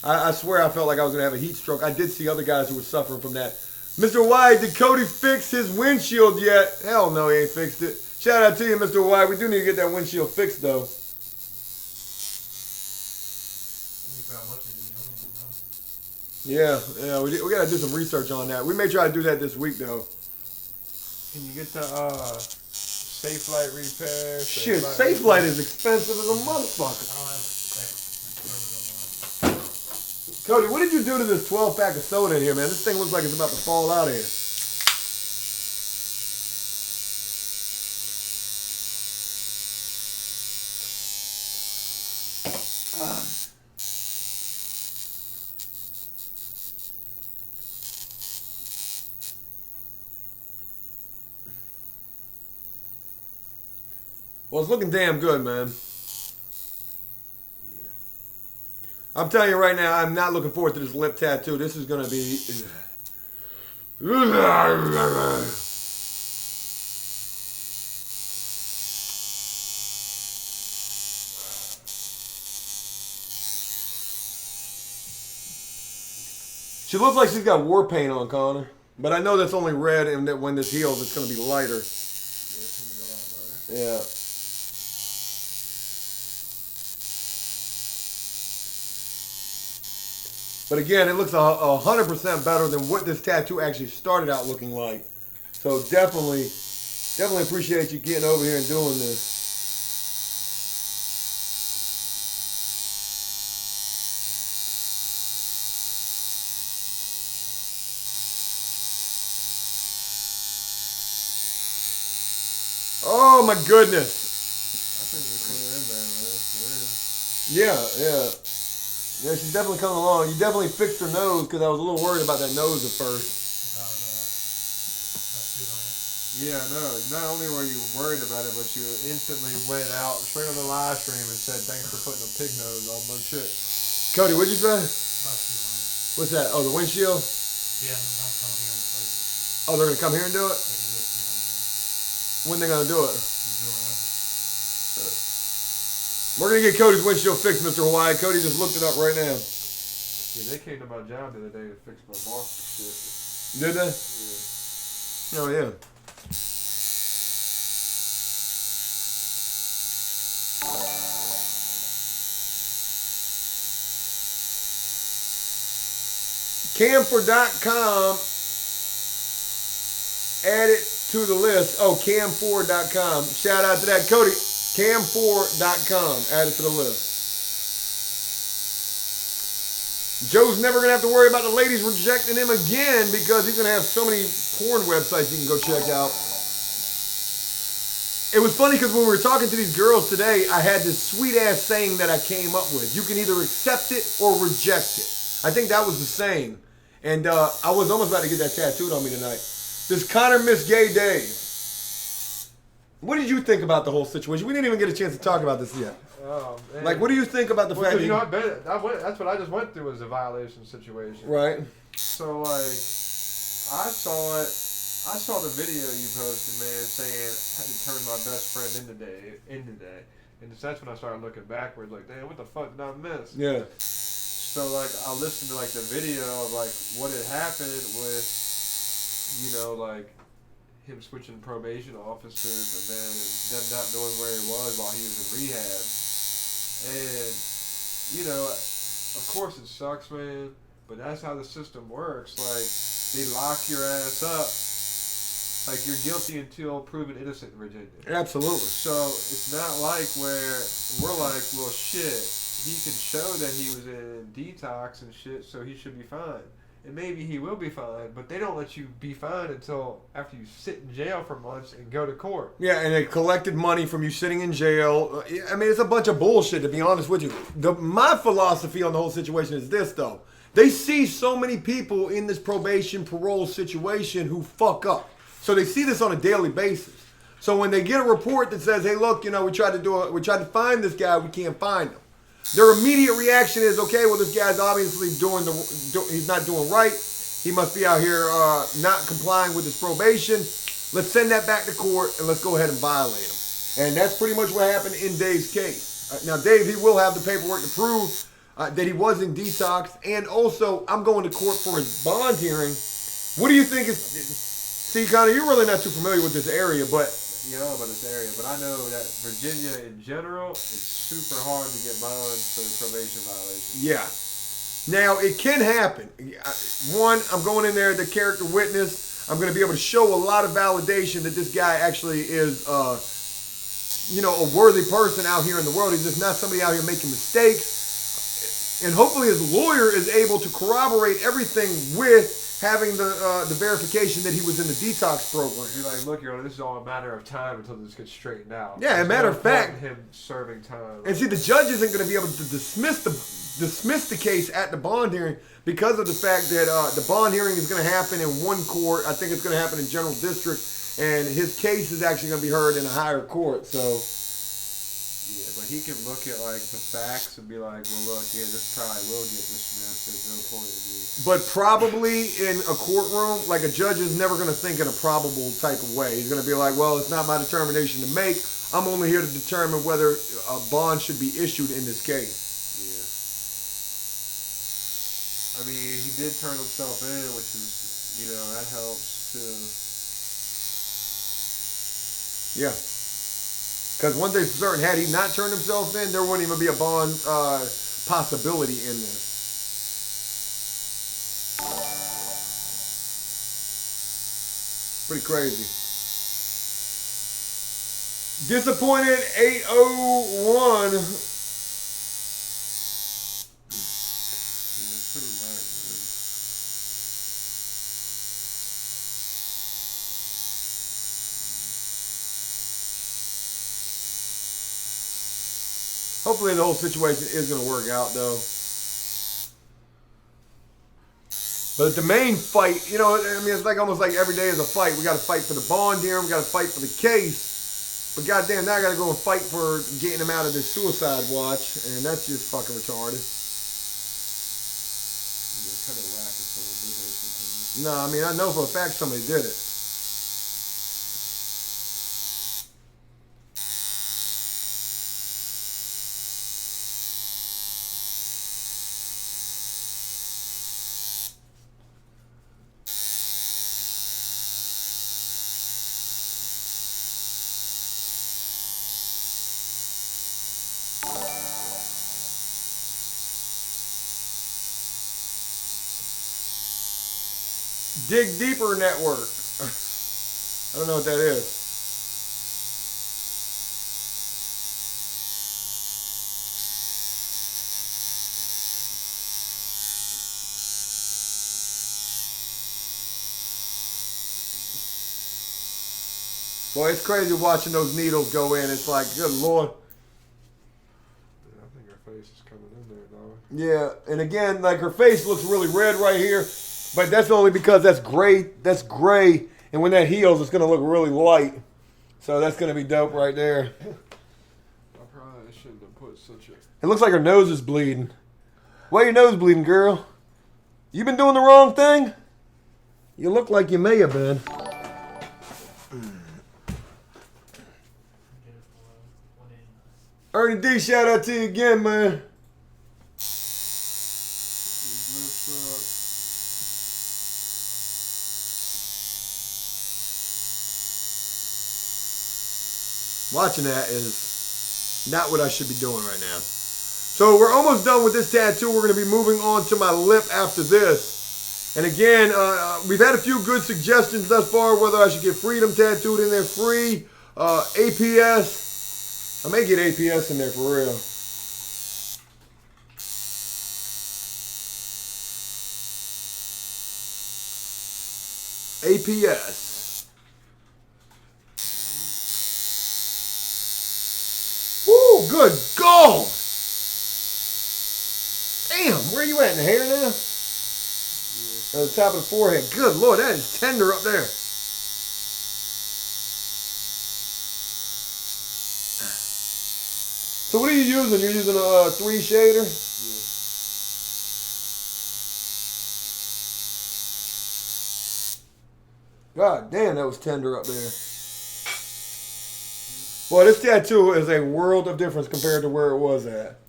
I swear I felt like I was going to have a heat stroke. I did see other guys who were suffering from that. Mr. White, did Cody fix his windshield yet? Hell no, he ain't fixed it. Shout out to you, Mr. White. We do need to get that windshield fixed, though. Yeah, we got to do some research on that. We may try to do that this week, though. Can you get the safe light repair? Shit, safe light is expensive as a motherfucker. Cody, what did you do to this 12-pack of soda in here, man? This thing looks like it's about to fall out of here. Well, it's looking damn good, man. I'm telling you right now, I'm not looking forward to this lip tattoo. This is going to be... She looks like she's got war paint on, Connor. But I know that's only red, and that when this heals, it's going to be lighter. Yeah. But again, it looks 100% better than what this tattoo actually started out looking like. So definitely appreciate you getting over here and doing this. Oh my goodness. I think we're clear in there, man. For real. Yeah. Yeah, she's definitely coming along. You definitely fixed her nose because I was a little worried about that nose at first. Yeah, no. Not only were you worried about it, but you instantly went out straight on the live stream and said, "Thanks for putting a pig nose on my shit." Cody, what'd you say? About 200. What's that? Oh, the windshield? Yeah, I'm come here and replace it. Oh, they're gonna come here and do it? They can do it 200. When they gonna do it? You do it whenever. We're gonna get Cody's windshield fixed, Mr. Hawaii. Cody just looked it up right now. Yeah, they came to my job the other day to fix my boss and shit. Did they? Yeah. Oh, yeah. Cam4.com. Add it to the list. Oh, cam4.com. Shout out to that. Cody, cam4.com. Add it to the list. Joe's never going to have to worry about the ladies rejecting him again because he's going to have so many porn websites you can go check out. It was funny because when we were talking to these girls today, I had this sweet-ass saying that I came up with. You can either accept it or reject it. I think that was the saying. And I was almost about to get that tattooed on me tonight. Does Connor miss gay Dave? What did you think about the whole situation? We didn't even get a chance to talk about this yet. Oh, man. Like, what do you think about the fact that you know, that's what I just went through was a violation situation. Right. So like, I saw the video you posted, man, saying I had to turn my best friend in today, and that's when I started looking backwards, like, damn, what the fuck did I miss? Yeah. So like, I listened to like the video of like what had happened with, you know, like him switching probation officers and then them not knowing where he was while he was in rehab. And, you know, of course it sucks, man, but that's how the system works. Like, they lock your ass up. Like, you're guilty until proven innocent in Virginia. Absolutely. So, it's not like where we're like, well, shit, he can show that he was in detox and shit, so he should be fine. And maybe he will be fine, but they don't let you be fine until after you sit in jail for months and go to court. Yeah, and they collected money from you sitting in jail. I mean, it's a bunch of bullshit, to be honest with you. My philosophy on the whole situation is this, though. They see so many people in this probation parole situation who fuck up. So they see this on a daily basis. So when they get a report that says, hey, look, you know, we tried to find this guy, we can't find him. Their immediate reaction is, okay, well, this guy's obviously he's not doing right. He must be out here not complying with his probation. Let's send that back to court and let's go ahead and violate him. And that's pretty much what happened in Dave's case. Now, Dave, he will have the paperwork to prove that he was in detox. And also, I'm going to court for his bond hearing. What do you think is... See, Connor, you're really not too familiar with this area, but... You know about this area, but I know that Virginia in general, it's super hard to get bonds for probation violations. Yeah. Now, it can happen. One, I'm going in there, the character witness. I'm going to be able to show a lot of validation that this guy actually is, you know, a worthy person out here in the world. He's just not somebody out here making mistakes. And hopefully his lawyer is able to corroborate everything with having the verification that he was in the detox program. You're like, look, Your Honor, this is all a matter of time until this gets straightened out. Yeah, as a matter of fact, him serving time. And see, the judge isn't going to be able to dismiss the case at the bond hearing because of the fact that the bond hearing is going to happen in one court. I think it's going to happen in general district, and his case is actually going to be heard in a higher court. So, yeah, but he can look at like the facts and be like, well, look, yeah, this probably will get dismissed. There's no point in me. But probably in a courtroom, like a judge is never going to think in a probable type of way. He's going to be like, well, it's not my determination to make. I'm only here to determine whether a bond should be issued in this case. Yeah. I mean, he did turn himself in, which is, you know, that helps too. Yeah. Because one thing's for certain, had he not turned himself in, there wouldn't even be a bond possibility in this. Pretty crazy. Disappointed 801. Hopefully the whole situation is going to work out, though. But the main fight, you know, I mean, it's like almost like every day is a fight. We got to fight for the bond here. We got to fight for the case. But goddamn, now I got to go and fight for getting him out of this suicide watch. And that's just fucking retarded. Yeah, kind of whack if someone did that sometimes. No, I mean, I know for a fact somebody did it. Dig Deeper Network. I don't know what that is. Boy, it's crazy watching those needles go in. It's like, good Lord. Yeah, I think her face is coming in there, dog. Yeah, and again, like her face looks really red right here, but that's only because that's gray. That's gray, and when that heals, it's gonna look really light. So that's gonna be dope right there. I probably shouldn't have put such a. It looks like her nose is bleeding. Why your nose bleeding, girl? You been doing the wrong thing? You look like you may have been. Ernie D, shout out to you again, man. Watching that is not what I should be doing right now. So we're almost done with this tattoo. We're going to be moving on to my lip after this. And again, we've had a few good suggestions thus far, whether I should get Freedom tattooed in there free, APS. I may get APS in there for real. APS. Woo, good God. Damn, where you at in the hair now? At the top of the forehead. Good Lord, that is tender up there. So what are you using? You're using a 3 shader? Yeah. God damn, that was tender up there. Boy, this tattoo is a world of difference compared to where it was at.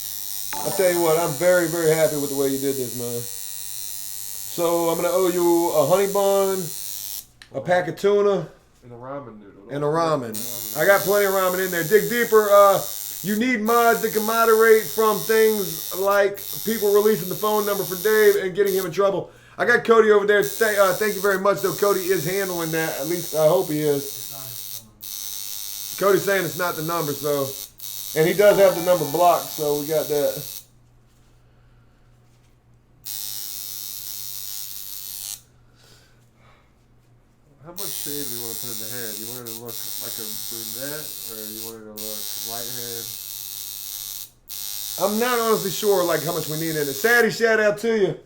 I'll tell you what, I'm very, very happy with the way you did this, man. So I'm going to owe you a honey bun, a pack of tuna, and a ramen noodle. And a ramen. I got plenty of ramen in there. Dig deeper. You need mods that can moderate from things like people releasing the phone number for Dave and getting him in trouble. I got Cody over there. Thank you very much, though. Cody is handling that. At least I hope he is. Cody's saying it's not the number, so. And he does have the number blocked, so we got that. How much shade do you want to put in the hair? Do you want it to look like a brunette, or do you want it to look light-haired? I'm not honestly sure like how much we need in it. Sadie, shout out to you.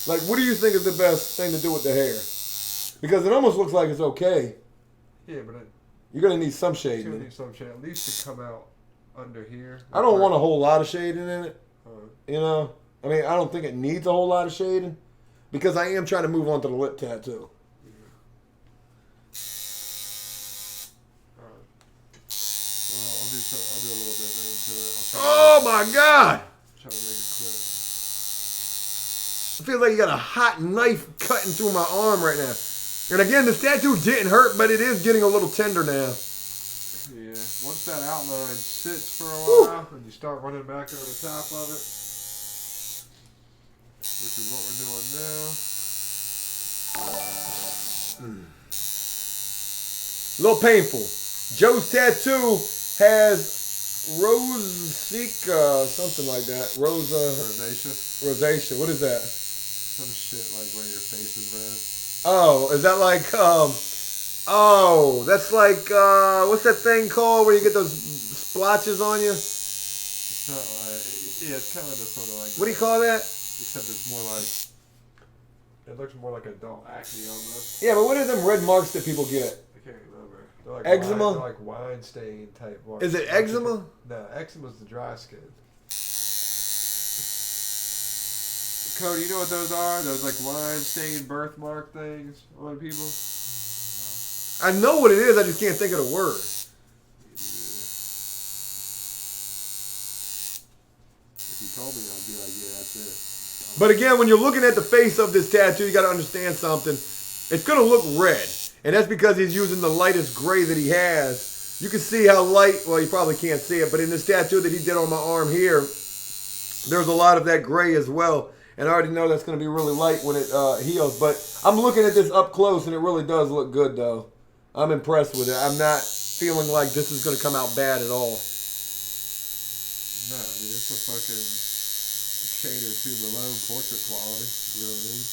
Like, what do you think is the best thing to do with the hair? Because it almost looks like it's okay. Yeah, but you're gonna need some shade. You're gonna need some shade, at least to come out under here. I don't want a whole lot of shading in it. You know, I mean, I don't think it needs a whole lot of shading because I am trying to move on to the lip tattoo. I'll do a little bit into it. Oh my God! Try to make it quick. I feel like you got a hot knife cutting through my arm right now. And again, the tattoo didn't hurt, but it is getting a little tender now. Yeah. Once that outline sits for a while and you start running back over the top of it, which is what we're doing now. A little painful. Joe's tattoo has Rosacea, something like that. Rosacea. What is that? Some shit like where your face is red. Oh, is that like, oh, that's like, what's that thing called where you get those splotches on you? It's not like, yeah, it's kind of sort of like. What do you call that? Except it's more like It looks more like adult acne almost. Yeah, but what are them red marks that people get? I can't remember. They're like Eczema? They're like wine stain type marks. Is it eczema? No, eczema's the dry skin. Cody, you know what those are? Those like wine stain birthmark things on people? I know what it is, I just can't think of the word. If you told me, I'd be like, yeah, that's it. But again, when you're looking at the face of this tattoo, you got to understand something. It's going to look red. And that's because he's using the lightest gray that he has. You can see how light, well, you probably can't see it, but in this tattoo that he did on my arm here, there's a lot of that gray as well. And I already know that's going to be really light when it heals. But I'm looking at this up close, and it really does look good, though. I'm impressed with it. I'm not feeling like this is going to come out bad at all. No, dude, it's a fucking shade or two below portrait quality. You know what I mean?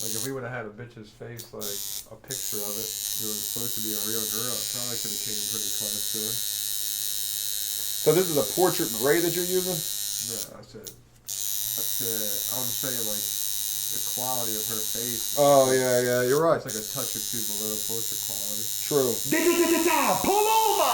Like, if we would have had a bitch's face, like, a picture of it, it was supposed to be a real girl, it probably could have came pretty close to her. So this is a portrait gray that you're using? No, I said, I'm saying, like, the quality of her face. Oh, yeah, you're right. It's like a touch or two below portrait quality. True. Pull over!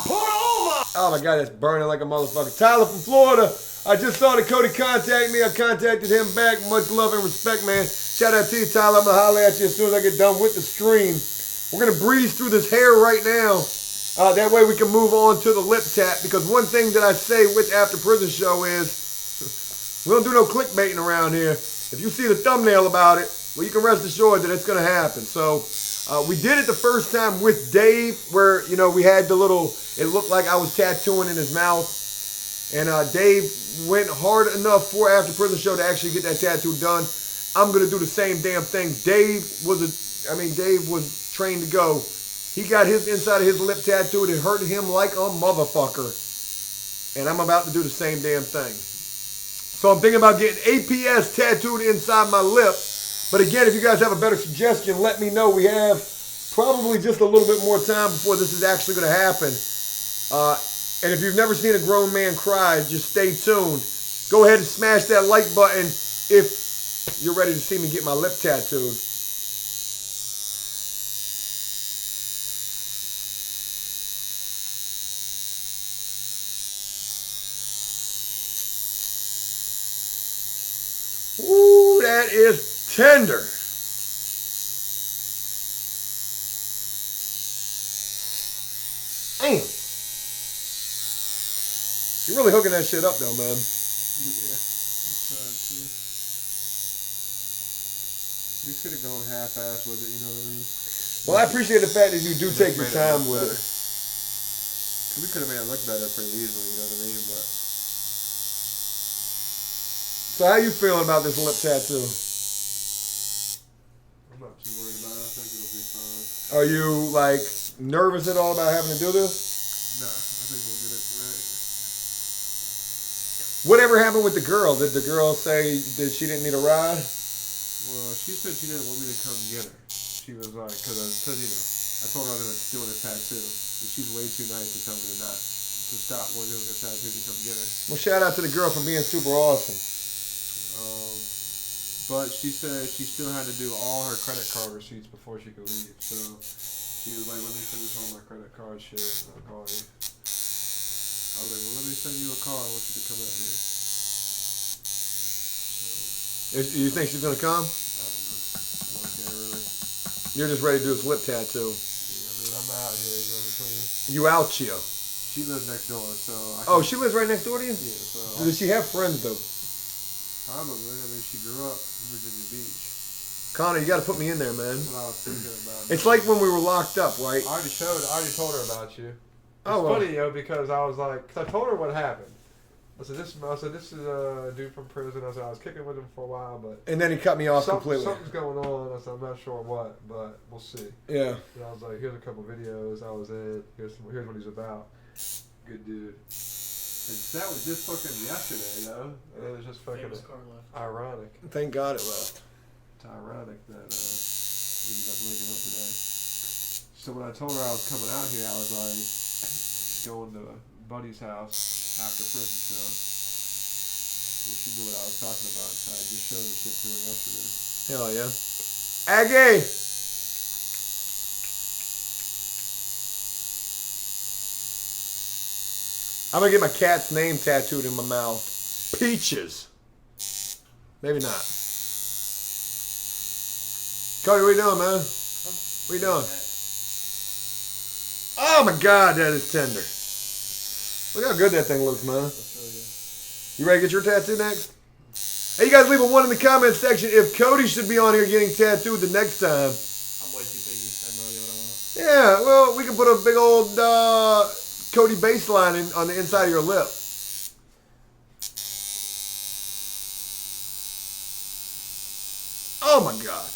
Pull over! Oh my God, that's burning like a motherfucker. Tyler from Florida. I just saw that Cody contact me. I contacted him back. Much love and respect, man. Shout out to you, Tyler. I'm gonna holler at you as soon as I get done with the stream. We're gonna breeze through this hair right now. That way we can move on to the lip tap. Because one thing that I say with After Prison Show is we don't do no clickbaiting around here. If you see the thumbnail about it, well, you can rest assured that it's gonna happen. So. We did it the first time with Dave, where, you know, we had the little, it looked like I was tattooing in his mouth. And Dave went hard enough for After Prison Show to actually get that tattoo done. I'm going to do the same damn thing. Dave was trained to go. He got his inside of his lip tattooed. It hurt him like a motherfucker. And I'm about to do the same damn thing. So I'm thinking about getting APS tattooed inside my lip. But again, if you guys have a better suggestion, let me know. We have probably just a little bit more time before this is actually going to happen. And if you've never seen a grown man cry, just stay tuned. Go ahead and smash that like button if you're ready to see me get my lip tattooed. Ooh, that is tender. Damn. You're really hooking that shit up though, man. Yeah, I tried to. We could have gone half-ass with it, you know what I mean? Well, I appreciate the fact that you do take your time with it. We could have made it look better pretty easily, you know what I mean? But So how you feeling about this lip tattoo? I'm not too worried about it. I think it'll be fine. Are you like nervous at all about having to do this? No, I think we'll get it right. Whatever happened with the girl? Did the girl say that she didn't need a ride? Well, she said she didn't want me to come get her. She was like, because you know, I told her I was going to do a tattoo. And she's way too nice to tell me to stop doing a tattoo to come get her. Well, shout out to the girl for being super awesome. But she said she still had to do all her credit card receipts before she could leave. So she was like, let me finish all my credit card shit and I'll call you. I was like, well, let me send you a call. I want you to come out here. So, You think she's going to come? I don't know. Okay, really. You're just ready to do this lip tattoo. Yeah, I mean, I'm out here, you know what I'm saying? You out here. She lives next door, so Oh, she lives right next door to you? Yeah, so Does she have friends, though? probably. I mean, she grew up in Virginia Beach. Connor, you got to put me in there, man. That's what I was thinking about. It's like when we were locked up, right? I already told her about you. It's Oh, well. funny, yo, because I was like, cause I told her what happened. I said, this is a dude from prison. I said, I was kicking with him for a while, but And then he cut me off completely. something's going on. I said, I'm not sure what, but we'll see. Yeah. And I was like, here's a couple videos I was in. Here's what he's about. Good dude. And that was just fucking yesterday, though. And it was just fucking Famous car left. ironic. Thank God it left. It's ironic that we ended up linking up today. So when I told her I was coming out here, I was like going to Buddy's house after prison show. She knew what I was talking about, so I just showed the shit to her yesterday. Hell yeah. Aggie! I'm gonna get my cat's name tattooed in my mouth. Peaches. Maybe not. Cody, what you doing, man? What you doing? Oh my God, that is tender. Look how good that thing looks, man. That's really good. You ready to get your tattoo next? Hey, you guys leave a 1 in the comment section if Cody should be on here getting tattooed the next time. I'm way too picky. I have no idea what I want. Yeah, well, we can put a big old Cody baseline on the inside of your lip. Oh my God.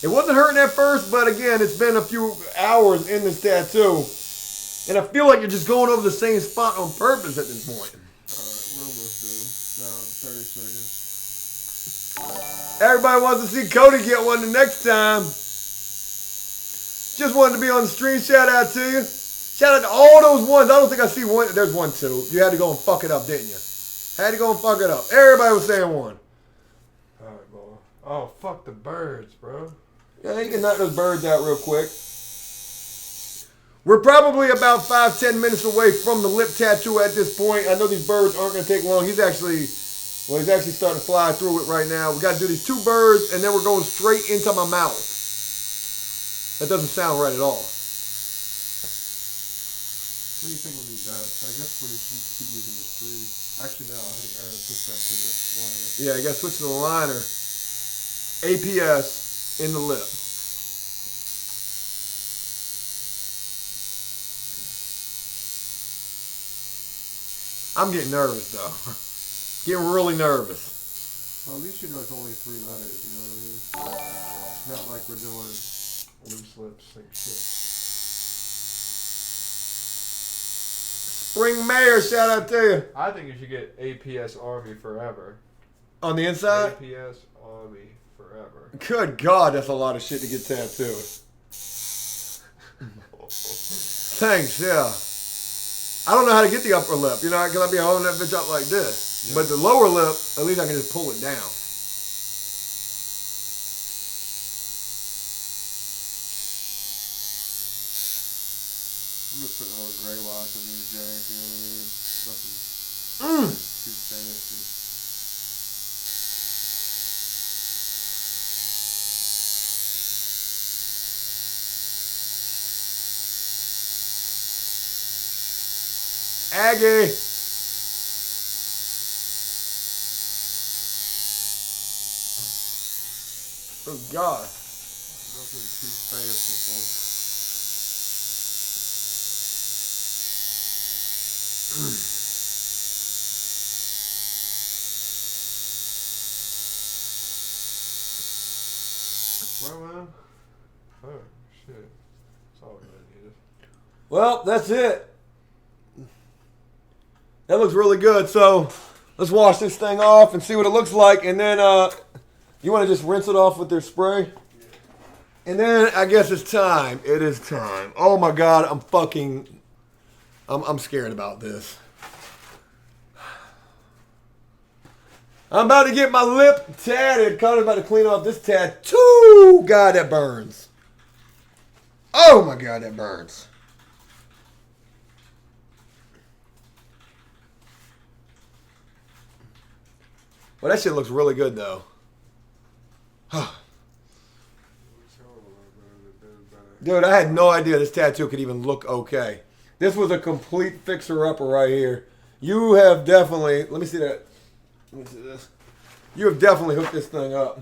It wasn't hurting at first, but again, it's been a few hours in this tattoo. And I feel like you're just going over the same spot on purpose at this point. Alright, we're almost done. Now 30 seconds. Everybody wants to see Cody get one the next time. Just wanted to be on the stream. Shout out to you. Shout out to all those ones. I don't think I see one. There's one, too. You had to go and fuck it up, didn't you? Had to go and fuck it up. Everybody was saying one. Alright, boy. Oh, fuck the birds, bro. Yeah, you can knock those birds out real quick. We're probably about 5-10 minutes away from the lip tattoo at this point. I know these birds aren't going to take long. He's actually starting to fly through it right now. We got to do these 2 birds, and then we're going straight into my mouth. That doesn't sound right at all. What do you think would be best? I guess we're just keep using the 3. Actually, no, I think I gotta switch back to the liner. Yeah, you got to switch to the liner. APS in the lip. I'm getting nervous, though. Getting really nervous. Well, at least you know it's only 3 letters, you know what I mean? It's not like we're doing loose lips, same shit. Spring Mayor, shout out to you. I think you should get APS Army Forever. On the inside? APS Army Forever. Good God, that's a lot of shit to get tattooed. Thanks, yeah. I don't know how to get the upper lip, you know, because I'll be holding that bitch up like this. Yeah. But the lower lip, at least I can just pull it down. I'm just putting a little gray wash on these janks, you know what I mean? Nothing too fancy. Aggie. Oh God. Nothing too fanciful. Well, man. Oh, shit. That's all we really needed. Well, that's it. That looks really good. So let's wash this thing off and see what it looks like. And then you want to just rinse it off with their spray? Yeah. And then I guess it's time. It is time. Oh my God, I'm scared about this. I'm about to get my lip tatted. Connor's about to clean off this tattoo. God, that burns. Oh my God, that burns. Well, that shit looks really good, though. Dude, I had no idea this tattoo could even look okay. This was a complete fixer-upper right here. You have definitely... Let me see that. Let me see this. You have definitely hooked this thing up.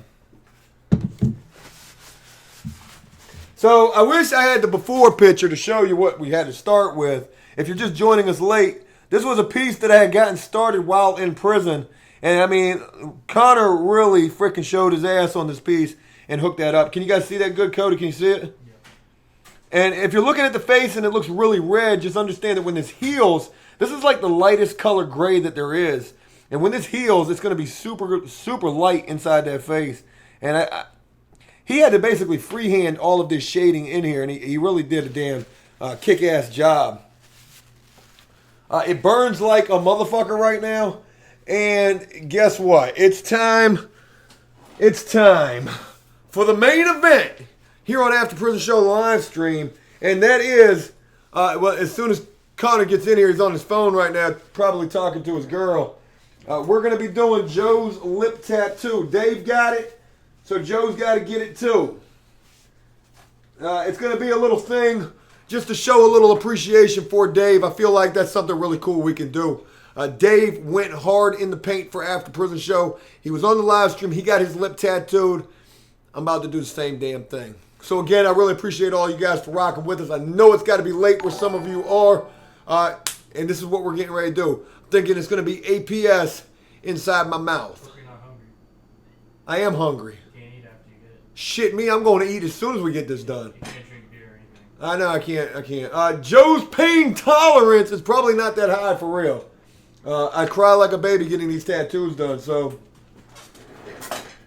So, I wish I had the before picture to show you what we had to start with. If you're just joining us late, this was a piece that I had gotten started while in prison. And I mean, Connor really freaking showed his ass on this piece and hooked that up. Can you guys see that good, Cody? Can you see it? Yeah. And if you're looking at the face and it looks really red, just understand that when this heals, this is like the lightest color gray that there is. And when this heals, it's going to be super, super light inside that face. And he had to basically freehand all of this shading in here, and he really did a damn kick-ass job. It burns like a motherfucker right now. And guess what? It's time. It's time for the main event here on After Prison Show live stream. And that is, well, as soon as Connor gets in here, he's on his phone right now, probably talking to his girl. We're going to be doing Joe's lip tattoo. Dave got it, so Joe's got to get it too. It's going to be a little thing just to show a little appreciation for Dave. I feel like that's something really cool we can do. Dave went hard in the paint for After Prison Show. He was on the live stream. He got his lip tattooed. I'm about to do the same damn thing. So again, I really appreciate all you guys for rocking with us. I know it's got to be late where some of you are. And this is what we're getting ready to do. I'm thinking it's going to be APS inside my mouth. Hope you're not hungry. I am hungry. You can't eat after you get it. Shit me, I'm going to eat as soon as we get this done. You can't drink beer or anything. I know, I can't. Joe's pain tolerance is probably not that high for real. I cry like a baby getting these tattoos done, so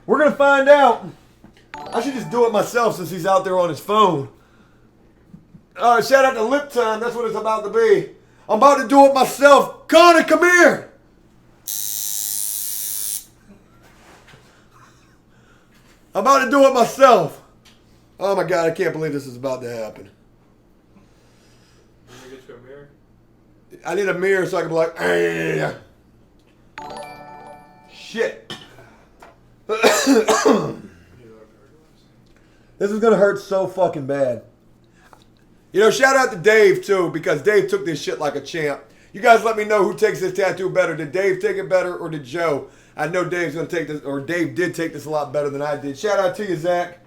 we're going to find out. I should just do it myself since he's out there on his phone. Shout out to Lip Time. That's what it's about to be. I'm about to do it myself. Connor, come here. I'm about to do it myself. Oh my God, I can't believe this is about to happen. Let me get you a mirror. I need a mirror so I can be like, "Ay." Shit. This is going to hurt so fucking bad. You know, shout out to Dave, too, because Dave took this shit like a champ. You guys let me know who takes this tattoo better. Did Dave take it better or did Joe? I know Dave's going to take this, or Dave did take this a lot better than I did. Shout out to you, Zach.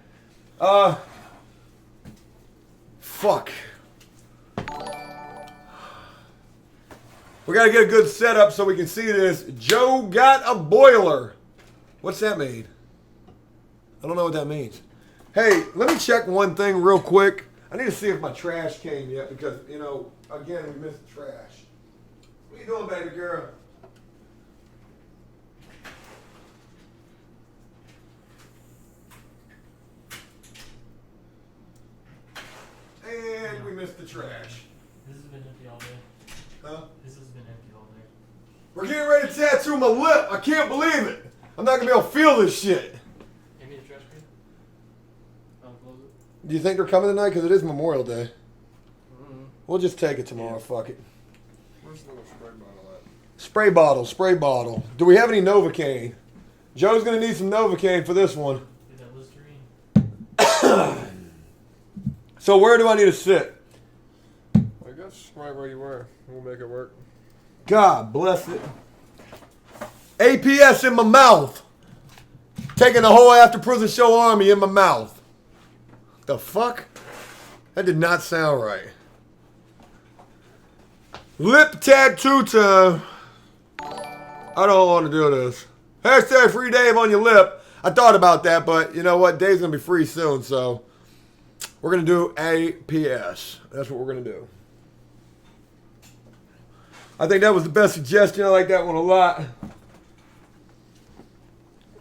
Fuck. We got to get a good setup so we can see this. Joe got a boiler. What's that mean? I don't know what that means. Hey, let me check one thing real quick. I need to see if my trash came yet because, you know, again, we missed the trash. What you doing, baby girl? And we missed the trash. This has been empty all day. Huh? This has been empty all day. We're getting ready to tattoo my lip. I can't believe it. I'm not going to be able to feel this shit. Give me the trash can. I'll close it. Do you think they're coming tonight? Because it is Memorial Day. We'll just take it tomorrow. Fuck it. Where's the little spray bottle at? Spray bottle, spray bottle. Do we have any Novocaine? Joe's going to need some Novocaine for this one. Get that Listerine. So where do I need to sit? I guess right where you were. We'll make it work. God bless it. APS in my mouth. Taking the whole After Prison Show army in my mouth. The fuck? That did not sound right. Lip tattoo time. I don't want to do this. Hashtag free Dave on your lip. I thought about that, but you know what? Dave's going to be free soon, so we're going to do APS. That's what we're going to do. I think that was the best suggestion. I like that one a lot.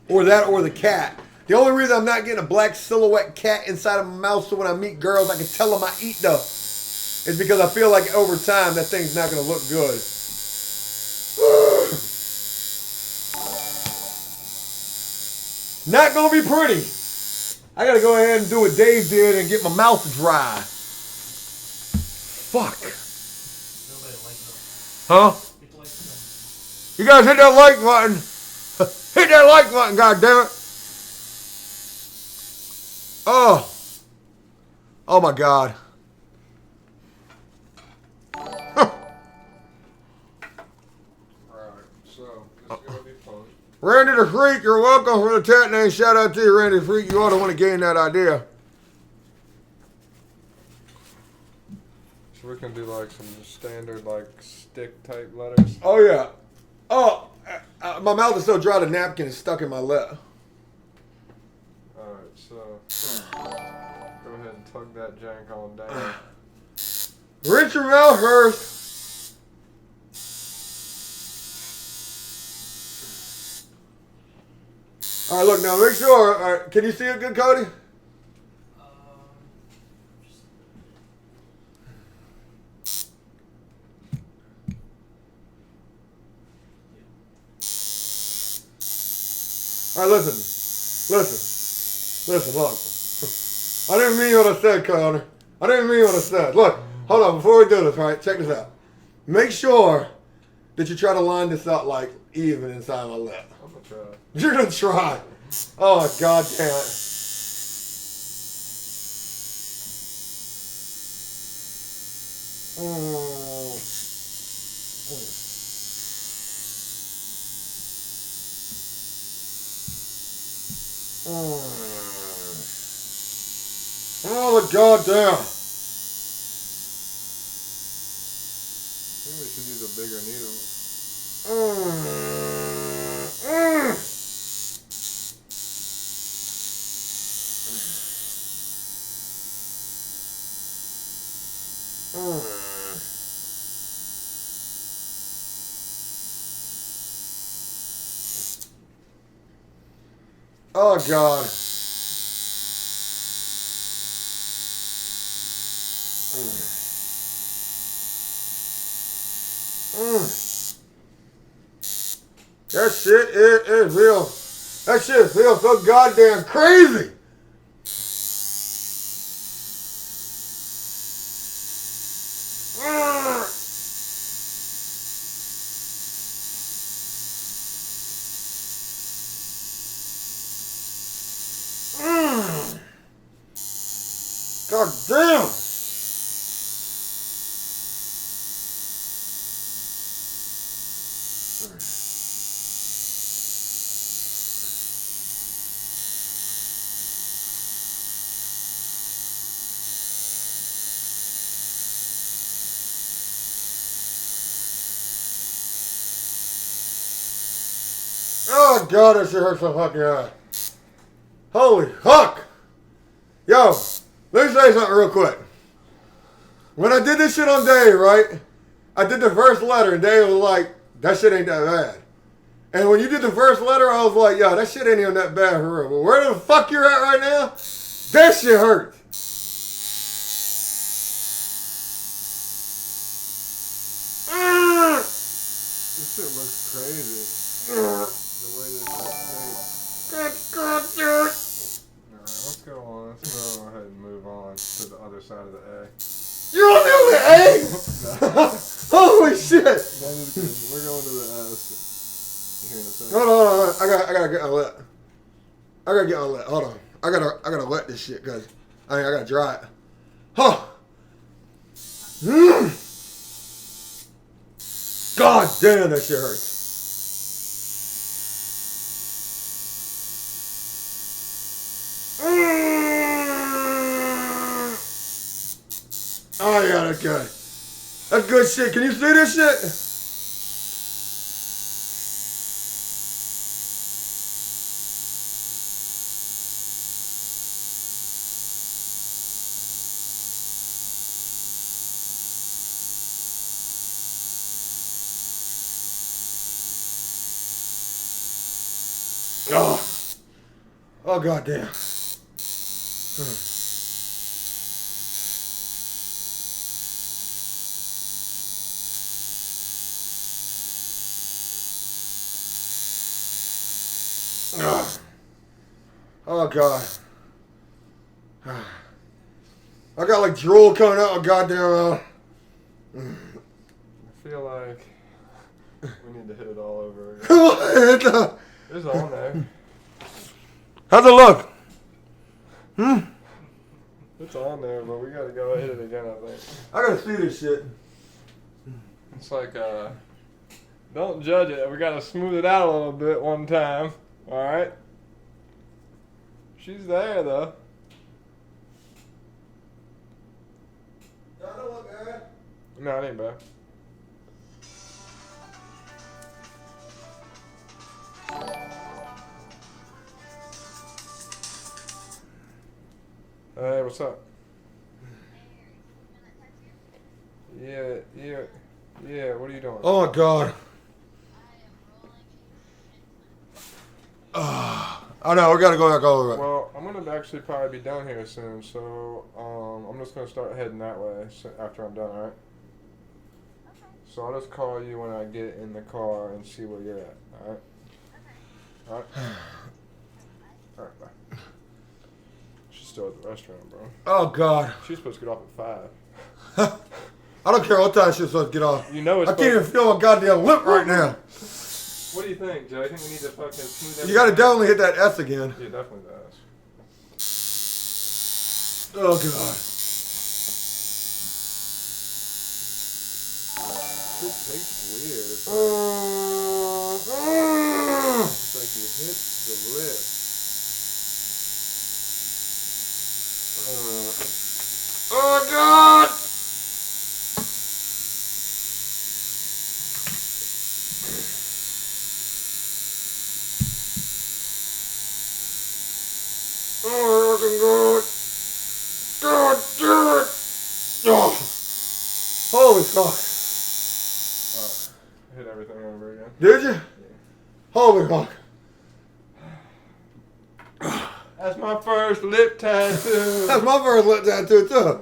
Or that or the cat. The only reason I'm not getting a black silhouette cat inside of my mouth so when I meet girls I can tell them I eat them is because I feel like over time that thing's not going to look good. Not going to be pretty. I got to go ahead and do what Dave did and get my mouth dry. Fuck. Nobody likes it. Huh? People like it. You guys hit that like button. Hit that like button, goddammit. Oh. Oh my God. Alright, so this is going to be fun. Randy the Freak, you're welcome for the tat name. Shout out to you, Randy the Freak. You ought to want to gain that idea. So we can do like some standard like stick type letters. Oh, yeah. Oh, my mouth is so dry the napkin is stuck in my lip. Alright, so go ahead and tug that jank on down. Rinse your mouth first. All right, look now. Make sure. All right, can you see it good, Cody? Just All right, listen, look. I didn't mean what I said, Connor. I didn't mean what I said. Look, hold on, before we do this, right, check this out. Make sure that you try to line this up like even inside my lip. I'm gonna try. You're gonna try. Oh, God damn it. Oh, the goddamn. Maybe we should use a bigger needle. Oh, God. That shit is real. That shit feels so goddamn crazy. God damn. Oh, God, that shit hurts so fucking bad. Holy fuck. Yo, let me say something real quick. When I did this shit on Dave, right? I did the first letter, and Dave was like, that shit ain't that bad. And when you did the first letter, I was like, yo, that shit ain't even that bad for real. But where the fuck you're at right now, that shit hurts. This shit looks crazy. The way this shit takes. Alright, let's go on. Let's go ahead and move on to the other side of the A. You're on the other A? Holy shit. We're going to the S here in a second. Hold on. I gotta get my lip. I gotta get my lip. Hold on. I gotta wet this shit, cause I gotta dry it. Huh. God damn, that shit hurts. Oh yeah, that's good. That's good shit. Can you see this shit? Oh god damn. Oh god. I got like drool coming out of goddamn I feel like we need to hit it all over again. It's on there. How's it look? It's on there, but we gotta go hit it again, I think. I gotta see this shit. It's like, don't judge it. We gotta smooth it out a little bit one time. Alright? She's there, though. That don't look bad. No, it ain't bad. Hey, what's up? Yeah, what are you doing? Oh god. I know, we gotta go back all the way. Well, I'm gonna actually probably be down here soon, so I'm just gonna start heading that way after I'm done, alright? Okay. So I'll just call you when I get in the car and see where you're at, alright? Okay. Alright? Alright, bye. She's still at the restaurant, bro. Oh, God. She's supposed to get off at 5. I don't care what time she's supposed to get off. You know it's I can't even feel my goddamn lip right now. What do you think, Joe? I think we need to fucking smooth everything. You gotta definitely hit that S again. Yeah, definitely does. Oh, God. It tastes weird. It's like you hit the lip. Oh, God. Oh, God. God damn it. Oh. Holy fuck. Hit everything over again. Did you? Yeah. Holy fuck. That's my first lip tattoo. That's my first lip tattoo, too.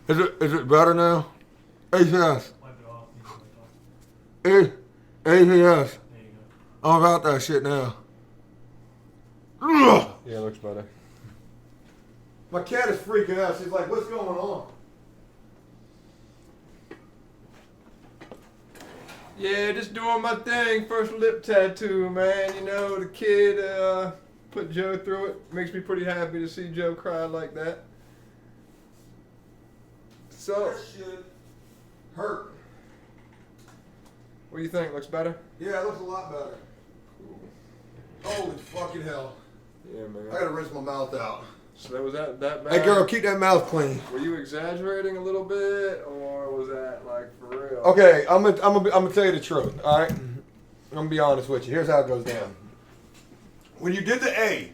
Is it better now? ACS. Wipe it off. ACS. There you go. I'm about that shit now. Yeah, it looks better. My cat is freaking out. She's like, what's going on? Yeah, just doing my thing. First lip tattoo, man. You know, the kid put Joe through it. Makes me pretty happy to see Joe cry like that. So, That shit hurt. what do you think? Looks better? Yeah, it looks a lot better. Holy fucking hell. Yeah, man. I gotta rinse my mouth out. So that was that bad? Hey, girl, keep that mouth clean. Were you exaggerating a little bit, or was that like for real? Okay, I'm gonna tell you the truth. All right, I'm gonna be honest with you. Here's how it goes down. When you did the A,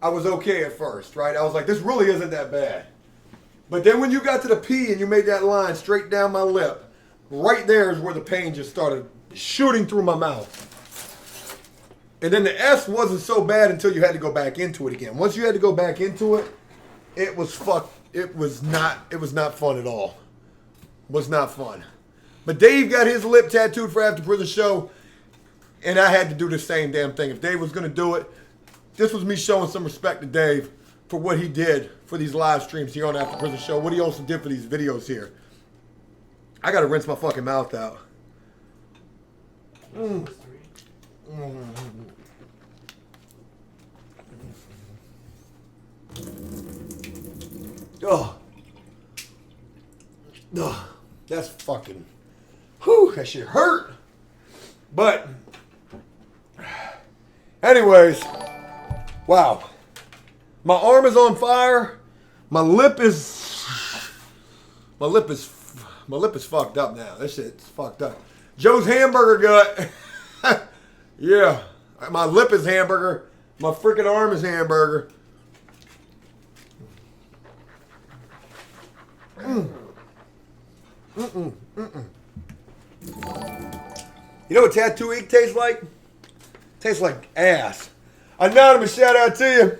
I was okay at first, right? I was like, this really isn't that bad. But then when you got to the P and you made that line straight down my lip, right there is where the pain just started shooting through my mouth. And then the S wasn't so bad until you had to go back into it again. Once you had to go back into it, it was not fun at all. Was not fun. But Dave got his lip tattooed for After Prison Show, and I had to do the same damn thing. If Dave was gonna do it, this was me showing some respect to Dave for what he did for these live streams here on After Prison Show, what he also did for these videos here. I gotta rinse my fucking mouth out. Oh. Oh, that's fucking, whew, that shit hurt. But, anyways, wow. My arm is on fire. My lip is fucked up now. This shit's fucked up. Joe's hamburger gut. Yeah. My lip is hamburger. My freaking arm is hamburger. You know what tattoo ink tastes like? Tastes like ass. Anonymous, shout out to you.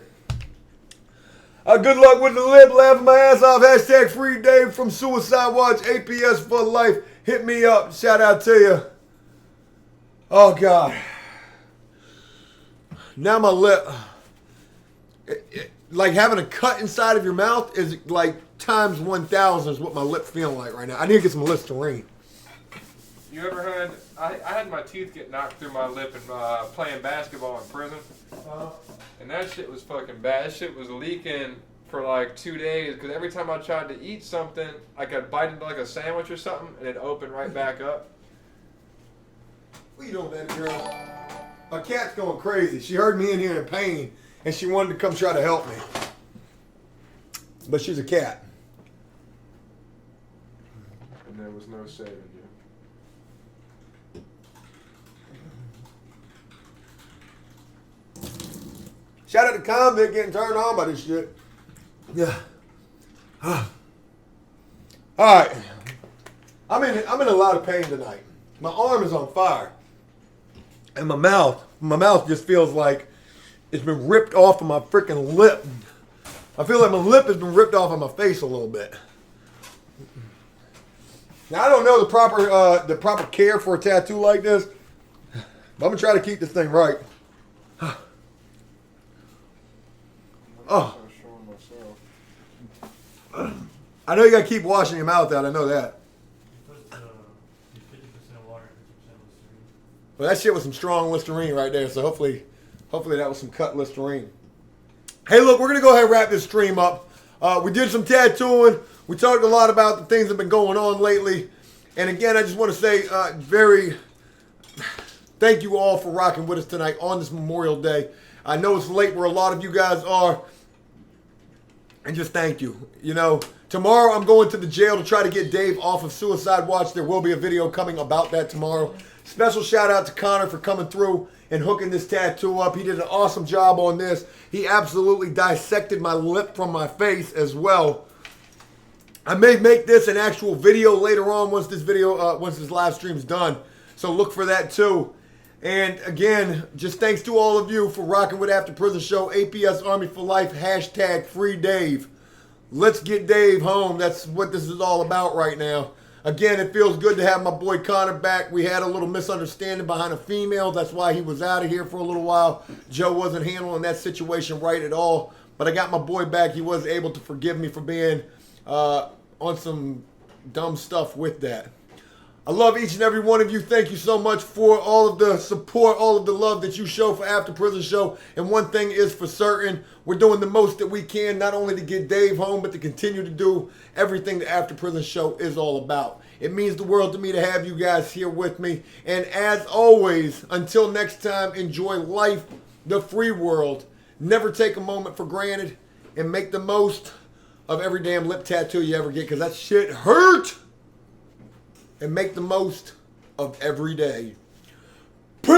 Good luck with the lip, laughing my ass off. Hashtag free Dave from Suicide Watch, APS for life. Hit me up. Shout out to you. Oh, God. Now my lip, like having a cut inside of your mouth is like times 1,000 is what my lip feeling like right now. I need to get some Listerine. You ever had? I had my teeth get knocked through my lip and playing basketball in prison, and that shit was fucking bad. That shit was leaking for like 2 days because every time I tried to eat something, like I'd bite into like a sandwich or something, and it'd open right back up. What you doing, baby girl? My cat's going crazy. She heard me in here in pain, and she wanted to come try to help me. But she's a cat. And there was no saving you. Shout out to Convict getting turned on by this shit. Yeah. All right. I'm in a lot of pain tonight. My arm is on fire. And my mouth just feels like it's been ripped off of my freaking lip. I feel like my lip has been ripped off of my face a little bit. Now I don't know the proper care for a tattoo like this, but I'm gonna try to keep this thing right. Oh, I know you gotta keep washing your mouth out. I know that. Put 50% water and 50% Listerine. Well, that shit was some strong Listerine right there. So hopefully that was some cut Listerine. Hey, look, we're gonna go ahead and wrap this stream up. We did some tattooing. We talked a lot about the things that have been going on lately. And again, I just want to say thank you all for rocking with us tonight on this Memorial Day. I know it's late where a lot of you guys are. And just thank you. You know, tomorrow I'm going to the jail to try to get Dave off of suicide watch. There will be a video coming about that tomorrow. Special shout out to Connor for coming through and hooking this tattoo up. He did an awesome job on this. He absolutely dissected my lip from my face as well. I may make this an actual video later on once this live stream's done. So look for that too. And again, just thanks to all of you for rocking with After Prison Show, APS Army for Life, hashtag Free Dave. Let's get Dave home. That's what this is all about right now. Again, it feels good to have my boy Connor back. We had a little misunderstanding behind a female. That's why he was out of here for a little while. Joe wasn't handling that situation right at all. But I got my boy back. He was able to forgive me for being on some dumb stuff with that. I love each and every one of you. Thank you so much for all of the support, all of the love that you show for After Prison Show. And one thing is for certain, we're doing the most that we can, not only to get Dave home, but to continue to do everything the After Prison Show is all about. It means the world to me to have you guys here with me. And as always, until next time, enjoy life, the free world. Never take a moment for granted, and make the most of every damn lip tattoo you ever get, because that shit hurt. And make the most of every day. Peace!